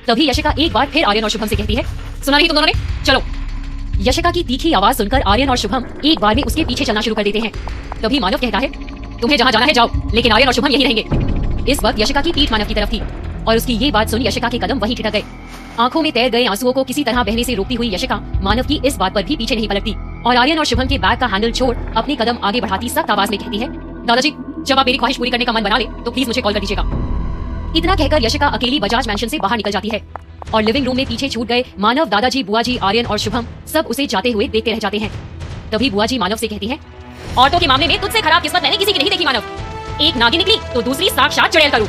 A: तभी यशिका एक बार फिर आर्यन और शुभम से कहती है, सुना नहीं तुम दोनों ने, चलो। यशिका की तीखी आवाज सुनकर आर्यन और शुभम एक बार में उसके पीछे चलना शुरू कर देते हैं। तभी मानव कहता है, तुम्हें जहाँ जाना है जाओ, लेकिन आर्यन और शुभम यहीं रहेंगे। इस वक्त यशिका की पीठ मानव की तरफ थी और उसकी ये बात सुन यशिका के कदम वहीं ठिठक गए। आंखों में तैर गए आंसुओं को किसी तरह बहने से रोकती हुई यशिका मानव की इस बात पर भी पीछे नहीं पलटती और आर्यन और शुभम के बैग का हैंडल छोड़ अपने कदम आगे बढ़ाती सख्त आवाज में कहती है, दादाजी, जब आप मेरी ख्वाहिश पूरी करने का मन बना ले तो प्लीज मुझे कॉल कर दीजिएगा। इतना कहकर यशिका अकेली बजाज मैंशन से बाहर निकल जाती है और लिविंग रूम में पीछे छूट गए मानव, दादाजी, बुआजी, आर्यन और शुभम सब उसे जाते हुए देखते रह जाते हैं। तभी बुआजी मानव से कहती है, ऑटो के मामले में तुझसे खराब किस्मत मैंने किसी की नहीं देखी मानव। एक नागिन निकली तो दूसरी साक्षात चुड़ैल करूं।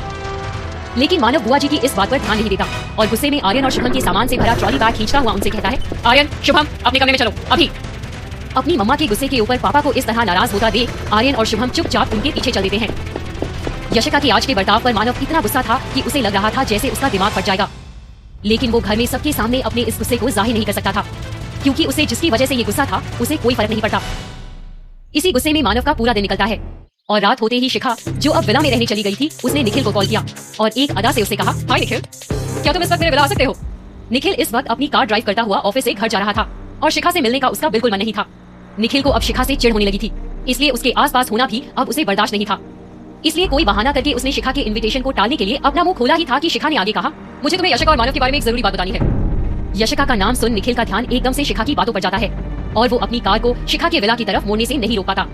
A: लेकिन मानव बुआजी की इस बात पर ध्यान नहीं देता और गुस्से में आर्यन और शुभम के सामान से भरा ट्रॉली बैग खींचता हुआ उनसे कहता है, आर्यन, शुभम, अपने कमरे में चलो अभी। अपनी मम्मा के गुस्से के ऊपर पापा को इस तरह नाराज होता देख आर्यन और शुभम चुपचाप उनके पीछे चल देते हैं। यशिका के आज के बर्ताव पर मानव इतना गुस्सा था कि उसे लग रहा था जैसे उसका दिमाग फट जाएगा, लेकिन वो घर में सबके सामने अपने इस गुस्से को जाहिर नहीं कर सकता था क्योंकि उसे जिसकी वजह से ये गुस्सा था उसे कोई फर्क नहीं पड़ता। इसी गुस्से में मानव का पूरा दिन निकलता है और रात होते ही शिखा, जो अब विला में रहने चली गई थी, उसने निखिल को कॉल किया और एक अदा से उसे कहा, हाय निखिल, क्या तुम इस वक्त मेरे विला आ सकते हो? निखिल इस वक्त अपनी कार ड्राइव करता हुआ ऑफिस से घर जा रहा था और शिखा से मिलने का उसका बिल्कुल मन नहीं था। निखिल को अब शिखा से चिढ़ होने लगी थी, इसलिए उसके आसपास होना भी अब उसे बर्दाश्त नहीं था। इसलिए कोई बहाना करके उसने शिखा के इन्विटेशन को टालने के लिए अपना मुंह खोला ही था कि शिखा ने आगे कहा, मुझे तुम्हें यशिका और मानव के बारे में एक जरूरी बात बतानी है। यशिका का नाम सुन निखिल का ध्यान एकदम से शिखा की बातों पर जाता है और वो अपनी कार को शिखा के विला की तरफ मोड़ने से नहीं रोक पाता।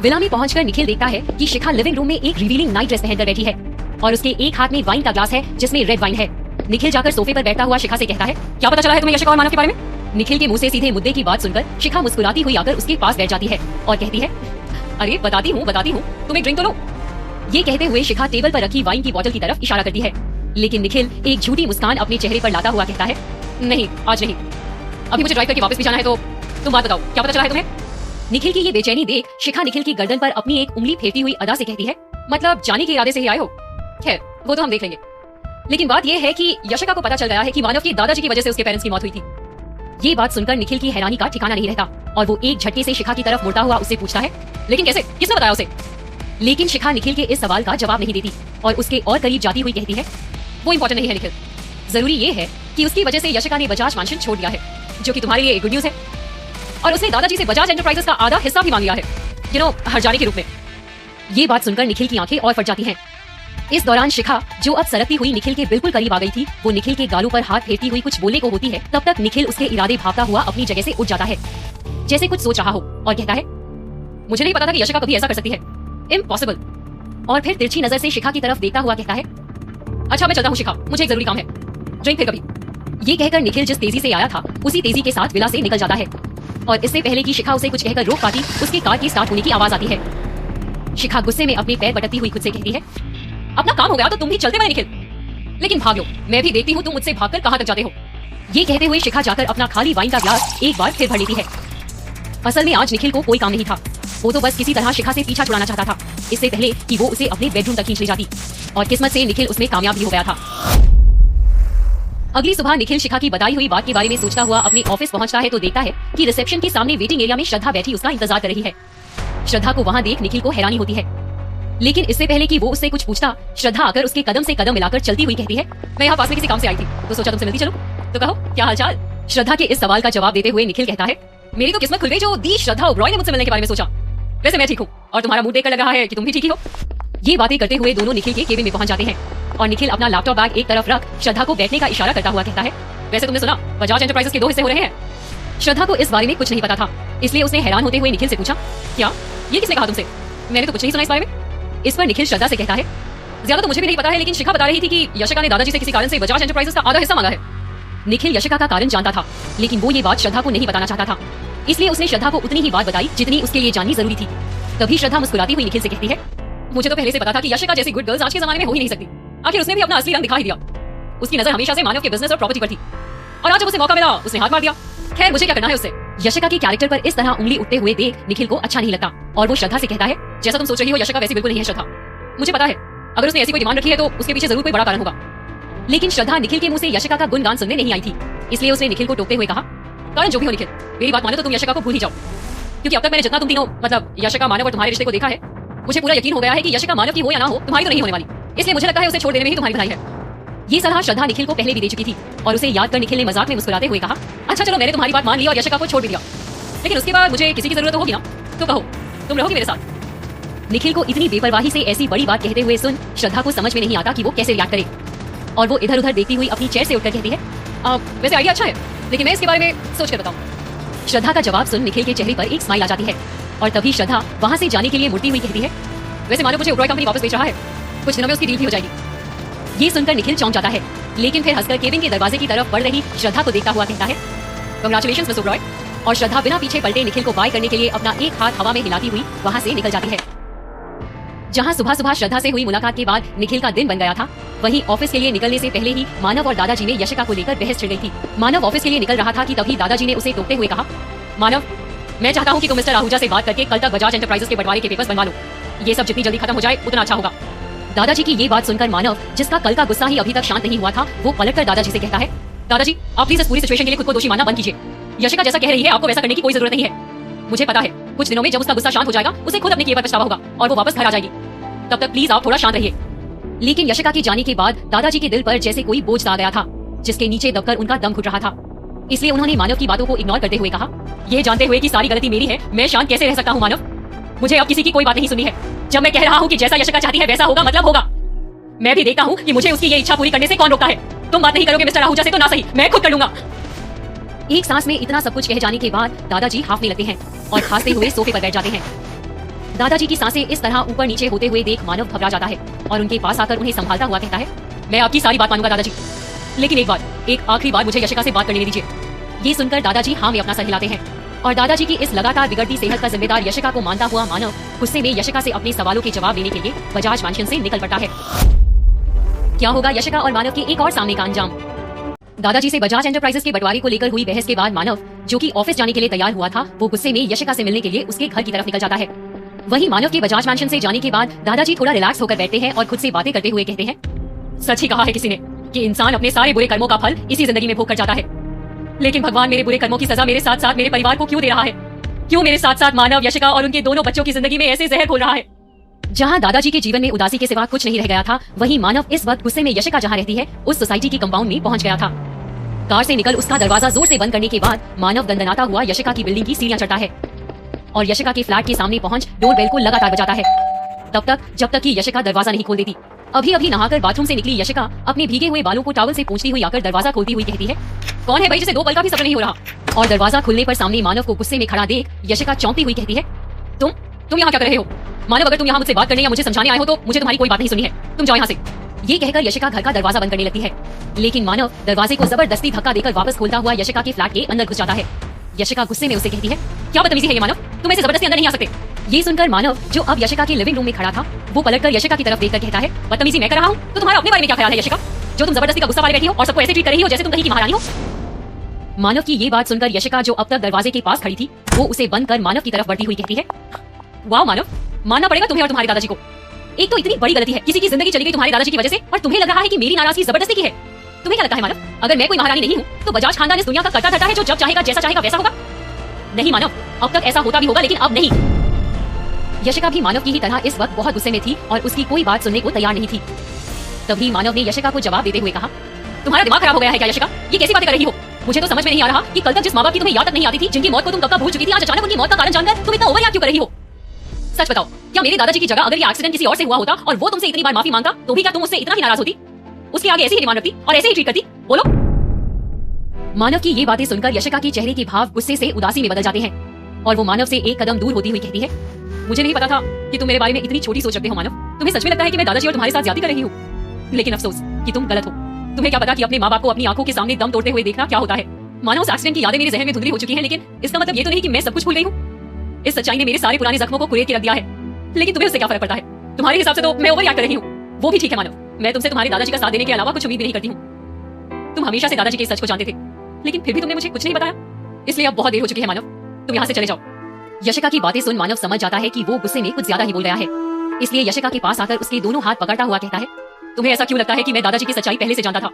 A: विला में पहुंचकर निखिल देखता है कि शिखा लिविंग रूम में एक रिवीलिंग नाइट ड्रेस पहनकर बैठी है और उसके एक हाथ में वाइन का ग्लास है जिसमें रेड वाइन है। निखिल जाकर सोफे पर बैठा हुआ शिखा से कहता है, क्या पता चला है तुम्हें यशिका और मानव के बारे में? निखिल के मुंह से सीधे मुद्दे की बात सुनकर शिखा मुस्कुराती हुई आकर उसके पास बैठ जाती है और कहती है, अरे बताती हूँ तुम एक ड्रिंक तो लो। ये कहते हुए शिखा टेबल पर रखी वाइन की बोतल की तरफ इशारा करती है, लेकिन निखिल एक झूठी मुस्कान अपने चेहरे पर लाता हुआ कहता है, नहीं आज नहीं, अभी मुझे ड्राइव करके वापस भी जाना है, तो तुम बात बताओ क्या पता चला है तुम्हें? निखिल की ये बेचैनी देख शिखा निखिल की गर्दन पर अपनी एक उंगली फेरती हुई अदा से कहती है, मतलब जाने के इरादे से ही आए हो? खैर वो तो हम देख लेंगे, लेकिन बात ये है कि यशिका को पता चल गया है कि मानव के दादाजी की वजह से उसके पेरेंट्स की मौत हुई थी। ये बात सुनकर निखिल की हैरानी का ठिकाना नहीं रहता और वो एक झटके से शिखा की तरफ मुड़ता हुआ उससे पूछता है, लेकिन कैसे, किसने बताया उसे? लेकिन शिखा निखिल के इस सवाल का जवाब नहीं देती और उसके और करीब जाती हुई कहती है, वो इम्पोर्टेंट नहीं है निखिल, जरूरी ये है कि उसकी वजह से यशिका ने बजाज मैंशन छोड़ दिया है, जो कि तुम्हारे लिए गुड न्यूज है, और उसने दादाजी से बजाज एंटरप्राइजेस का आधा हिस्सा भी मांग लिया है, हर्जाने के रूप में। ये बात सुनकर निखिल की आंखें और फट जाती हैं। इस दौरान शिखा, जो अब सरकती हुई निखिल के बिल्कुल करीब आ गई थी, वो निखिल के गालों पर हाथ फेरती हुई कुछ बोलने को होती है, तब तक निखिल उसके इरादे भागता हुआ अपनी जगह से उठ जाता है, जैसे कुछ सोच रहा हो, और कहता है, मुझे नहीं पता था कि यशिका कभी ऐसा कर सकती है, इम्पॉसिबल। और फिर तिरछी नजर से शिखा की तरफ देखता हुआ कहता है, अच्छा मैं चलता हूँ शिखा, मुझे एक जरूरी काम है, ड्रिंक फिर कभी। ये कहकर निखिल जिस तेजी से आया था उसी तेजी के साथ विला से निकल जाता है और इससे पहले कि शिखा उसे कुछ कहकर रोक पाती, उसकी कार की स्टार्ट होने की आवाज आती है। शिखा गुस्से में अपने पैर पटकती हुई खुद से कहती है, अपना काम हो गया तो तुम भी चलते बने निखिल, लेकिन भाग लो, मैं भी देखती हूँ तुम मुझसे भागकर कहाँ तक जाते हो। ये कहते हुए शिखा जाकर अपना खाली वाइन का ग्लास एक बार फिर भर लेती है। असल में आज निखिल को कोई काम नहीं था, वो तो बस किसी तरह शिखा से पीछा छुड़ाना चाहता था, इससे पहले कि वो उसे अपने बेडरूम तक खींच ले जाती, और किस्मत से निखिल उसमें कामयाब भी हो गया था। अगली सुबह निखिल शिखा की बताई हुई बात के बारे में सोचता हुआ अपने ऑफिस पहुंचता है तो देखता है कि रिसेप्शन के सामने वेटिंग एरिया में श्रद्धा बैठी उसका इंतजार कर रही है। श्रद्धा को वहां देख निखिल को हैरानी होती है, लेकिन इससे पहले कि वो उससे कुछ पूछता, श्रद्धा आकर उसके कदम से कदम मिलाकर चलती हुई कहती है, मैं यहाँ पास में किसी काम से आई थी तो सोचा तुमसे मिलती चलूं, तो कहो क्या हालचाल? श्रद्धा के इस सवाल का जवाब देते हुए निखिल कहता है, मेरी तो किस्मत खुल गई जो दी श्रद्धा ओबरॉय ने मुझसे मिलने के बारे में सोचा। वैसे मैं ठीक हूँ और तुम्हारा मूड देखकर लग रहा है कि तुम भी ठीक ही हो। ये बातें करते हुए दोनों निखिल के केबिन में पहुंच जाते हैं और निखिल अपना लैपटॉप बैग एक तरफ रख श्रद्धा को बैठने का इशारा करता हुआ कहता है, वैसे तुमने सुना बजाज एंटरप्राइजेस के 2 हिस्से हो रहे हैं? श्रद्धा को इस बारे में कुछ नहीं पता था, इसलिए उसने हैरान होते हुए निखिल से पूछा, क्या ये किसने कहा तुमसे? मैंने तो कुछ नहीं सुना इस बारे में। इस पर निखिल श्रद्धा से कहता है, ज्यादा तो मुझे भी नहीं पता है, लेकिन शिखा बता रही थी कि यशिका ने दादाजी से किसी कारण से बजाज एंटरप्राइजेस का आधा हिस्सा मांगा है। निखिल यशिका का कारण जानता था, लेकिन वो ये बात श्रद्धा को नहीं बताना चाहता था, इसलिए उसने श्रद्धा को उतनी ही बात बताई जितनी उसके लिए जाननी जरूरी थी। तभी श्रद्धा मुस्कुराती हुई निखिल से कहती है, मुझे तो पहले से पता था कि यशिका जैसी गुड गर्ल्स आज के जमाने में हो ही नहीं सकती, आखिर उसने भी अपना असली रंग दिखा ही दिया। उसकी नजर हमेशा से मानव के बिजनेस और प्रॉपर्टी पर थी, और आज जब उसे मौका मिला उसने हाथ मार दिया। खैर मुझे क्या करना है उससे। यशिका के कैरेक्टर पर इस तरह उंगली उठते हुए देख निखिल को अच्छा नहीं लगता और वो श्रद्धा से कहता है, जैसा तुम सोच रही हो यशिका वैसी बिल्कुल नहीं है श्रद्धा, मुझे पता है अगर उसने ऐसी कोई डिमांड रखी है तो उसके पीछे जरूर कोई बड़ा कारण होगा। लेकिन श्रद्धा निखिल के मुंह से यशिका का गुणगान सुनने नहीं आई थी, इसलिए उसने निखिल को टोकते हुए कहा, कारण जो भी हो निखिल, मेरी बात मानो तो तुम यशिका को भूल ही जाओ, क्योंकि अब तक मैंने जितना तुम तीनों मतलब यशिका, मानव और तुम्हारे रिश्ते को देखा है, मुझे पूरा यकीन हो गया है कि यशिका मानव की हो या ना हो तुम्हारी तो नहीं होने वाली, इसलिए मुझे लगता है उसे छोड़ देने में ही तुम्हारी भलाई है। ये सलाह श्रद्धा निखिल को पहले भी दे चुकी थी और उसे याद कर निखिल ने मजाक में मुस्कुराते हुए कहा, अच्छा चलो मैंने तुम्हारी बात मान ली और यशिका को छोड़ भी दिया, लेकिन उसके बाद मुझे किसी की जरूरत होगी ना, तो कहो तुम रहोगी मेरे साथ? निखिल को इतनी बेपरवाही से ऐसी बड़ी बात कहते हुए सुन श्रद्धा को समझ में नहीं आता कि वो कैसे रिएक्ट करे, और वो इधर उधर देखती हुई अपनी चेयर से उठकर कहती है, वैसे आइडिया अच्छा है, लेकिन मैं इसके बारे में सोच कर बताऊं। श्रद्धा का जवाब सुन निखिल के चेहरे पर एक स्माइल आ जाती है और तभी श्रद्धा वहाँ से जाने के लिए मुड़ती हुई कहती है, वैसे मानव मुझे ओबरॉय कंपनी वापस बेच रहा है, कुछ दिनों में उसकी डील भी हो जाएगी। ये सुनकर निखिल चौंक जाता है, लेकिन फिर हंसकर केबिन के दरवाजे की तरफ बढ़ रही श्रद्धा को देखता हुआ कहता है, कांग्रेचुलेशंस मिस ओबरॉय। और श्रद्धा बिना पीछे पलटे निखिल को बाय करने के लिए अपना एक हाथ हवा में हिलाती हुई वहाँ से निकल जाती है। जहाँ सुबह सुबह श्रद्धा से हुई मुलाकात के बाद निखिल का दिन बन गया था, वहीं ऑफिस के लिए निकलने से पहले ही मानव और दादाजी में यशिका को लेकर बहस छिड़ गई थी। मानव ऑफिस के लिए निकल रहा था कि तभी दादाजी ने उसे टोकते हुए कहा, मानव, मैं चाहता हूँ कि तुम मिस्टर आहूजा से बात करके कल तक बजाज एंटरप्राइजेस के बंटवारे के पेपर्स बनवा लो। ये सब जितनी जल्दी खत्म हो जाए उतना अच्छा होगा। दादाजी की ये बात सुनकर मानव, जिसका कल का गुस्सा ही अभी तक शांत नहीं हुआ था, वो पलटकर दादाजी से कहता है, दादाजी आप प्लीज इस पूरी सिचुएशन के लिए खुद को दोषी मानना बंद कीजिए। यशिका जैसा कह रही है आपको वैसा करने की कोई जरूरत नहीं है। मुझे पता है कुछ दिनों में जब उसका गुस्सा शांत हो जाएगा उसे खुद अपने किए पर पछतावा होगा और वो वापस घर आ जाएगी। तब तक प्लीज आप थोड़ा शांत रहिए। लेकिन यशिका के जाने के बाद दादाजी के दिल पर जैसे कोई बोझ सा आ गया था, जिसके नीचे दबकर उनका दम घुट रहा था। इसलिए उन्होंने मानव की बातों को इग्नोर करते हुए कहा, ये जानते हुए कि सारी गलती मेरी है, मैं शांत कैसे रह सकता हूँ मानव? मुझे अब किसी की कोई बात नहीं सुननी है। जब मैं कह रहा हूँ कि जैसा यशिका चाहती है वैसा होगा मतलब होगा। मैं भी देखता हूँ कि मुझे उसकी ये इच्छा पूरी करने से कौन रोकता है। तुम बात नहीं करोगे मिस्टर आहूजा से तो ना सही, मैं खुद कर लूंगा। एक सांस में इतना सब कुछ कह जाने के बाद दादाजी हाफने लगते हैं और खांसते हुए सोफे पर बैठ जाते हैं। दादाजी की सांसें इस तरह ऊपर नीचे होते हुए देख मानव घबरा जाता है और उनके पास आकर उन्हें संभालता हुआ कहता है, मैं आपकी सारी बात मानूंगा दादाजी, लेकिन एक आखिरी बार मुझे यशिका से बात करने दीजिए। ये सुनकर दादाजी हाँ में अपना सर हिलाते हैं और दादाजी की इस लगातार बिगड़ती सेहत का जिम्मेदार यशिका को मानता हुआ मानव गुस्से में यशिका से अपने सवालों के जवाब देने के लिए बजाज मैंशन से निकल पड़ता है। क्या होगा यशिका और मानव के एक और सामने का अंजाम? दादाजी से बजाज एंटरप्राइजेस के बंटवारे को लेकर हुई बहस के बाद मानव, जो कि ऑफिस जाने के लिए तैयार हुआ था, वो गुस्से में यशिका से मिलने के लिए उसके घर की तरफ निकल जाता है। वहीं मानव के बजाज मैंशन से जाने के बाद दादाजी थोड़ा रिलैक्स होकर बैठते हैं और खुद से बातें करते हुए कहते हैं, सच ही कहा है किसी ने कि इंसान अपने सारे बुरे कर्मों का फल इसी जिंदगी में भोग कर जाता है। लेकिन भगवान मेरे बुरे कर्मों की सजा मेरे साथ साथ मेरे परिवार को क्यों दे रहा है? क्यों मेरे साथ साथ मानव, यशिका और उनके दोनों बच्चों की जिंदगी में ऐसे जहर घोल रहा है? जहां दादाजी के जीवन में उदासी के सिवा कुछ नहीं रह गया था, वहीं मानव इस वक्त गुस्से में यशिका जहां रहती है उस सोसाइटी की कंपाउंड में पहुंच गया था। कार से निकल उसका दरवाजा जोर से बंद करने के बाद मानव दंदनाता हुआ यशिका की बिल्डिंग की सीढ़ियां चढ़ता है और यशिका के फ्लैट के सामने पहुंच डोरबेल को लगातार बजाता है, तब तक जब तक कि यशिका दरवाजा नहीं खोल देती। अभी अभी नहाकर बाथरूम से निकली यशिका अपने भीगे हुए बालों को टॉवल से पोंछती हुई आकर दरवाजा खोलती हुई कहती है, कौन है भाई जिसे दो पल का भी सब्र नहीं हो रहा? और दरवाजा खुलने पर सामने मानव को गुस्से में खड़ा देख यशिका चौंकती हुई कहती है, तुम यहाँ क्या कर रहे हो? मानव, अगर तुम यहाँ मुझसे बात करने या मुझे समझाने आए हो तो मुझे तुम्हारी कोई बात नहीं सुननी है, तुम जाओ यहाँ से। ये कहकर यशिका घर का दरवाजा बंद करने लगती है, लेकिन मानव दरवाजे को जबरदस्ती धक्का देकर वापस खोलता हुआ यशिका के फ्लैट के अंदर घुस जाता है। यशिका गुस्से में उसे कहती है, क्या बदतमीजी है ये मानव, तुम ऐसे जबरदस्ती अंदर नहीं आ सकते। ये सुनकर मानव, जो अब यशिका के लिविंग रूम में खड़ा था, वो पलटकर यशिका की तरफ देखकर कहता है, बदतमीजी मैं कर रहा हूँ तो तुम्हारा अपने बारे में क्या ख्याल है यशिका, जो तुम जबरदस्ती का गुस्सा वाले बैठी हो और सबको ऐसे ट्रीट कर रही हो जैसे तुम कहीं की महारानी हो? मानव की ये बात सुनकर यशिका, जो अब तक दरवाजे के पास खड़ी थी, वो उसे बंद कर मानव की तरफ बढ़ती हुई कहती है, वाह मानव, मानना पड़ेगा तुम्हें और तुम्हारे दादाजी को। एक तो इतनी बड़ी गलती है, किसी की जिंदगी चली गई तुम्हारे दादाजी की वजह से, और तुम्हें लग रहा है कि मेरी नाराजगी जबरदस्ती की है। तुम्हें क्या लगता है मानव, अगर मैं कोई महारानी नहीं हूँ तो बजाज खानदान इस दुनिया का करता धरता है जो जब चाहेगा जैसा चाहेगा वैसा होगा? नहीं मानव, अब तक ऐसा होता भी होगा लेकिन अब नहीं। यशिका भी मानव की ही तरह इस वक्त बहुत गुस्से में थी और उसकी कोई बात सुनने को तैयार नहीं थी। तभी मानव ने यशिका को जवाब देते हुए कहा, तुम्हारा दिमाग खराब हो गया है क्या यशिका? ये कैसी बातें कर रही हो? मुझे तो समझ में नहीं आ रहा कि कल तक जिस माँ बाप की तुम्हें याद तक नहीं आती थी, जिनकी मौत को तुम कब का भूल चुकी थी, आज अचानक उनकी मौत का कारण जानकर तुम इतना ओवर क्यों कर रही हो? सच बताओ, क्या मेरे दादाजी की जगह अगर ये एक्सीडेंट किसी और से हुआ होता और वो तुमसे इतनी बार माफी मांगता तो भी क्या तुम उससे इतना ही नाराज होती? उसके आगे ऐसे ही डिमांड रखती और ऐसे ही ट्रीट करती? बोलो। मानव की ये बातें सुनकर यशिका के चेहरे के भाव गुस्से से उदासी में बदल जाते हैं और वो मानव से एक कदम दूर होती हुई कहती है, मुझे नहीं पता था कि तुम मेरे बारे में इतनी छोटी सोच रखते हो मानव। तुम्हें सच में लगता है कि मैं दादाजी और तुम्हारे साथ ज्यादती कर रही हूँ? लेकिन अफसोस कि तुम गलत हो। तुम्हें क्या पता कि अपने माँ बाप को अपनी आंखों के सामने दम तोड़ते हुए देखना क्या होता है। मानव, उस एक्सीडेंट की यादें मेरे जहन में धुंधली हो चुकी हैं, लेकिन इसका मतलब ये तो नहीं कि मैं सब कुछ भूल गई हूँ। इस सच्चाई ने मेरे सारे पुराने जख्मों को कुरेद के रख दिया है, लेकिन तुम्हें उससे क्या फर्क पड़ता है? तुम्हारे हिसाब से तो मैं ओवर रिएक्ट कर रही हूँ। वो भी ठीक है मानव, मैं तुमसे तुम्हारे दादाजी का साथ देने के अलावा कुछ उम्मीद नहीं करती हूँ। तुम हमेशा से दादाजी के सच को जानते थे, लेकिन फिर भी तुमने मुझे कुछ नहीं बताया, इसलिए अब बहुत देर हो चुकी है मानव, तुम यहाँ से चले जाओ। यशिका की बातें सुन मानव समझ जाता है कि वो गुस्से में कुछ ज्यादा ही बोल गया है, इसलिए यशिका के पास आकर उसके दोनों हाथ पकड़ता हुआ कहता है, तुम्हें ऐसा क्यों लगता है कि मैं दादाजी की सच्चाई पहले से जानता था?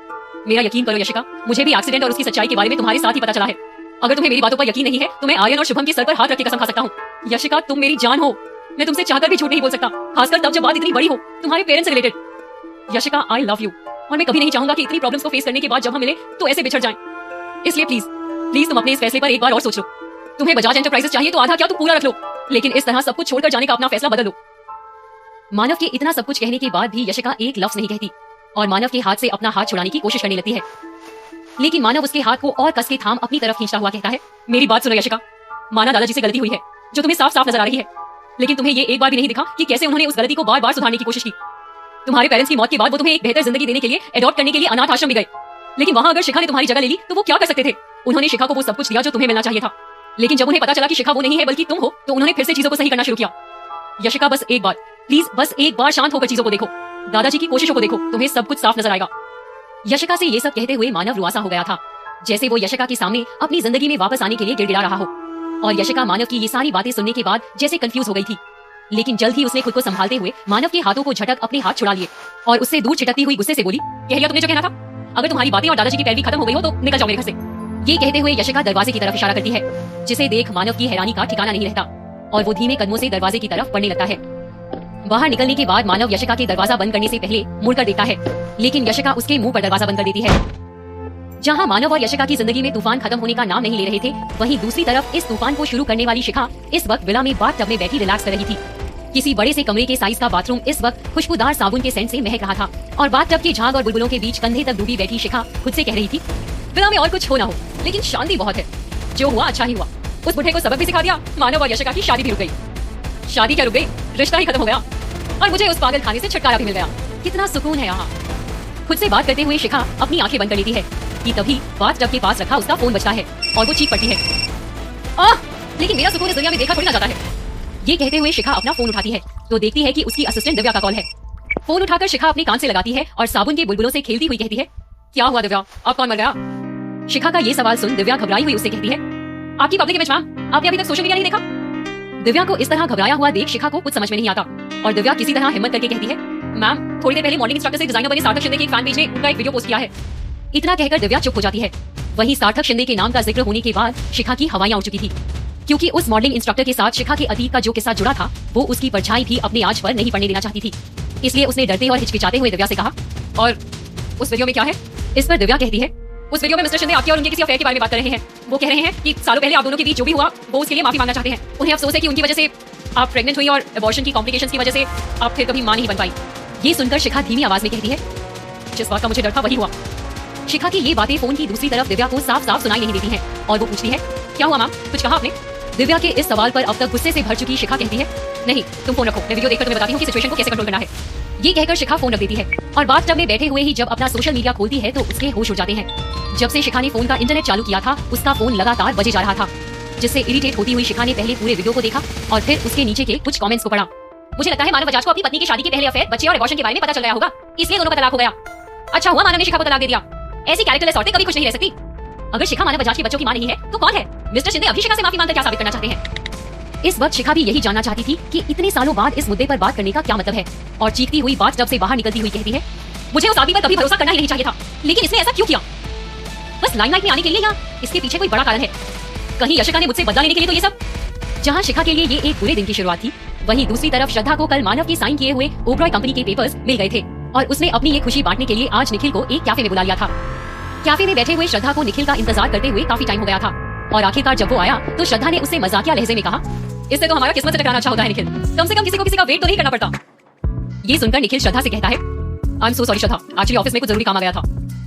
A: मेरा यकीन करो यशिका, मुझे भी एक्सीडेंट और उसकी सच्चाई के बारे में तुम्हारे साथ ही पता चला है। अगर तुम्हें मेरी बातों पर यकीन नहीं है तो मैं आर्यन और शुभम के सर पर हाथ रख के कसम खा सकता हूँ। यशिका, तुम मेरी जान हो, मैं तुमसे चाहकर भी झूठ नहीं बोल सकता, खासकर तब जब बात इतनी बड़ी हो, तुम्हारे पेरेंट्स से related. Yashika, I love you, और मैं कभी नहीं चाहूंगा कि इतनी प्रॉब्लम्स को फेस करने के बाद जब हम मिले तो ऐसे बिछड़ जाएं। इसलिए प्लीज प्लीज तुम अपने इस फैसले पर एक बार और सोच लो। तुम्हें बजाज एंटरप्राइजेस चाहिए तो आधा क्या तुम पूरा रख लो, लेकिन इस तरह सब कुछ छोड़कर जाने का अपना फैसला बदल लो। मानव के इतना सब कुछ कहने के बाद भी यशिका एक लफ्ज नहीं कहती और मानव के हाथ से अपना हाथ छुड़ाने की कोशिश करने लगती है, लेकिन मानव उसके हाथ को और कस के थाम अपनी तरफ खींचता हुआ कहता है, मेरी बात सुनो यशिका, माना दादाजी से गलती हुई है, जो तुम्हें साफ साफ नजर आ रही है। लेकिन तुम्हें ये एक बार भी नहीं दिखा कि कैसे उन्होंने उस गलती को बार बार सुधारने की कोशिश की। तुम्हारे पेरेंट्स की मौत के बाद वो तुम्हें एक बेहतर जिंदगी देने के लिए एडॉप्ट करने के लिए अनाथ आश्रम भी गए। लेकिन वहां अगर शिखा ने तुम्हारी जगह ले ली तो वो क्या कर सकते थे? उन्होंने शिखा को वो सब कुछ दिया जो तुम्हें मिलना चाहिए था। लेकिन जब उन्हें पता चला कि शिखा वो नहीं है बल्कि तुम हो, तो उन्होंने फिर से चीजों को सही करना शुरू किया। यशिका, बस एक बार, प्लीज बस एक बार शांत होकर चीजों को देखो। दादाजी की कोशिशों को देखो, तुम्हें सब कुछ साफ नजर आएगा। यशिका से ये सब कहते हुए मानव रुआसा हो गया था, जैसे वो यशिका के सामने अपनी जिंदगी में वापस आने के लिए गिड़गिड़ा रहा हो। और यशिका मानव की ये सारी बातें सुनने के बाद जैसे कंफ्यूज हो गई थी। लेकिन जल्द ही उसने खुद को संभालते हुए मानव के हाथों को झटक अपने हाथ छुड़ा लिए और उससे दूर छिटकती हुई गुस्से से बोली, कह लिया तुमने जो कहना था। अगर तुम्हारी बातें और दादाजी की पैरवी खत्म हो गई हो तो निकल जाओ मेरे घर से। ये कहते हुए यशिका दरवाजे की तरफ इशारा करती है, जिसे देख मानव की हैरानी का ठिकाना नहीं रहता और वो धीमे कदमों से दरवाजे की तरफ बढ़ने लगता है। बाहर निकलने के बाद मानव यशिका के दरवाजा बंद करने से पहले मुड़कर देखता है, लेकिन यशिका उसके मुंह पर दरवाजा बंद कर देती है। जहां मानव और यशिका की जिंदगी में तूफान खत्म होने का नाम नहीं ले रहे थे, वहीं दूसरी तरफ इस तूफान को शुरू करने वाली शिखा इस वक्त विला में बाथ टब में बैठी रिलैक्स कर रही थी। किसी बड़े से कमरे के साइज का बाथरूम इस वक्त खुशबूदार साबुन के सेंट से महक रहा था और बाथ टब की झाग और बुलबुलों के बीच कंधे तक डूबी बैठी शिखा खुद से कह रही थी, विला में और कुछ हो ना हो लेकिन शांति बहुत है। जो हुआ अच्छा ही हुआ। उस बुढ़े को सबक भी सिखा दिया, मानव और यशिका की शादी भी रुक गई। शादी क्या रुक गई, रिश्ता ही खत्म हो गया और मुझे उस पागल खाने से छुटकारा भी मिल गया। कितना सुकून है यहाँ। खुद से बात करते हुए शिखा अपनी आंखें बंद कर लेती है कि तभी बाथ टब के पास रखा उसका फोन बजता है और वो चीख पड़ती है, लेकिन मेरा सुकून इस दुनिया में देखा थोड़ी ना जाता है। ये कहते हुए शिखा अपना फोन उठाती है तो देखती है कि उसकी असिस्टेंट दिव्या का कॉल है। फोन उठाकर शिखा अपने कान से लगाती है और साबुन के बुलबुलों से खेलती हुई कहती है, क्या हुआ दिव्या, अब कौन मर गया? शिखा का ये सवाल सुन दिव्या घबराई हुई उससे कहती है, आपकी पब्लिक इमेज मैम, आपने अभी तक सोशल मीडिया नहीं देखा? दिव्या को इस तरह घबराया हुआ देख शिखा को कुछ समझ में नहीं आता और दिव्या किसी तरह हिम्मत करके कहती है, मैम थोड़ी देर पहले मॉडलिंग इंस्ट्रक्टर से डिजाइनर बने सार्थक शिंदे के एक फैन पेज ने उनका एक वीडियो पोस्ट किया है। इतना कहकर दिव्या चुप हो जाती है। वहीं सार्थक शिंदे के नाम का जिक्र होने के बाद शिखा की हवाइयां उड़ चुकी थी, क्योंकि उस मॉडलिंग इंस्ट्रक्टर के साथ शिखा के अतीत का जो किस्सा जुड़ा था वो उसकी परछाई भी अपने आज पर नहीं पड़ने देना चाहती थी। इसलिए उसने डरते और हिचकिचाते हुए दिव्या से कहा, और उस वीडियो में क्या है? इस पर दिव्या कहती है, उस वीडियो में मिस्टर शिंदे आपके और उनके किसी अफेयर के बारे में बात कर रहे हैं। वो कह रहे हैं कि सालों पहले आप दोनों के बीच जो भी हुआ वो उसके लिए माफी मांगना चाहते हैं। उन्हें अफसोस है कि उनकी वजह से आप प्रेग्नेंट हुई और अबॉर्शन की कॉम्प्लिकेशंस की वजह से आप फिर कभी मां नहीं बन पाई। ये सुनकर शिखा धीमी आवाज में कहती है, जिस बात का मुझे डर था वही हुआ। शिखा की ये बातें फोन की दूसरी तरफ दिव्या को साफ साफ सुनाई नहीं देती हैं और वो पूछती है, क्या हुआ मैम, कुछ कहा आपने? दिव्या के इस सवाल पर अब तक गुस्से से भर चुकी शिखा कहती है, नहीं तुम फोन रखो, मैं वीडियो देखकर तुम्हें बताती हूँ कि सिचुएशन को कैसे कंट्रोल करना है। ये कहकर शिखा फोन रख देती है और बाथ टब में बैठे हुए ही जब अपना सोशल मीडिया खोलती है तो उसके होश उड़ जाते हैं। जब से शिखा ने फोन का इंटरनेट चालू किया था उसका फोन लगातार बजे जा रहा था, जिससे इरिटेट होती हुई शिखा ने पहले पूरे वीडियो को देखा और फिर उसके नीचे के कुछ कमेंट्स को पढ़ा। मुझे लगता है मानव बजाज को अपनी पत्नी की शादी के पहले अफेयर, बच्चे और अबॉर्शन के बारे में पता चल गया होगा, इसलिए दोनों का तलाक हो गया। अच्छा हुआ मानव ने शिखा को तलाक दे दिया। ऐसी कैरेक्टरलेस औरतें कभी खुश नहीं रह सकती। अगर शिखा मानव बजाज के बच्चों की मां नहीं है तो कौन है? मिस्टर शिंदे अभी शिखा से माफी मांगकर क्या साबित करना चाहते हैं? इस वक्त शिखा भी यही जानना चाहती थी कि इतने सालों बाद इस मुद्दे पर बात करने का क्या मतलब है और चीखती हुई बाथ टब से बाहर निकलती हुई कहती है, मुझे उस आदमी पर कभी भरोसा करना ही नहीं चाहिए था, लेकिन इसने ऐसा क्यों किया? बस लाइमलाइट में आने के लिए या इसके पीछे कोई बड़ा कारण है? कहीं यशिका ने मुझसे बदला लेने के लिए तो ये सब? जहां शिखा के लिए ये एक बुरे दिन की शुरुआत थी, वहीं दूसरी तरफ श्रद्धा को कल मानव की साइन किए हुए ओबरॉय कंपनी के पेपर्स मिल गए थे और उसने अपनी ये खुशी बांटने के लिए आज निखिल को एक कैफे में बुला लिया था। कैफे में बैठे हुए श्रद्धा को निखिल का इंतजार करते हुए काफी टाइम हो गया था और आखिरकार जब वो आया तो श्रद्धा ने उससे मजाकिया लहजे में कहा, इससे तो हमारा किस्मत से टकराना अच्छा होता है निखिल, कम से कम किसी को किसी का वेट तो नहीं करना पड़ता। ये सुनकर निखिल श्रद्धा से कहता है, I am so sorry Shraddha, actually office में कुछ जरूरी काम आ गया था,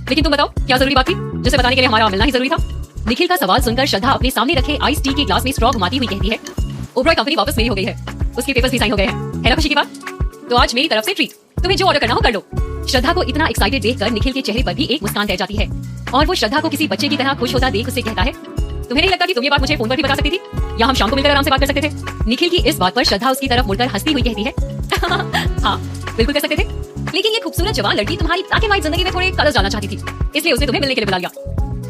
A: लेकिन तुम बताओ क्या जरूरी बात थी जिसे बताने के लिए हमारा मिलना ही जरूरी था? निखिल का सवाल सुनकर श्रद्धा अपने सामने रखे आइस टी के ग्लास में स्ट्रॉ घुमाती हुई कहती है, ओबरॉय कंपनी वापस मेरी हो गई है, उसके पेपर्स भी साइन हो गए हैं, है ना खुशी की बात? तो आज मेरी तरफ से ट्रीट, तुम्हें जो ऑर्डर करना हो कर लो। श्रद्धा को इतना एक्साइटेड देखकर निखिल के चेहरे पर भी एक मुस्कान रह जाती है और वो श्रद्धा को किसी बच्चे की तरह खुश होता देख उससे कहता है, तुम्हें नहीं लगता कि तुम ये बात मुझे फोन पर भी बता सकती थी या हम शाम को मिलकर आराम से बात कर सकते थे? निखिल की इस बात पर श्रद्धा उसकी तरफ मुड़कर हंसती हुई कहती है, हाँ बिल्कुल कर सकते थे, लेकिन ये खूबसूरत जवान लड़की तुम्हारी ब्लैक एंड व्हाइट जिंदगी में थोड़े कलर्स डालना चाहती थी, इसलिए उसने तुम्हें मिलने के लिए बुला लिया।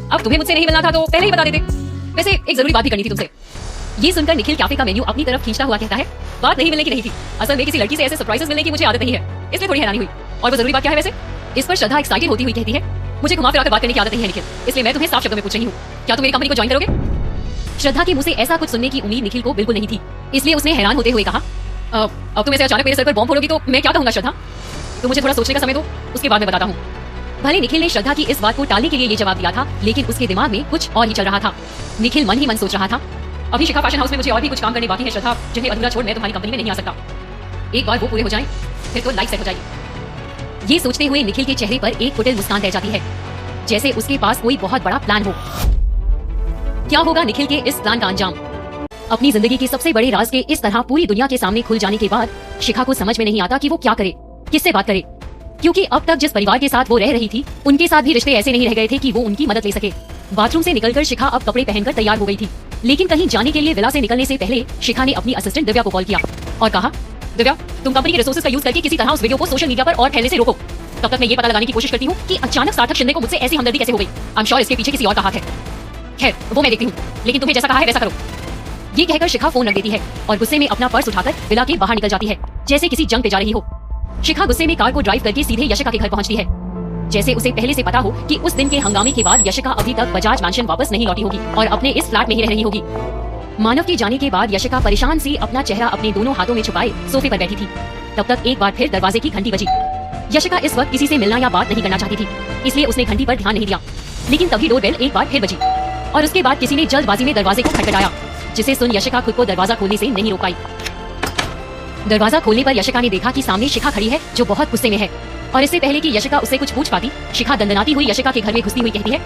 A: अब तुम्हें मुझसे नहीं मिलना था तो पहले ही बता देते। वैसे एक जरूरी बात भी करनी थी तुमसे। ये सुनकर निखिल कैफे का मेन्यू अपनी तरफ खींचता हुआ कहता है, बात नहीं मिलने की नहीं थी, असल में किसी लड़की से ऐसे सरप्राइजेस मिलने की मुझे आदत नहीं है, इसलिए थोड़ी हैरानी हुई। और वो जरूरी बात क्या है वैसे? इस पर श्रद्धा एक्साइटेड होती हुई कहती है, मुझे घुमा फिरा कर बात करने की आदत नहीं है निखिल, इसलिए मैं तुम्हें साफ शब्दों में पूछ रही हूँ, क्या तुम मेरी कंपनी को ज्वाइन करोगे? श्रद्धा के मुंह से ऐसा कुछ सुनने की उम्मीद निखिल को बिल्कुल नहीं थी, इसलिए उसने हैरान होते हुए कहा, अब तुम ऐसे अचानक मेरे सर पर बॉम्ब फोड़ोगी तो मैं क्या कहूंगा श्रद्धा? तो मुझे थोड़ा सोचने का समय दो, उसके बाद मैं बताता हूँ। भले निखिल ने श्रद्धा की इस बात को टालने के लिए ये जवाब दिया था, लेकिन उसके दिमाग में कुछ और ही चल रहा था। निखिल मन ही मन सोच रहा था, अभी शिखा फैशन हाउस में मुझे और भी कुछ काम करने बाकी है श्रद्धा, जिन्हें अधूरा छोड़ मैं तुम्हारी कंपनी में नहीं आ सकता। एक बार वो पूरे हो जाएं, फिर तो लाइफ सेट हो जाएगी। ये सोचते हुए निखिल के चेहरे पर एक कुटिल मुस्कान रह जाती है, जैसे उसके पास कोई बहुत बड़ा प्लान हो। क्या होगा निखिल के इस प्लान का अंजाम? अपनी जिंदगी के सबसे बड़े राज के इस तरह पूरी दुनिया के सामने खुल जाने के बाद शिखा को समझ में नहीं आता कि वो क्या करे, किससे बात करे, क्योंकि अब तक जिस परिवार के साथ वो रह रही थी उनके साथ भी रिश्ते ऐसे नहीं रह गए थे कि वो उनकी मदद ले सके। बाथरूम से निकलकर शिखा अब कपड़े पहनकर तैयार हो गई थी, लेकिन कहीं जाने के लिए विला से निकलने से पहले शिखा ने अपनी असिस्टेंट दिव्या को कॉल किया और कहा, दिव्या तुम कंपनी के रिसोर्सेज का यूज करके किसी तरह उस वीडियो को सोशल मीडिया पर और फैलने से रोको। तब तक मैं ये पता लगाने की कोशिश करती हूँ कि अचानक सार्थक शिंदे को मुझसे ऐसी हमदर्दी कैसे हो गई। आई एम श्योर इसके पीछे किसी और का हाथ है। खैर वो मैं देखती हूँ, लेकिन तुम्हें जैसा कहा है वैसा करो। ये कहकर शिखा फोन रख देती है और गुस्से में अपना पर्स उठाकर विला के बाहर निकल जाती है जैसे किसी जंग पे जा रही हो। शिखा गुस्से में कार को ड्राइव करके सीधे यशिका के घर पहुंचती है, जैसे उसे पहले से पता हो कि उस दिन के हंगामे के बाद यशिका अभी तक बजाज मैंशन वापस नहीं लौटी होगी और अपने इस फ्लैट में ही रह रही होगी। मानव के जाने के बाद यशिका परेशान सी अपना चेहरा अपने दोनों हाथों में छुपाए सोफे पर बैठी थी। तब तक एक बार फिर दरवाजे की घंटी बजी। यशिका इस वक्त किसी से मिलना या बात नहीं करना चाहती थी, इसलिए उसने घंटी पर ध्यान नहीं दिया। लेकिन तभी डोरबेल एक बार फिर बजी और उसके बाद किसी ने जल्दबाजी में दरवाजे को खटखटाया, जिसे सुन यशिका खुद को दरवाजा खोलने से नहीं रोक पाई। दरवाजा खोलने पर यशिका ने देखा कि सामने शिखा खड़ी है जो बहुत गुस्से में है। और इससे पहले कि यशिका उससे कुछ पूछ पाती, शिखा दंदनाती हुई यशिका के घर में घुसती हुई कहती है,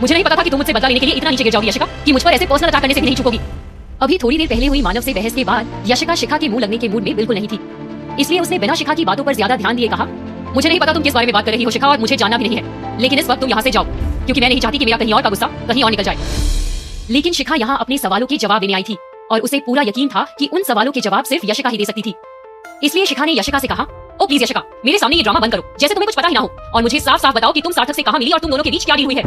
A: मुझे नहीं पता था कि तुम मुझसे बदला लेने के लिए इतना नीचे गिर जाओगी यशिका, कि मुझ पर ऐसे पर्सनल अटैक करने से भी नहीं चूकोगी। अभी थोड़ी देर पहले हुई मानव से बहस के बाद यशिका शिखा के मुंह लगने के मूड में बिल्कुल नहीं थी, इसलिए उसने बिना शिखा की बातों पर ज्यादा ध्यान दिए कहा, मुझे नहीं पता तुम किस बारे में बात कर रही हो शिखा, और मुझे जानना भी नहीं है, लेकिन इस वक्त तुम यहाँ से जाओ, क्योंकि मैं नहीं चाहती कि मेरा कहीं और का गुस्सा कहीं और निकल जाए। लेकिन शिखा यहाँ अपने सवालों के जवाब देने आई थी और उसे पूरा यकीन था कि उन सवालों के जवाब सिर्फ यशिका ही दे सकती थी। इसलिए शिखा ने यशिका से कहा, ओ प्लीज यशिका, मेरे सामने ये ड्रामा बंद करो, जैसे तुम्हें कुछ पता ही ना हो, और मुझे साफ साफ बताओ कि तुम सार्थक से कहाँ मिली और तुम दोनों के बीच क्या डील हुई है।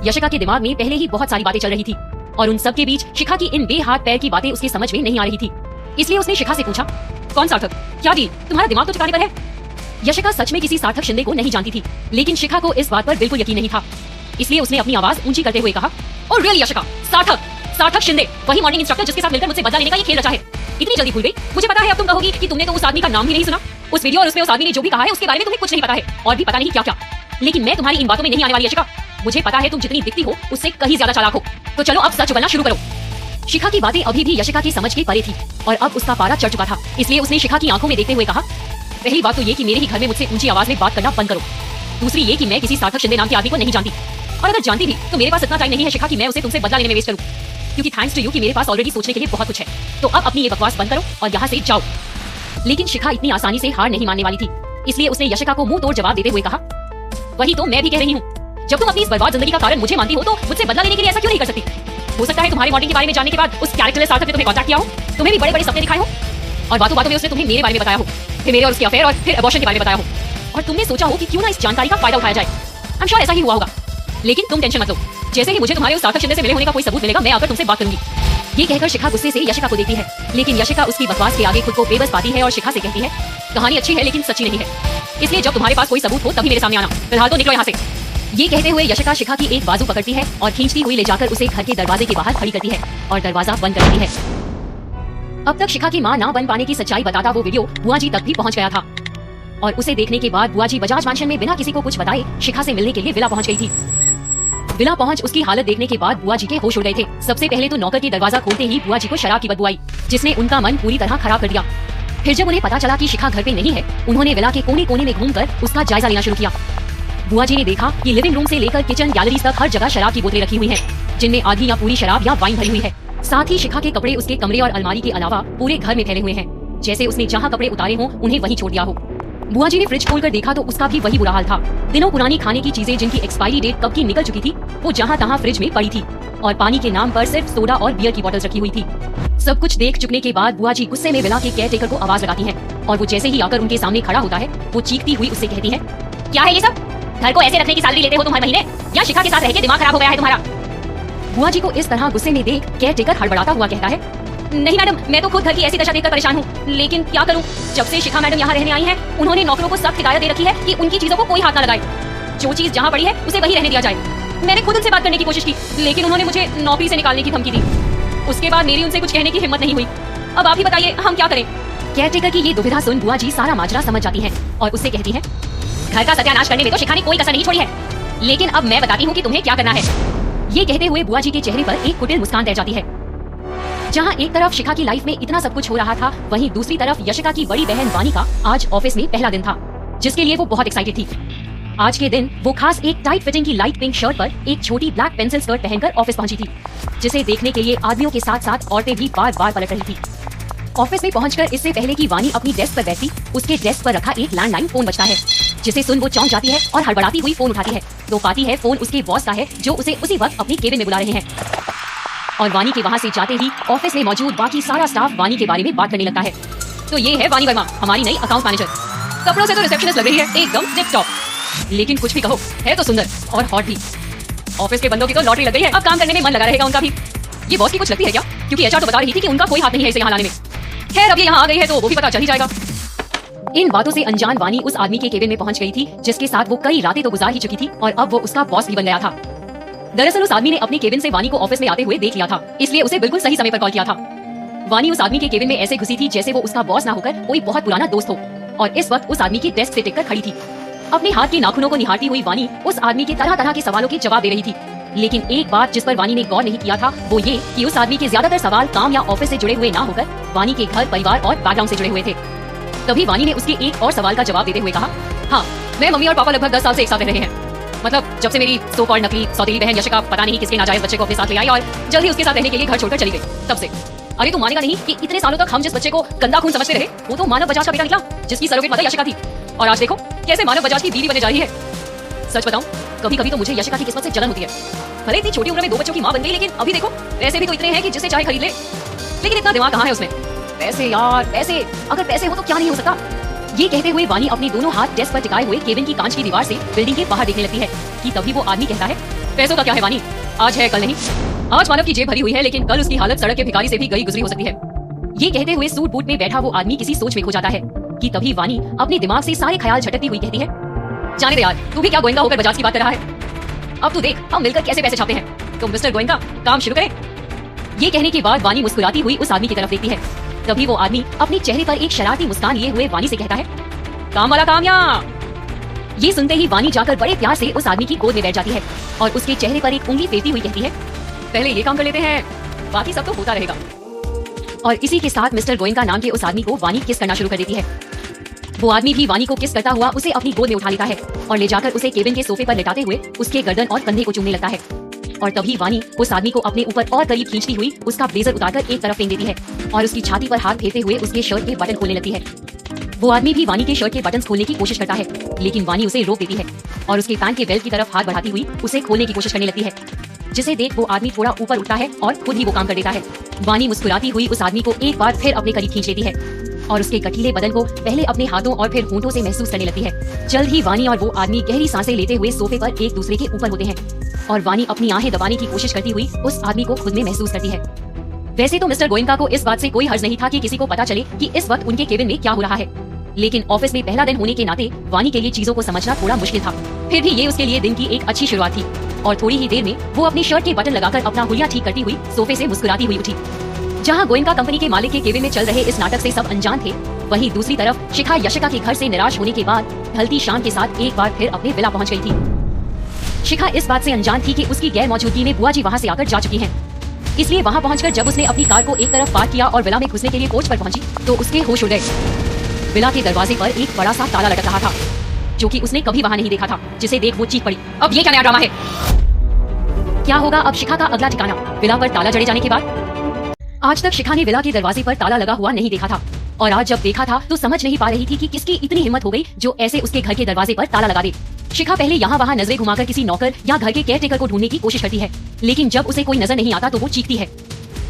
A: यशिका के दिमाग में पहले ही बहुत सारी बातें चल रही थी और उन सब के बीच शिखा की इन बेहाथ पैर की बातें उसके समझ में नहीं आ रही थी। इसलिए उसने शिखा से पूछा, कौन सार्थक, क्या डील, तुम्हारा दिमाग तो ठिकाने पर है। यशिका सच में किसी सार्थक शिंदे को नहीं जानती थी, लेकिन शिखा को इस बात पर बिल्कुल यकीन नहीं था, इसलिए उसने अपनी आवाज ऊंची करते हुए कहा, ओ रियली यशिका, सार्थक शिंदे, वही मॉर्निंग इंस्ट्रक्टर जिसके साथ मिलकर मुझसे बदला लेने का ये खेल रचा है। इतनी जल्दी भूल गई? मुझे पता है अब तुम कहोगी कि तुमने तो उस आदमी का नाम भी नहीं सुना, उस वीडियो और उसमें उस आदमी ने जो भी कहा है उसके बारे में तुम्हें कुछ नहीं पता है, और भी पता नहीं क्या क्या। लेकिन मैं तुम्हारी इन बातों में नहीं आने वाली यशिका, मुझे पता है तुम जितनी दिखती हो उससे कहीं ज्यादा चालाक हो। तो चलो अब सच बोलना शुरू करो। शिखा की बातें अभी भी यशिका की समझ के परे थी और अब उसका पारा चढ़ चुका था, इसलिए उसने शिखा की आंखों में देखते हुए कहा, पहली बात तो ये कि मेरे ही घर में मुझसे ऊंची आवाज में बात करना बंद करो। दूसरी ये कि मैं किसी सार्थक शिंदे नाम के आदमी को नहीं जानती, और अगर जानती भी तो मेरे पास इतना टाइम नहीं है शिखा कि मैं उसे तुमसे बदला लेने में वेस्ट करूं, क्योंकि थैंक्स टू यू कि मेरे पास ऑलरेडी सोचने के लिए बहुत कुछ है। तो अब अपनी ये बकवास बंद करो और यहाँ से जाओ। लेकिन शिखा इतनी आसानी से हार नहीं मानने वाली थी, इसलिए उसने यशिका को मुंह तोड़ जवाब देते हुए कहा, वही तो मैं भी कह रही हूँ, जब तुम अपनी इस बर्बाद जिंदगी का कारण मुझे मानती हो तो मुझसे बदला लेने के लिए ऐसा क्यों नहीं कर सकती। हो सकता है तुम्हारे मॉडलिंग के बारे में जानने के बाद उस कैरेक्टरलेस सार्थक ने तुम्हें कांटेक्ट किया हो, तुम्हें भी बड़े बड़े सपने दिखाए हो, और बातों बातों में उसने तुम्हें मेरे बारे में बताया हो, फिर मेरे और उसके अफेयर और फिर अबॉर्शन के बारे में बताया हो, और तुमने सोचा हो कि क्यों ना इस जानकारी का फायदा उठाया जाए। आई एम श्योर ऐसा ही हुआ होगा, लेकिन तुम टेंशन मत लो, जैसे ही मुझे तुम्हारे उस सार्थक शिंदे से मिले होने का कोई सबूत मिलेगा मैं आकर तुमसे बात करूंगी। ये कहकर शिखा गुस्से से यशिका को देखती है, लेकिन यशिका उसकी बकवास के आगे खुद को बेबस पाती है और शिखा से कहती है, कहानी अच्छी है लेकिन सच्ची नहीं है, इसलिए जब तुम्हारे पास कोई सबूत हो तभी मेरे सामने आना, फिलहाल तो निकलो यहाँ से। ये कहते हुए यशिका शिखा की एक बाजू पकड़ती है और खींचती हुई ले जाकर उसे घर के दरवाजे के बाहर खड़ी करती है और दरवाजा बंद कर देती है। अब तक शिखा की मां ना बन पाने की सच्चाई बताता वो वीडियो बुआ जी तक भी पहुंच गया था, और उसे देखने के बाद बुआ जी बजाज मैंशन में बिना किसी को कुछ बताए शिखा से मिलने के लिए विला पहुंच गई थी। विला पहुंच उसकी हालत देखने के बाद बुआ जी के होश उड़ गए थे। सबसे पहले तो नौकर के दरवाजा खोलते ही बुआ जी को शराब की बदबू आई, जिसने उनका मन पूरी तरह खराब कर दिया। फिर जब उन्हें पता चला कि शिखा घर पे नहीं है, उन्होंने विला के कोने कोने में घूमकर उसका जायजा लेना शुरू किया। बुआ जी ने देखा कि लिविंग रूम से लेकर किचन गैलरीज तक हर जगह शराब की बोतलें रखी हुई हैं, जिनमें आधी या पूरी शराब या वाइन भरी हुई है। साथ ही शिखा के कपड़े उसके कमरे और अलमारी के अलावा पूरे घर में फैले हुए हैं, जैसे उसने जहाँ कपड़े उतारे हों उन्हें वहीं छोड़ दिया हो। बुआ जी ने फ्रिज खोलकर देखा तो उसका भी वही बुरा हाल था। दिनों पुरानी खाने की चीजें जिनकी एक्सपायरी डेट कब की निकल चुकी थी वो जहाँ तहाँ फ्रिज में पड़ी थी, और पानी के नाम पर सिर्फ सोडा और बियर की बोतल्स रखी हुई थी। सब कुछ देख चुकने के बाद बुआ जी गुस्से में विला के केयरटेकर को आवाज लगाती है, और वो जैसे ही आकर उनके सामने खड़ा होता है वो चीखती हुई उससे कहती है, क्या है ये सब, घर को ऐसे रखने की सैलरी लेते हो तुम हर महीने, या शिखा के साथ रह के दिमाग खराब हो गया है तुम्हारा। बुआ जी को इस तरह गुस्से में देख केयरटेकर हड़बड़ाता हुआ कहता है, नहीं मैडम, मैं तो खुद घर की ऐसी दशा देखकर परेशान हूँ, लेकिन क्या करूँ, जब से शिखा मैडम यहाँ रहने आई हैं, उन्होंने नौकरों को सख्त हिदायत दे रखी है कि उनकी चीजों को कोई हाथ न लगाए, जो चीज जहाँ पड़ी है उसे वही रहने दिया जाए। मैंने खुद उनसे बात करने की कोशिश की, लेकिन उन्होंने मुझे नौकरी से निकालने की धमकी दी। उसके बाद मेरी उनसे कुछ कहने की हिम्मत नहीं हुई। अब आप ही बताइए हम क्या करें। केयरटेकर की ये दुविधा सुन बुआ जी सारा माजरा समझ जाती हैं और उससे कहती हैं, घर का सत्यानाश करने में तो शिखा ने कोई कसर नहीं छोड़ी है, लेकिन अब मैं बताती हूँ कि तुम्हें क्या करना है। ये कहते हुए बुआ जी के चेहरे पर एक कुटिल मुस्कान तैर जाती है। जहाँ एक तरफ शिखा की लाइफ में इतना सब कुछ हो रहा था, वहीं दूसरी तरफ यशिका की बड़ी बहन वानी का आज ऑफिस में पहला दिन था, जिसके लिए वो बहुत एक्साइटेड थी। आज के दिन वो खास एक टाइट फिटिंग की लाइट पिंक शर्ट पर एक छोटी ब्लैक पेंसिल स्कर्ट पहनकर ऑफिस पहुंची थी, जिसे देखने के लिए आदमियों के साथ साथ औरतें भी बार बार पलट रही थी। ऑफिस में पहुंचकर इससे पहले कि वानी अपनी डेस्क पर बैठती, उसके डेस्क पर रखा एक लैंडलाइन फोन बजता है, जिसे सुन वो चौंक जाती है और हड़बड़ाती हुई फोन उठाती है तो पाती है फोन उसके बॉस का है, जो उसे उसी वक्त अपनी केबिन में बुला रहे हैं। और वानी के वहाँ से जाते ही ऑफिस में मौजूद बाकी सारा स्टाफ वानी के बारे में बात करने लगता है। तो ये है वानी वर्मा, हमारी नई अकाउंट मैनेजर। कपड़ों से तो रिसेप्शनिस्ट लग रही है एकदम टिप टॉप, लेकिन कुछ भी कहो है तो सुंदर और हॉट भी। ऑफिस के बंदों की तो लॉटरी लग गई है, अब काम करने में मन लगा रहेगा उनका भी। ये बॉस की कुछ लगती है क्या? क्योंकि एचआर तो बता रही थी कि उनका कोई हाथ नहीं है इसे यहाँ लाने में। खैर अब ये यहाँ आ गई है तो वो भी पता चल ही जाएगा। इन बातों से अनजान वानी उस आदमी के केबिन में पहुंच गई थी, जिसके साथ वो कई रातें तो गुजार ही चुकी थी और अब वो उसका बॉस भी बन गया था। दरअसल उस आदमी ने अपनी केबिन से वानी को ऑफिस में आते हुए देख लिया था, इसलिए उसे बिल्कुल सही समय पर कॉल किया था। वानी उस आदमी के केबिन में ऐसे घुसी थी जैसे वो उसका बॉस ना होकर कोई बहुत पुराना दोस्त हो, और इस वक्त उस आदमी की डेस्क से टिककर खड़ी थी। अपने हाथ के नाखूनों को निहारती हुई वानी उस आदमी के तरह तरह के सवालों के जवाब दे रही थी, लेकिन एक बात जिस पर वानी ने गौर नहीं किया था वो ये कि उस आदमी के ज्यादातर सवाल काम या ऑफिस से जुड़े हुए ना होकर वानी के घर, परिवार और बैकग्राउंड से जुड़े हुए थे। तभी वानी ने उसके एक और सवाल का जवाब देते हुए कहा, हाँ मैं मम्मी और पापा लगभग 10 साल से एक साथ रह रहे हैं। मतलब जब से मेरी सो कॉल्ड नकली सौतेली बहन यशिका पता नहीं किसके नाजायज बच्चे को अपने साथ ले आई और जल्दी उसके साथ रहने के लिए घर छोड़कर चली गई, तब से। अरे तू मानेगा नहीं कि इतने सालों तक हम जिस बच्चे को गंदा खून समझते रहे वो तो मानव बजाज का बेटा निकला, जिसकी सरोगेट मदर यशिका थी, और आज देखो कैसे मानव बजाज की बीवी बनने जा रही है। सच बताऊं, कभी कभी तो मुझे यशिका की किस्मत से जलन होती है। भले इतनी छोटी उम्र में 2 बच्चों की मां बन गई, लेकिन अभी देखो पैसे भी तो इतने हैं कि जिसे चाहे खरीद ले। लेकिन इतना दिमाग कहाँ है उसमें? पैसे यार पैसे, अगर पैसे हो तो क्या नहीं हो सकता। ये कहते हुए वानी अपनी दोनों हाथ डेस्क पर टिकाए हुए केबिन की कांच की दीवार से बिल्डिंग के बाहर देखने लगती है कि तभी वो आदमी कहता है, पैसों का क्या है वानी, आज है कल नहीं। आज मानव की जेब भरी हुई है, लेकिन कल उसकी हालत सड़क के भिखारी से भी गई गुजरी हो सकती है। ये कहते हुए सूट बूट में बैठा वो आदमी किसी सोच में खो जाता है कि तभी वानी अपने दिमाग से सारे ख्याल झटकती हुई कहती है, जाने दे यार, तू भी क्या गोयंका होकर बजाज की बात कर रहा है। अब तू देख हम मिलकर कैसे पैसे छापते हैं, तो मिस्टर गोयंका काम शुरू करें। ये कहने के बाद वानी मुस्कुराती हुई उस आदमी की तरफ देखती है। तभी वो आदमी अपने चेहरे पर एक शरारती मुस्कान लिए हुए वानी से कहता है, काम वाला काम या। ये सुनते ही वानी जाकर बड़े प्यार से उस आदमी की गोद में बैठ जाती है और उसके चेहरे पर एक उंगली फेरती हुई कहती है, पहले ये काम कर लेते हैं, बाकी सब तो होता रहेगा। और इसी के साथ मिस्टर गोयंका नाम के उस आदमी को वानी किस करना शुरू कर देती है। वो आदमी भी वानी को किस करता हुआ उसे अपनी गोद में उठा लेता है और ले जाकर उसे केबिन के सोफे पर लेटाते हुए उसके गर्दन और कंधे को चूमने लगता है। और तभी वानी उस आदमी को अपने ऊपर और करीब खींचती हुई उसका ब्लेजर उतारकर एक तरफ फेंक देती है और उसकी छाती पर हाथ फेरते हुए उसके शर्ट के बटन खोलने लगती है। वो आदमी भी वानी के शर्ट के बटन खोलने की कोशिश करता है, लेकिन वानी उसे रोक देती है और उसके पैंट के बेल्ट की तरफ हाथ बढ़ाती हुई उसे खोलने की कोशिश करने लगती है, जिसे देख वो आदमी थोड़ा ऊपर उठता है और खुद ही वो काम कर देता है। वानी मुस्कुराती हुई उस आदमी को एक बार फिर अपने करीब खींच लेती है और उसके गठीले बदन को पहले अपने हाथों और फिर होंठों से महसूस करने लगती है। जल्द ही वानी और वो आदमी गहरी सांसें लेते हुए सोफे पर एक दूसरे के ऊपर होते हैं और वानी अपनी आहें दबाने की कोशिश करती हुई उस आदमी को खुद में महसूस करती है। वैसे तो मिस्टर गोयंका को इस बात से कोई हर्ज नहीं था कि किसी को पता चले कि इस वक्त उनके केबिन में क्या हो रहा है, लेकिन ऑफिस में पहला दिन होने के नाते वानी के लिए चीजों को समझना थोड़ा मुश्किल था। फिर भी ये उसके लिए दिन की एक अच्छी शुरुआत थी और थोड़ी ही देर में वो अपनी शर्ट के बटन लगाकर अपना हुलिया ठीक करती हुई सोफे से मुस्कुराती हुई उठी। जहाँ गोयंका कंपनी के मालिक के केबिन में चल रहे इस नाटक से सब अनजान थे, वहीं दूसरी तरफ शिखा यशिका के घर से निराश होने के बाद ढलती शाम के साथ एक बार फिर अपने विला पहुंच गई थी। शिखा इस बात से अनजान थी कि उसकी गैर मौजूदगी में बुआ जी वहाँ से आकर जा चुकी हैं। इसलिए वहाँ पहुंचकर जब उसने अपनी कार को एक तरफ पार्क किया और विला में घुसने के लिए कोच पर पहुंची तो उसके होश उड़ गए। विला के दरवाजे पर एक बड़ा सा ताला लटक रहा था, जो कि उसने कभी वहाँ नहीं देखा था, जिसे देख वो चीख पड़ी, अब ये क्या नया ड्रामा है? क्या होगा अब शिखा का अगला ठिकाना विला पर ताला जड़े जाने के बाद? आज तक शिखा ने विला के दरवाजे पर ताला लगा हुआ नहीं देखा था और आज जब देखा था तो समझ नहीं पा रही थी कि किसकी इतनी हिम्मत हो गई जो ऐसे उसके घर के दरवाजे पर ताला लगा दे। शिखा पहले यहाँ वहाँ नजरें घुमाकर किसी नौकर या घर के केयरटेकर को ढूंढने की कोशिश करती है, लेकिन जब उसे कोई नजर नहीं आता तो वो चीखती है,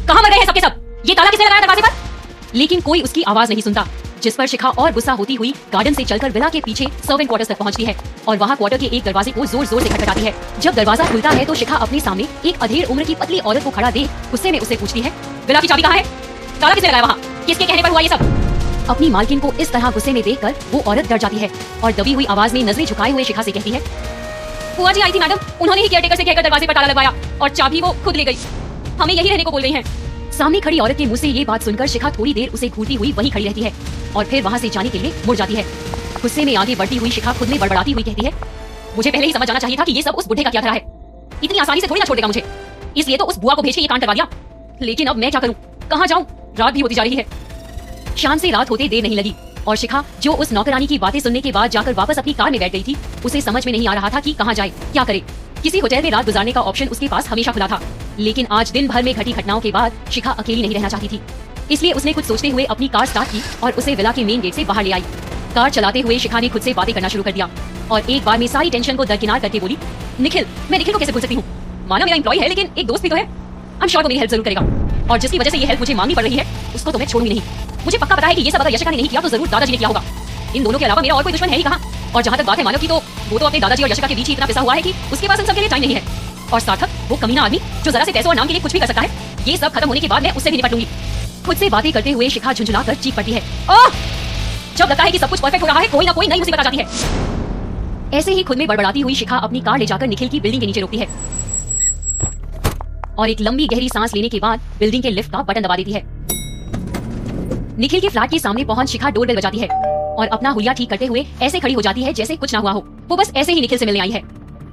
A: कहाँ मर गए हैं सबके सब? ये ताला किसने लगाया दरवाजे पर? लेकिन कोई उसकी आवाज नहीं सुनता, जिस पर शिखा और गुस्सा होती हुई गार्डन से चलकर विला के पीछे सर्वेंट क्वार्टर्स तक पहुंचती है और वहाँ क्वार्टर के एक दरवाजे को जोर जोर से खटखटाती है। जब दरवाजा खुलता है तो शिखा अपने सामने एक अधेड़ उम्र की पतली औरत को खड़ा देख गुस्से में उससे पूछती है, विला की चाबी कहाँ है? ताला किसने लगाया वहाँ? किसके कहने पर हुआ ये सब? अपनी मालकिन को इस तरह गुस्से में देखकर वो औरत डर जाती है और दबी हुई आवाज में नजरें झुकाए हुए शिखा से कहती है, बुआ जी आई थी मैडम, उन्होंने ही केयरटेकर से कहकर दरवाजे पर ताला लगवाया और चाबी वो खुद ले गई, हमें यही रहने को बोल रही हैं। सामने खड़ी औरत के मुंह से ये बात सुनकर शिखा थोड़ी देर उसे घूरती हुई वहीं खड़ी रहती है और फिर वहाँ से जाने के लिए मुड़ जाती है। गुस्से में आगे बढ़ती हुई शिखा खुद में बड़बड़ाती हुई कहती है, मुझे पहले ही समझ जाना चाहिए था कि ये सब उस बुढ़े का क्या धरा है, इतनी आसानी से थोड़ी ना छोड़ देगा मुझे, इसलिए तो उस बुआ को भेज के ये कांड करवा दिया। लेकिन अब मैं क्या करूँ, कहाँ जाऊँ? रात भी होती जा रही है। शाम से रात होते देर नहीं लगी और शिखा जो उस नौकरानी की बातें सुनने के बाद जाकर वापस अपनी कार में बैठ गई थी, उसे समझ में नहीं आ रहा था कि कहाँ जाए, क्या करे। किसी होटल में रात गुजारने का ऑप्शन उसके पास हमेशा खुला था, लेकिन आज दिन भर में घटी घटनाओं के बाद शिखा अकेली नहीं रहना चाहती थी। इसलिए उसने कुछ सोचते हुए अपनी कार स्टार्ट की और उसे विला के मेन गेट से बाहर ले आई। कार चलाते हुए शिखा ने खुद से बातें करना शुरू कर दिया और एक बार में सारी टेंशन को दरकिनार करके बोली, निखिल, मैं निखिल को कैसे भूल सकती हूँ। माना मेरा एम्प्लॉय है, लेकिन एक दोस्त भी तो है। आई एम श्योर वो मेरी हेल्प जरूर करेगा, और जिसकी वजह से ये हेल्प मुझे मांगनी पड़ रही है, उसको तो मैं छोड़ूंगी नहीं। मुझे पक्का पता है कि ये सब अगर यशिका ने नहीं किया तो जरूर दादाजी ने किया होगा। इन दोनों के अलावा मेरा और कोई दुश्मन है ही कहाँ। और जहाँ तक बात है मानव की, तो वो तो अपने दादाजी और यशिका के बीच ही इतना पिसा हुआ है कि उसके पास इन सब के लिए टाइम नहीं है। और सार्थक, वो कमीना आदमी जो जरा से पैसों और नाम के लिए कुछ भी कर सकता है, ये सब खत्म होने के बाद मैं उससे भी निपट लूंगी। खुद से बातें करते हुए शिखा झुंझुला कर चीख पड़ती है, ओह! जब लगता है कि सब कुछ परफेक्ट हो रहा है, कोई ना कोई नई मुसीबत आ जाती है। ऐसे ही खुद में बड़बड़ाती हुई शिखा अपनी कार ले जाकर निखिल की बिल्डिंग के नीचे रोकती है और एक लंबी गहरी सांस लेने के बाद बिल्डिंग के लिफ्ट का बटन दबा देती है। निखिल के फ्लैट के सामने पहुंच शिखा डोरबेल बजाती है और अपना हुलिया ठीक करते हुए ऐसे खड़ी हो जाती है जैसे कुछ ना हुआ हो। वो बस ऐसे ही निखिल से मिलने आई है।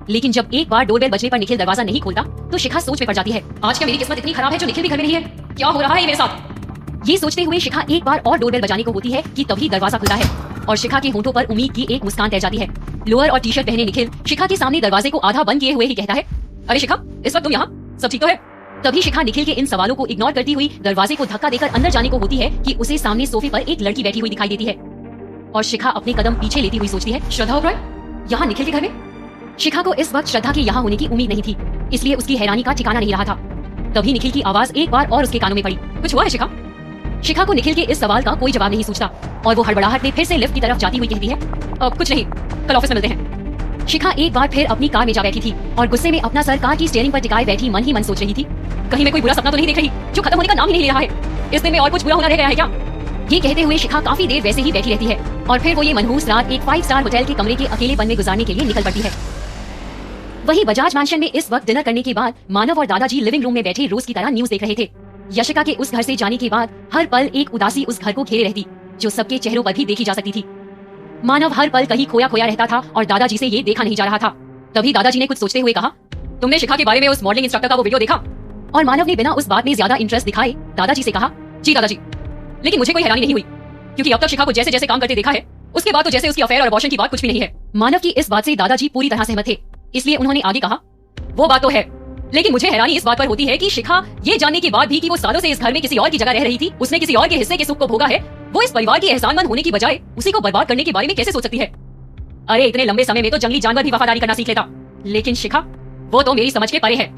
A: लेकिन जब एक बार डोरबेल बजने पर निखिल दरवाजा नहीं खोलता तो शिखा सोच में पड़ जाती है, आज क्या मेरी किस्मत इतनी खराब है जो निखिल भी घर में नहीं है। क्या हो रहा है मेरे साथ। ये सोचते हुए शिखा एक बार और डोरबेल बजाने को होती है कि तभी दरवाजा खुलता है और शिखा के होंठों पर उम्मीद की एक मुस्कान तैर जाती है। लोअर और टी शर्ट पहने निखिल शिखा के सामने दरवाजे को आधा बंद किए हुए ही कहता है, अरे शिखा, इस वक्त तुम यहाँ, सब ठीक तो है। तभी शिखा निखिल के इन सवालों को इग्नोर करती हुई दरवाजे को धक्का देकर अंदर जाने को होती है कि उसे सामने सोफे पर एक लड़की बैठी हुई दिखाई देती है और शिखा अपने कदम पीछे लेती हुई सोचती है, श्रद्धा ओबरॉय यहाँ निखिल के घर में। शिखा को इस वक्त श्रद्धा के यहाँ होने की उम्मीद नहीं थी, इसलिए उसकी हैरानी का ठिकाना नहीं रहा था। तभी निखिल की आवाज एक बार और उसके कानों में पड़ी, कुछ हुआ है शिखा। शिखा को निखिल के इस सवाल का कोई जवाब नहीं सूझता और वो हड़बड़ाहट में फिर से लिफ्ट की तरफ जाती हुई कहती है, कुछ नहीं, कल ऑफिस में मिलते हैं। शिखा एक बार फिर अपनी कार में जा बैठी थी और गुस्से में अपना सर कार की स्टीयरिंग पर टिकाए बैठी मन ही मन सोच रही थी, कहीं मैं कोई बुरा सपना तो नहीं देख रही जो खत्म होने का नाम ही नहीं ले रहा है। इस दिन में और कुछ बुरा होना रह गया है क्या। ये कहते हुए शिखा काफी देर वैसे ही बैठी रहती है और फिर वो ये मनहूस रात एक 5 स्टार होटल के कमरे के अकेलेपन में गुजारने के लिए निकल पड़ती है। वहीं बजाज मैंशन में इस वक्त डिनर करने के बाद मानव और दादाजी लिविंग रूम में बैठे रोज की तरह न्यूज देख रहे थे। यशिका के उस घर से जाने के बाद हर पल एक उदासी उस घर को घेरे रहती जो सबके चेहरों पर भी देखी जा सकती थी। मानव हर पल कहीं खोया खोया रहता था और दादाजी से ये देखा नहीं जा रहा था। तभी दादाजी ने कुछ सोचते हुए कहा, तुमने शिखा के बारे में उस मॉडलिंग इंस्ट्रक्टर का वो वीडियो देखा। और मानव ने बिना उस बात में ज्यादा इंटरेस्ट दिखाए दादाजी से कहा, जी दादाजी, लेकिन मुझे कोई हैरानी नहीं हुई क्योंकि अब तक शिखा को जैसे जैसे काम करते देखा है, उसके बाद तो जैसे उसकी अफेयर और अबॉर्शन की बात कुछ भी नहीं है। मानव की इस बात से दादाजी पूरी तरह सहमत थे, इसलिए उन्होंने आगे कहा, वो बात तो है, लेकिन मुझे हैरानी इस बात पर होती है कि शिखा ये जानने के बाद भी कि वो सालों से इस घर में किसी और की जगह रह रही थी, उसने किसी और के हिस्से के सुख को भोगा है, वो इस परिवार की एहसानमंद होने की बजाय उसी को बर्बाद करने के बारे में कैसे सोच सकती है। अरे इतने लंबे समय में तो जंगली जानवर भी वफादारी करना सीख लेता, लेकिन शिखा, वो तो मेरी समझ के परे है।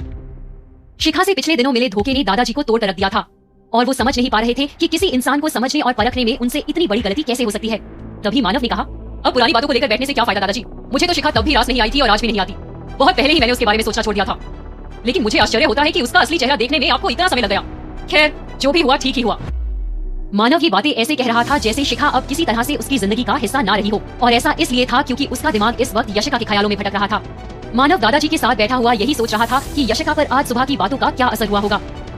A: शिखा से पिछले दिनों मिले धोखे ने दादाजी को तोड़ कर रख दिया था और वो समझ नहीं पा रहे थे कि किसी इंसान को समझने और परखने में उनसे इतनी बड़ी गलती कैसे हो सकती है। तभी मानव ने कहा, अब पुरानी बातों को लेकर बैठने से क्या फायदा दादाजी, मुझे तो शिखा तब भी रास नहीं आई थी और आज भी नहीं आती। बहुत पहले ही मैंने उसके बारे में सोचना छोड़ दिया था, लेकिन मुझे आश्चर्य होता है कि उसका असली चेहरा देखने में आपको इतना समय लग गया। खैर, जो भी हुआ ठीक ही हुआ। मानव ये बातें ऐसे कह रहा था जैसे शिखा अब किसी तरह से उसकी जिंदगी का हिस्सा ना रही हो, और ऐसा इसलिए था क्योंकि उसका दिमाग इस वक्त यशिका के ख्यालों में भटक रहा था। मानव दादाजी के साथ बैठा हुआ यही सोच रहा था कि यशिका पर आज सुबह की बातों का क्या असर हुआ होगा।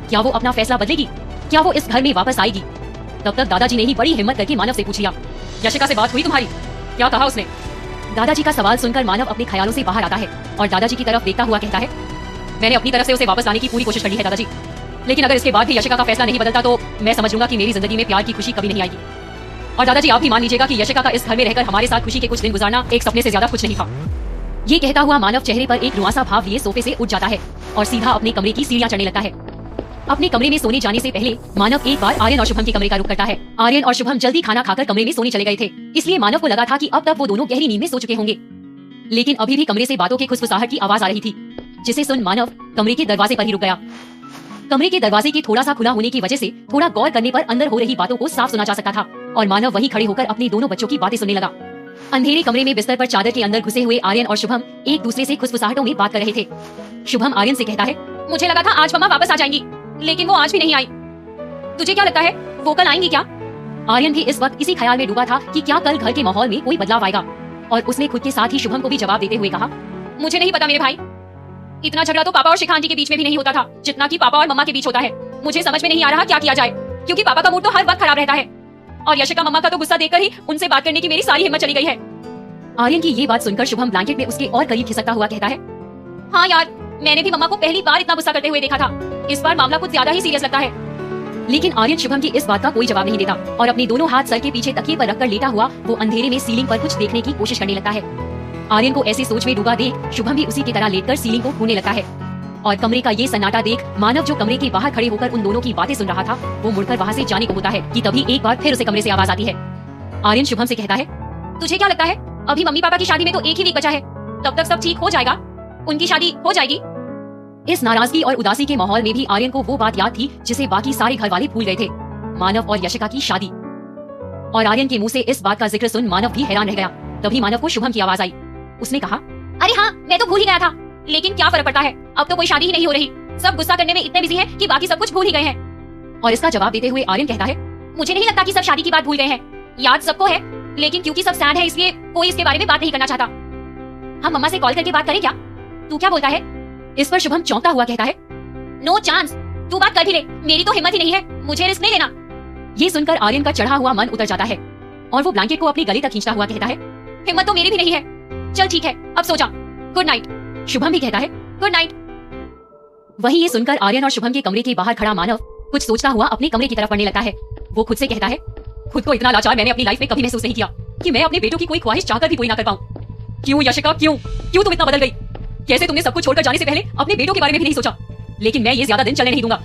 A: क्या वो अपना फैसला बदलेगी, क्या वो इस घर में वापस आएगी। तब तक दादाजी ने ही बड़ी हिम्मत करके मानव से पूछ लिया, यशिका से बात हुई तुम्हारी, क्या कहा उसने। दादाजी का सवाल सुनकर मानव अपने ख्यालों से बाहर आता है और दादाजी की तरफ देखता हुआ कहता है, मैंने अपनी तरफ से उसे वापस लाने की पूरी कोशिश कर ली है दादाजी, लेकिन अगर इसके बाद भी यशिका का फैसला नहीं बदलता तो मैं समझ लूंगा कि मेरी जिंदगी में प्यार की खुशी कभी नहीं आएगी। और दादाजी आप भी मान लीजिएगा कि यशिका का इस घर में रहकर हमारे साथ खुशी के कुछ दिन गुजारना एक सपने से ज्यादा कुछ नहीं था। ये कहता हुआ मानव चेहरे पर एक रुआसा भाव लिए सोफे से उठ जाता है और सीधा अपने कमरे की सीढ़ियां चढ़ने लगता है। अपने कमरे में सोने जाने से पहले मानव एक बार आर्यन और शुभम के कमरे का रुख करता है। आर्यन और शुभम जल्दी खाना खाकर कमरे में सोने चले गए थे, इसलिए मानव को लगा था कि अब तक वो दोनों गहरी नींद में सो चुके होंगे, लेकिन अभी भी कमरे से बातों की खुसफुसाहट की आवाज आ रही थी, जिसे सुन मानव कमरे के दरवाजे पर ही रुक गया। कमरे के दरवाजे के थोड़ा सा खुला होने की वजह से थोड़ा गौर करने पर अंदर हो रही बातों को साफ सुना जा सकता था और मानव वहीं खड़े होकर अपने दोनों बच्चों की बातें सुनने लगा। अंधेरे कमरे में बिस्तर पर चादर के अंदर घुसे हुए आर्यन और शुभम एक दूसरे से खुसफुसाहटों में बात कर रहे थे। शुभम आर्यन से कहता है, मुझे लगा था आज मम्मा वापस आ जाएंगी, लेकिन वो आज भी नहीं आई। तुझे क्या लगता है वो कल आएंगी क्या। आर्यन भी इस वक्त इसी ख्याल में डूबा था कि क्या कल घर के माहौल में कोई बदलाव आएगा, और उसने खुद के साथ ही शुभम को भी जवाब देते हुए कहा, मुझे नहीं पता मेरे भाई, इतना झगड़ा तो पापा और शिखा आंटी के बीच में भी नहीं होता था जितना कि पापा और मम्मा के बीच होता है। मुझे समझ में नहीं आ रहा क्या किया जाए, क्योंकि पापा का मूड तो हर वक्त खराब रहता है और यशिका मम्मा का तो गुस्सा देखकर ही उनसे बात करने की मेरी सारी हिम्मत चली गई है। आर्यन की ये बात सुनकर शुभम ब्लैंकेट में उसके और करीब खिसकता हुआ कहता है, हाँ यार, मैंने भी मम्मा को पहली बार इतना गुस्सा करते हुए देखा था, इस बार मामला कुछ ज्यादा ही सीरियस लगता है। लेकिन आर्यन शुभम की इस बात का कोई जवाब नहीं देता और अपने दोनों हाथ सर के पीछे तकिए पर रखकर लेटा हुआ वो अंधेरे में सीलिंग पर कुछ देखने की कोशिश करने लगता है। आर्यन को ऐसी सोच में डूबा देख शुभम भी उसी की तरह लेटकर सीलिंग को घूरने लगता है और कमरे का ये सन्नाटा देख मानव जो कमरे के बाहर खड़े होकर उन दोनों की बातें सुन रहा था वो मुड़कर वहाँ से जाने को होता है कि तभी एक बार फिर उसे कमरे से आवाज आती है। आर्यन शुभम से कहता है, तुझे क्या लगता है अभी मम्मी पापा की शादी में तो एक ही वीक बचा है, तब तक सब ठीक हो जाएगा, उनकी शादी हो जाएगी। इस नाराजगी और उदासी के माहौल में भी आर्यन को वो बात याद थी जिसे बाकी सारे घर वाले भूल गए थे, मानव और यशिका की शादी। और आर्यन के मुंह से इस बात का जिक्र सुन मानव भी हैरान रह गया। तभी मानव को शुभम की आवाज आई। उसने कहा, अरे हाँ मैं तो भूल ही गया था, लेकिन क्या फर्क पड़ता है, अब तो कोई शादी ही नहीं हो रही, सब गुस्सा करने में इतने बिजी हैं कि बाकी सब कुछ भूल ही गए हैं। और इसका जवाब देते हुए आर्यन कहता है, मुझे नहीं लगता कि सब शादी की बात भूल गए हैं, याद सबको है, लेकिन क्योंकि सब सैड है इसलिए कोई इसके बारे में बात नहीं करना चाहता। हम मम्मा से कॉल करके बात करें क्या, तू क्या बोलता है? इस पर शुभम चौंकता हुआ कहता है, नो चांस, तू बात कर भी ले, मेरी तो हिम्मत ही नहीं है, मुझे रिस्क नहीं लेना। ये सुनकर आर्यन का चढ़ा हुआ मन उतर जाता है और वो ब्लैंकेट को अपने गले तक खींचता हुआ कहता है, हिम्मत तो मेरी भी नहीं है, चल ठीक है अब सो जा, गुड नाइट। शुभम भी कहता है, गुड नाइट। वहीं ये सुनकर आर्यन और शुभम के कमरे के बाहर खड़ा मानव कुछ सोचता हुआ अपने कमरे की तरफ बढ़ने लगता है। वो खुद से कहता है, खुद को इतना लाचार मैंने अपनी लाइफ में कभी महसूस नहीं किया कि मैं अपने बेटों की कोई ख्वाहिश चाहकर भी पूरी ना कर पाऊं। क्यों यशिका, क्यों क्यों तुम इतना बदल गई? कैसे तुमने सब कुछ छोड़कर जाने से पहले अपने बेटों के बारे में भी नहीं सोचा? लेकिन मैं ये ज्यादा दिन चलने नहीं दूंगा,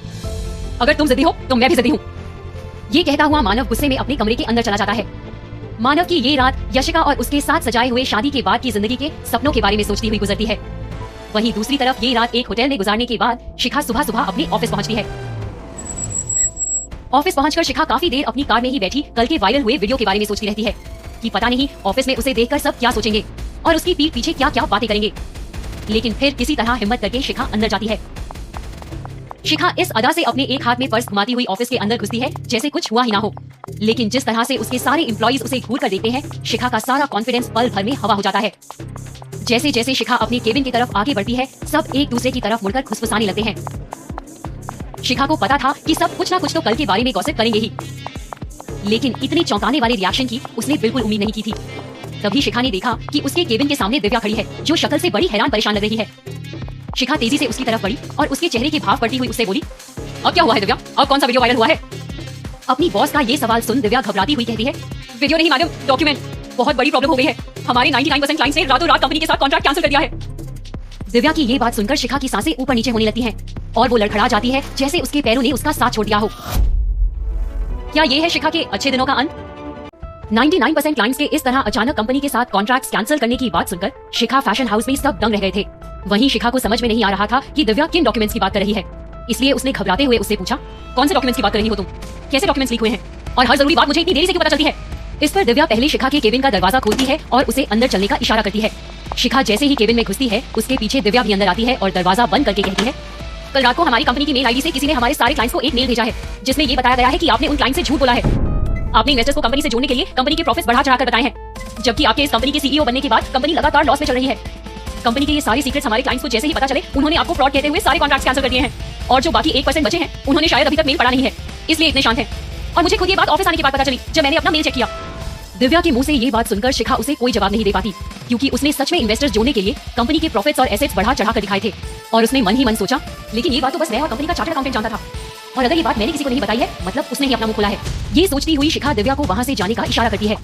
A: अगर तुम जिद्दी हो तो मैं भी जिद्दी हूँ। ये कहता हुआ मानव गुस्से में अपने कमरे के अंदर चला जाता है। मानव की ये रात यशिका और उसके साथ सजाए हुए शादी के बाद की जिंदगी के सपनों के बारे में सोचती हुई गुजरती है। वहीं दूसरी तरफ ये रात एक होटल में गुजारने के बाद शिखा सुबह सुबह अपने ऑफिस पहुंचती है। ऑफिस पहुंचकर शिखा काफी देर अपनी कार में ही बैठी कल के वायरल हुए वीडियो के बारे में सोचती रहती है कि पता नहीं ऑफिस में उसे देखकर सब क्या सोचेंगे और उसकी पीठ पीछे क्या क्या बातें करेंगे। लेकिन फिर किसी तरह हिम्मत करके शिखा अंदर जाती है। शिखा इस अदा से अपने एक हाथ में पर्स घुमाती हुई ऑफिस के अंदर घुसती है जैसे कुछ हुआ ही ना हो। लेकिन जिस तरह से उसके सारे एम्प्लॉइज उसे घूर कर देखते हैं, शिखा का सारा कॉन्फिडेंस पल भर में हवा हो जाता है। जैसे जैसे शिखा अपनी केबिन की तरफ आगे बढ़ती है, सब एक दूसरे की तरफ मुड़कर खुसफुसाने लगते हैं। शिखा को पता था कि सब कुछ ना कुछ तो कल के बारे में गॉसिप करेंगे ही, लेकिन इतने चौंकाने वाले रिएक्शन की उसने बिल्कुल उम्मीद नहीं की थी। तभी शिखा ने देखा कि उसके केबिन के सामने दिव्या खड़ी है, जो शक्ल से बड़ी हैरान परेशान लग रही है। शिखा तेजी से उसकी तरफ बढ़ी और उसके चेहरे के भाव पड़ती हुई उससे बोली, अब क्या हुआ है दिव्या, अब कौन सा वीडियो वायरल हुआ है? अपनी बॉस का ये सवाल सुन दिव्या घबराती हुई कहती है, वीडियो नहीं मैडम, डॉक्यूमेंट, बहुत बड़ी प्रॉब्लम हो गई है, हमारे 99% क्लाइंट्स ने रातों रात कंपनी के साथ कॉन्ट्रैक्ट कैंसिल कर दिया है। दिव्या की ये बात सुनकर शिखा की सांसें ऊपर नीचे होने लगती हैं और वो लड़खड़ा जाती है जैसे उसके पैरों ने उसका साथ छोड़ दिया हो। क्या ये है शिखा के अच्छे दिनों का अंत? 99% क्लाइंट्स के इस तरह अचानक कंपनी के साथ कॉन्ट्रैक्ट्स कैंसिल करने की बात सुनकर शिखा फैशन हाउस में सब दंग रह गए थे। वहीं शिखा को समझ में नहीं आ रहा था कि दिव्या किन डॉक्यूमेंट्स की बात कर रही है, इसलिए उसने घबराते हुए उससे पूछा, कौन से डॉक्यूमेंट्स की बात कर रही हो तुम, कैसे डॉक्यूमेंट्स लीक हुए हैं, और हर जरूरी बात मुझे इतनी देरी से क्यों पता चलती है? इस पर दिव्या पहले शिखा के केबिन का दरवाजा खोलती है और उसे अंदर चलने का इशारा करती है। शिखा जैसे ही केबिन में घुसती है, उसके पीछे दिव्या भी अंदर आती है और दरवाजा बंद करके कहती है, कल रात को हमारी कंपनी की मेल आईडी से किसी ने हमारे सारे क्लाइंट्स को एक मेल भेजा है जिसमें ये बताया गया है कि आपने उन क्लाइंट से झूठ बोला है। आपने इन्वेस्टर्स को कंपनी से जोड़ने के लिए कंपनी के प्रॉफिट्स बढ़ा चढ़ाकर बताए हैं, जबकि आपके इस कंपनी के सीईओ बनने के बाद कंपनी लगातार लॉस में चल रही है। कंपनी के ये सारे सीक्रेट्स हमारे क्लाइंट्स को जैसे ही पता चले, उन्होंने आपको फ्रॉड कहते हुए सारे कॉन्ट्रैक्ट्स कैंसिल कर दिए हैं, और जो बाकी 1% बचे हैं उन्होंने शायद अभी तक मेल पढ़ा नहीं है, इसलिए इतने शांत हैं। और मुझे खुद ये बात ऑफिस आने के बाद पता चली जब मैंने अपना मेल चेक किया। दिव्या के मुंह से ये बात सुनकर शिखा उसे कोई जवाब नहीं दे पाती, क्योंकि उसने सच में इन्वेस्टर्स जोड़ने के लिए कंपनी के प्रॉफिट्स और एसेट्स बढ़ा चढ़ाकर दिखाए थे। और उसने मन ही मन सोचा, लेकिन ये बात तो बस मैं और कंपनी का चार्टर्ड अकाउंटेंट जानता था, और अगर ये बात मैंने किसी को नहीं बताई है, मतलब उसने ही अपना मुंह खोला है। ये सोचती हुई शिखा दिव्या को वहाँ से जाने का इशारा करती है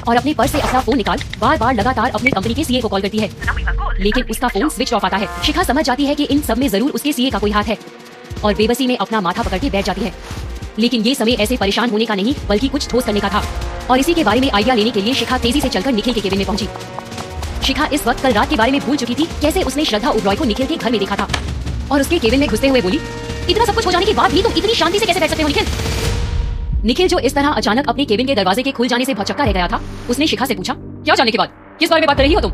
A: और अपने पर्स से अपना फोन निकाल बार बार लगातार अपने कंपनी के सीए को कॉल करती है, लेकिन उसका फोन स्विच ऑफ आता है। शिखा समझ जाती है कि इन सब में जरूर उसके सीए का कोई हाथ है और बेबसी में अपना माथा पकड़ के बैठ जाती है। लेकिन ये समय ऐसे परेशान होने का नहीं, बल्कि कुछ ठोस करने का था, और इसी के बारे में आइडिया लेने के लिए शिखा तेजी से चलकर निखिल के केबिन में पहुंची। शिखा इस वक्त कल रात के बारे में भूल चुकी थी, कैसे उसने श्रद्धा ओबरॉय को निखिल के घर में देखा था, और उसके केबिन में घुसते हुए बोली, इतना सब कुछ हो जाने के बाद भी तुम इतनी शांति से कैसे बैठ सकते हो निखिल? निखिल, जो इस तरह अचानक अपने केबिन के दरवाजे के खुल जाने से भौचक्का रह गया था, उसने शिखा से पूछा, क्या जाने के बाद, किस बारे में बात कर रही हो तुम?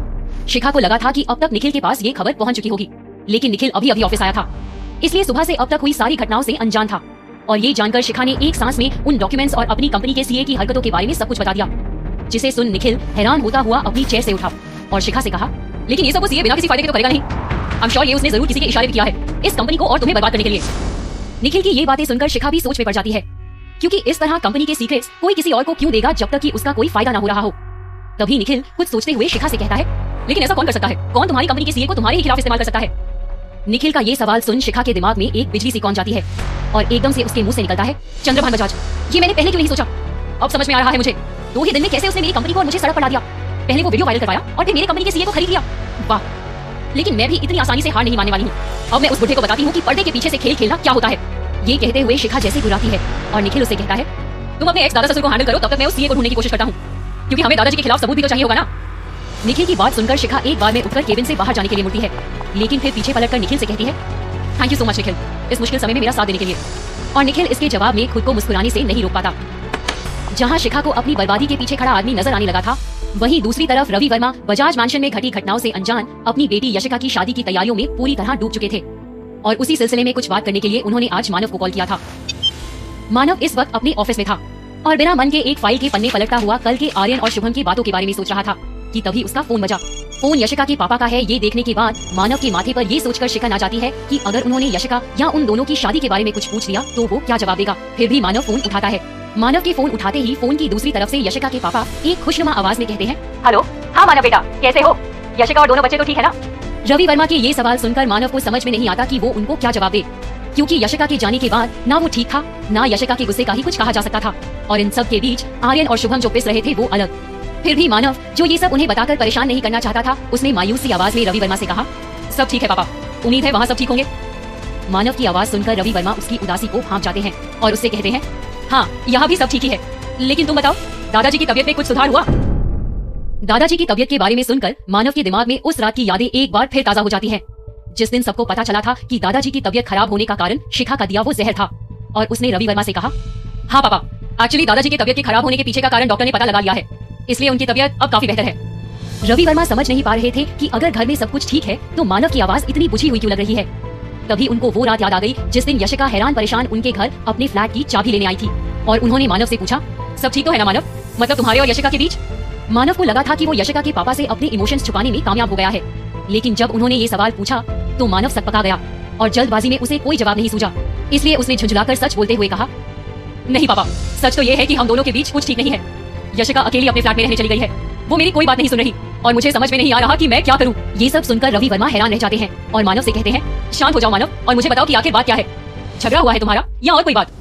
A: शिखा को लगा था कि अब तक निखिल के पास ये खबर पहुंच चुकी होगी, लेकिन निखिल अभी अभी ऑफिस आया था, इसलिए सुबह से अब तक हुई सारी घटनाओं से अनजान था। और ये जानकर शिखा ने एक सांस में उन डॉक्यूमेंट्स और अपनी कंपनी के सीए की हरकतों के बारे में सब कुछ बता दिया, जिसे सुन निखिल हैरान होता हुआ अपनी चेयर से उठा और शिखा से कहा, लेकिन ये सब वो सीए बिना किसी फायदे के तो करेगा नहीं। आई एम श्योर ये उसने जरूर किसी के इशारे पे किया है, इस कंपनी को और तुम्हें बर्बाद करने के लिए। निखिल की ये बातें सुनकर शिखा भी सोच में पड़ जाती है, क्योंकि इस तरह कंपनी के सीक्रेट्स कोई किसी और को क्यों देगा जब तक कि उसका कोई फायदा ना हो रहा हो। तभी निखिल कुछ सोचते हुए शिखा से कहता है, लेकिन ऐसा कौन कर सकता है? कौन तुम्हारी कंपनी के सीए को तुम्हारे ही खिलाफ इस्तेमाल कर सकता है? निखिल का ये सवाल सुन शिखा के दिमाग में एक बिजली सी कौन जाती है और एकदम से उसके मुंह से निकलता है, चंद्रभान बजाज। ये मैंने पहले क्यों नहीं सोचा? अब समझ में आ रहा है मुझे। 2 ही दिन में कैसे उसने मेरी कंपनी को और मुझे सड़क पर ला दिया। पहले वो वीडियो वायरल करवाया और फिर मेरे कंपनी के सीए को खरीद लिया। वाह, लेकिन मैं भी इतनी आसानी से हार नहीं मानने वाली हूँ। अब मैं उस बुढ़े को बताती हूँ कि पर्दे के पीछे से खेल खेलना क्या होता है। ये कहते हुए शिखा जैसे गुर्राती है और निखिल उसे कहता है, तुम अपने एक्स दादा ससुर को हैंडल करो, तब तक मैं उस सीए को ढूंढने की कोशिश करता हूँ, क्योंकि हमें दादाजी के खिलाफ सबूत भी तो चाहिए होगा ना। निखिल की बात सुनकर शिखा एक बार में उठकर केबिन से बाहर जाने के लिए मुड़ती है, लेकिन फिर पीछे पलटकर निखिल से कहती है, thank you so much Nikhil, इस मुश्किल समय में मेरा साथ देने के लिए। और निखिल इसके जवाब में खुद को मुस्कुराने से नहीं रोक पाता। जहां शिखा को अपनी बर्बादी के पीछे खड़ा आदमी नजर आने लगा था, वहीं दूसरी तरफ रवि वर्मा बजाज मैंशन में घटी घटनाओं से अनजान अपनी बेटी यशिका की शादी की तैयारियों में पूरी तरह डूब चुके थे। और उसी सिलसिले में कुछ बात करने के लिए उन्होंने आज मानव को कॉल किया था। मानव इस वक्त अपने ऑफिस में था और बिना मन के एक फाइल के पन्ने पलटता हुआ कल के आर्यन और शुभम की बातों के बारे में सोच रहा था कि तभी उसका फोन बजा। फोन यशिका के पापा का है। ये देखने के बाद मानव के माथे पर ये सोचकर शिकन आ जाती है कि अगर उन्होंने यशिका या उन दोनों की शादी के बारे में कुछ पूछ लिया तो वो क्या जवाब देगा। फिर भी मानव फोन उठाता है। मानव के फोन उठाते ही फोन की दूसरी तरफ से यशिका के पापा एक खुशनुमा आवाज में कहते हैं, हेलो, हाँ मानव बेटा, कैसे हो? यशिका और दोनों बच्चे तो ठीक है ना? रवि वर्मा के ये सवाल सुनकर मानव को समझ में नहीं आता कि वो उनको क्या जवाब दे, क्योंकि यशिका के जाने के बाद ना वो ठीक था, ना यशिका के गुस्से का ही कुछ कहा जा सकता था। और इन सब के बीच आर्यन और शुभम जो पिस रहे थे वो अलग। फिर भी मानव, जो ये सब उन्हें बताकर परेशान नहीं करना चाहता था, उसने मायूसी आवाज में रवि वर्मा से कहा, सब ठीक है पापा, उम्मीद है वहाँ सब ठीक होंगे। मानव की आवाज सुनकर रवि वर्मा उसकी उदासी को भांप जाते हैं और उससे कहते हैं, हाँ यहाँ भी सब ठीक ही है, लेकिन तुम बताओ, दादाजी की तबीयत में कुछ सुधार हुआ? दादाजी की तबीयत के बारे में सुनकर मानव के दिमाग में उस रात की यादें एक बार फिर ताजा हो जाती हैं, जिस दिन सबको पता चला था कि दादाजी की तबीयत खराब होने का कारण शिखा का दिया वो जहर था। और उसने रवि वर्मा से कहा, हाँ पापा, एक्चुअली दादाजी की तबीयत के खराब होने के पीछे का कारण डॉक्टर ने पता लगा लिया है, इसलिए उनकी तबीयत अब काफी बेहतर है। रवि वर्मा समझ नहीं पा रहे थे कि अगर घर में सब कुछ ठीक है तो मानव की आवाज इतनी बुझी हुई क्यों लग रही है। तभी उनको वो रात याद आ गई जिस दिन यशिका हैरान परेशान उनके घर अपने फ्लैट की चाबी लेने आई थी और उन्होंने मानव से पूछा, सब ठीक तो है ना मानव, मतलब तुम्हारे और यशिका के बीच? मानव को लगा था कि वो यशिका के पापा से अपने इमोशंस छुपाने में कामयाब हो गया है, लेकिन जब उन्होंने ये सवाल पूछा तो मानव सकपका गया और जल्दबाजी में उसे कोई जवाब नहीं सूझा, इसलिए उसने झुंझलाकर सच बोलते हुए कहा, नहीं पापा, सच तो ये है कि हम दोनों के बीच कुछ ठीक नहीं है। यशिका अकेली अपने फ्लैट में रहने चली गई है, वो मेरी कोई बात नहीं सुन रही और मुझे समझ में नहीं आ रहा कि मैं क्या करूं। ये सब सुनकर रवि वर्मा हैरान रह जाते हैं और मानव से कहते हैं, शांत हो जाओ मानव और मुझे बताओ कि आखिर बात क्या है, झगड़ा हुआ है तुम्हारा या और कोई बात?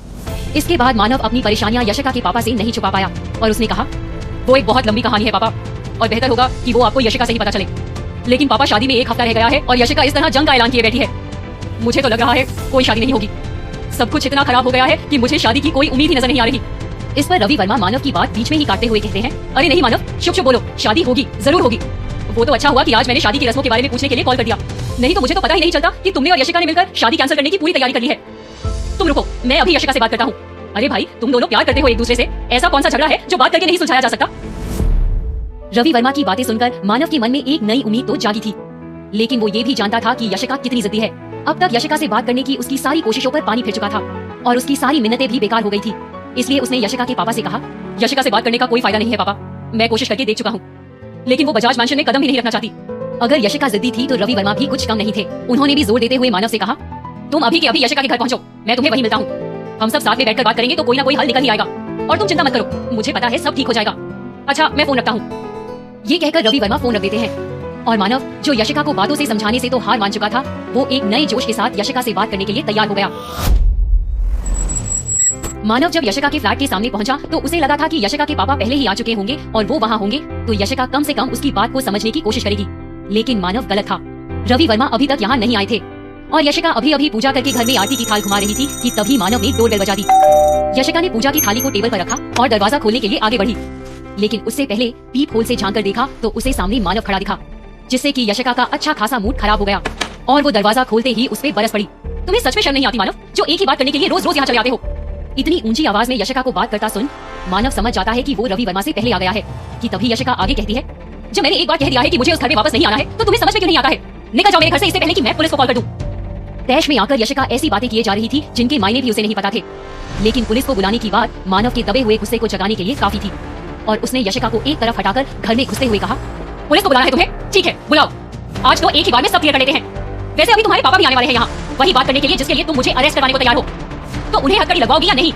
A: इसके बाद मानव अपनी परेशानियां यशिका के पापा से नहीं छुपा पाया और उसने कहा, वो एक बहुत लंबी कहानी है पापा, और बेहतर होगा कि वो आपको यशिका से ही पता चले। लेकिन पापा, शादी में 1 हफ्ता रह गया है और यशिका इस तरह जंग का ऐलान किए बैठी है। मुझे तो लग रहा है कोई शादी नहीं होगी। सब कुछ इतना खराब हो गया है कि मुझे शादी की कोई उम्मीद ही नजर नहीं आ रही। इस पर रवि वर्मा मानव की बात बीच में ही काटते हुए कहते हैं, अरे नहीं मानव, चुप चुप बोलो, शादी होगी, जरूर होगी। वो तो अच्छा हुआ कि आज मैंने शादी की रस्मों के बारे में पूछने के लिए कॉल कर दिया, नहीं तो मुझे तो पता ही नहीं चलता कि तुमने और यशिका ने मिलकर शादी कैंसिल करने की पूरी तैयारी कर ली है। तुम रुको, मैं अभी यशिका से बात करता हूँ। अरे भाई, तुम दोनों प्यार करते हो एक दूसरे से, ऐसा कौन सा झगड़ा है जो बात करके नहीं सुलझाया जा सकता? रवि वर्मा की बातें सुनकर मानव के मन में एक नई उम्मीद तो जागी थी, लेकिन वो ये भी जानता था कि यशिका कितनी जिद्दी है। अब तक यशिका से बात करने की उसकी सारी कोशिशों पर पानी फिर चुका था और उसकी सारी मिन्नतें भी बेकार हो गई थी। इसलिए उसने यशिका के पापा से कहा, यशिका से बात करने का कोई फायदा नहीं है पापा, मैं कोशिश करके देख चुका हूँ, लेकिन वो बजाज मैंशन में कदम भी नहीं रखना चाहती। अगर यशिका जिद्दी थी तो रवि वर्मा भी कुछ कम नहीं थे। उन्होंने भी जोर देते हुए मानव से कहा, तुम अभी के अभी यशिका के घर पहुंचो, मैं तुम्हें वहीं मिलता हूँ। हम सब साथ में बैठकर बात करेंगे तो कोई ना कोई हल निकल ही आएगा, और तुम चिंता मत करो, मुझे पता है सब ठीक हो जाएगा। अच्छा, मैं फोन रखता हूँ। ये कहकर रवि वर्मा फोन रख देते हैं और मानव, जो यशिका को बातों से समझाने से तो हार मान चुका था, वो एक नए जोश के साथ यशिका से बात करने के लिए तैयार हो गया। मानव जब यशिका के फ्लैट के सामने पहुंचा तो उसे लगा था कि यशिका के पापा पहले ही आ चुके होंगे और वो वहाँ होंगे तो यशिका कम से कम उसकी बात को समझने की कोशिश करेगी, लेकिन मानव गलत था। रवि वर्मा अभी तक यहाँ नहीं आए थे और यशिका अभी अभी पूजा करके घर में आरती की थाल घुमा रही थी कि तभी मानव ने डोरबेल बजा दी। यशिका ने पूजा की थाली को टेबल पर रखा और दरवाजा खोलने के लिए आगे बढ़ी, लेकिन उससे पहले पीप होल से झांक कर देखा तो उसे सामने मानव खड़ा दिखा, जिससे कि यशिका का अच्छा खासा मूड खराब हो गया और वो दरवाजा खोलते ही उस पे बरस पड़ी। तुम्हें सच में शर्म नहीं आती मानव, जो एक ही बात करने के लिए रोज रोज यहाँ चले आते हो? इतनी ऊंची आवाज में यशिका को बात करता सुन मानव समझ जाता है कि वो रवि वर्मा से पहले आ गया है कि तभी यशिका आगे कहती है, जब मैंने एक बार कह दिया है कि मुझे उस घर में वापस नहीं आना है तो तुम्हें समझ में क्यों नहीं आता है? निकल जाओ मेरे घर से इससे पहले कि मैं पुलिस को कॉल कर दूं। तैश में आकर यशिका ऐसी बातें किए जा रही थी जिनके मायने भी उसे नहीं पता थे, लेकिन पुलिस को बुलाने की बात मानव के दबे हुए गुस्से को जगाने के लिए काफी थी और उसने यशिका को एक तरफ हटाकर घर में घुसते हुए कहा, पुलिस को बुलाना है तुम्हें? ठीक है, बुलाओ, आज तो एक ही बार में सब क्लियर कर लेते हैं। वैसे अभी तुम्हारे पापा भी आने वाले हैं यहाँ, वही बात करने के लिए जिसके लिए तुम मुझे अरेस्ट करवाने को तैयार हो, तो उन्हें हथकड़ी लगवाओगी या नहीं?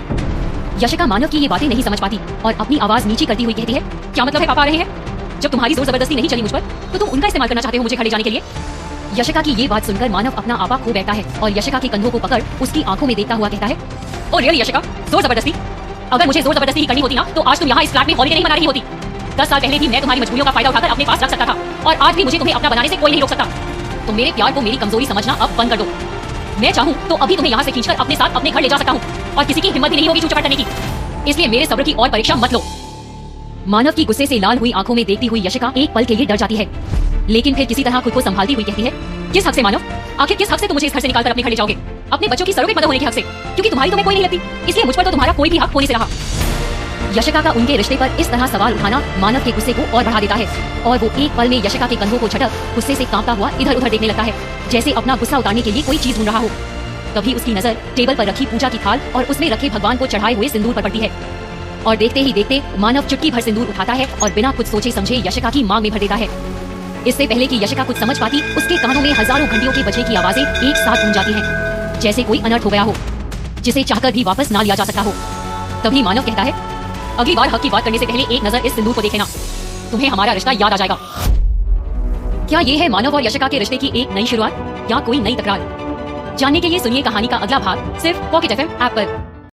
A: यशिका मानव की ये बातें नहीं समझ पाती और अपनी आवाज नीची करती हुई कहती है, क्या मतलब है पापा आ रहे हैं? जब तुम्हारी जोर जबरदस्ती नहीं चली मुझ पर तो तुम उनका इस्तेमाल करना चाहते हो मुझे खड़े जाने के लिए? यशिका की ये बात सुनकर मानव अपना आपा खो बैठता है और यशिका के कंधों को पकड़ उसकी आंखों में देखता हुआ कहता है, ओ रियली यशिका, जोर जबरदस्ती? अगर मुझे जोर जबरदस्ती ही करनी होती ना तो आज तुम यहाँ इस फ्लैट में हॉलिडे नहीं मना रही होती। 10 साल पहले भी मैं तुम्हारी मजबूरियों का फायदा उठाकर अपने पास रख सकता था और आज भी मुझे तुम्हें अपना बनाने से कोई नहीं रोक सकता। तो मेरे प्यार को मेरी कमजोरी समझना अब बंद कर दो। मैं चाहूँ तो अभी तुम्हें यहाँ से खींचकर अपने साथ अपने घर ले जा सकता हूँ और किसी की हिम्मत भी नहीं होगी चूचपट करने की। इसलिए मेरे सब्र की और परीक्षा मत लो। मानव की गुस्से से लाल हुई आंखों में देखती हुई यशिका एक पल के लिए डर जाती है, लेकिन फिर किसी तरह खुद को संभालती हुई कहती है, किस हक से मानव? आखिर किस हक से तुम मुझे इस घर से निकालकर अपने घर ले जाओगे? अपने बच्चों की सरोगेट मदर होने के हक से? क्योंकि तुम्हारी तुम्हें कोई नहीं लगती, इसलिए मुझ पर तो तुम्हारा कोई भी हक होने से रहा। यशिका का उनके रिश्ते पर इस तरह सवाल उठाना मानव के गुस्से को और बढ़ा देता है और वो एक पल में यशिका के कंधों को झटक गुस्से से कांपता हुआ इधर उधर देखने लगता है, जैसे अपना गुस्सा उतारने के लिए कोई चीज ढूंढ रहा हो। तभी उसकी नजर टेबल पर रखी पूजा की थाल और उसमें रखे भगवान को चढ़ाए हुए सिंदूर पर पड़ती है और देखते ही देखते मानव चुटकी भर सिंदूर उठाता है और बिना कुछ सोचे समझे यशिका की मांग में भर देता है। इससे पहले कि यशिका कुछ समझ पाती, उसके कानों में हजारों घंटियों के बजने की आवाजें एक साथ गूंज जाती हैं, जैसे कोई अनर्थ हो गया हो जिसे चाहकर भी वापस ना लिया जा सकता हो। तभी मानव कहता है, अगली बार हक की बात करने से पहले एक नजर इस सिंदूर को देख लेना, तुम्हें हमारा रिश्ता याद आ जाएगा। क्या ये है मानव और यशिका के रिश्ते की एक नई शुरुआत या कोई नई तकरार? जानने के लिए सुनिए कहानी का अगला भाग सिर्फ पॉकेट एफएम ऐप पर।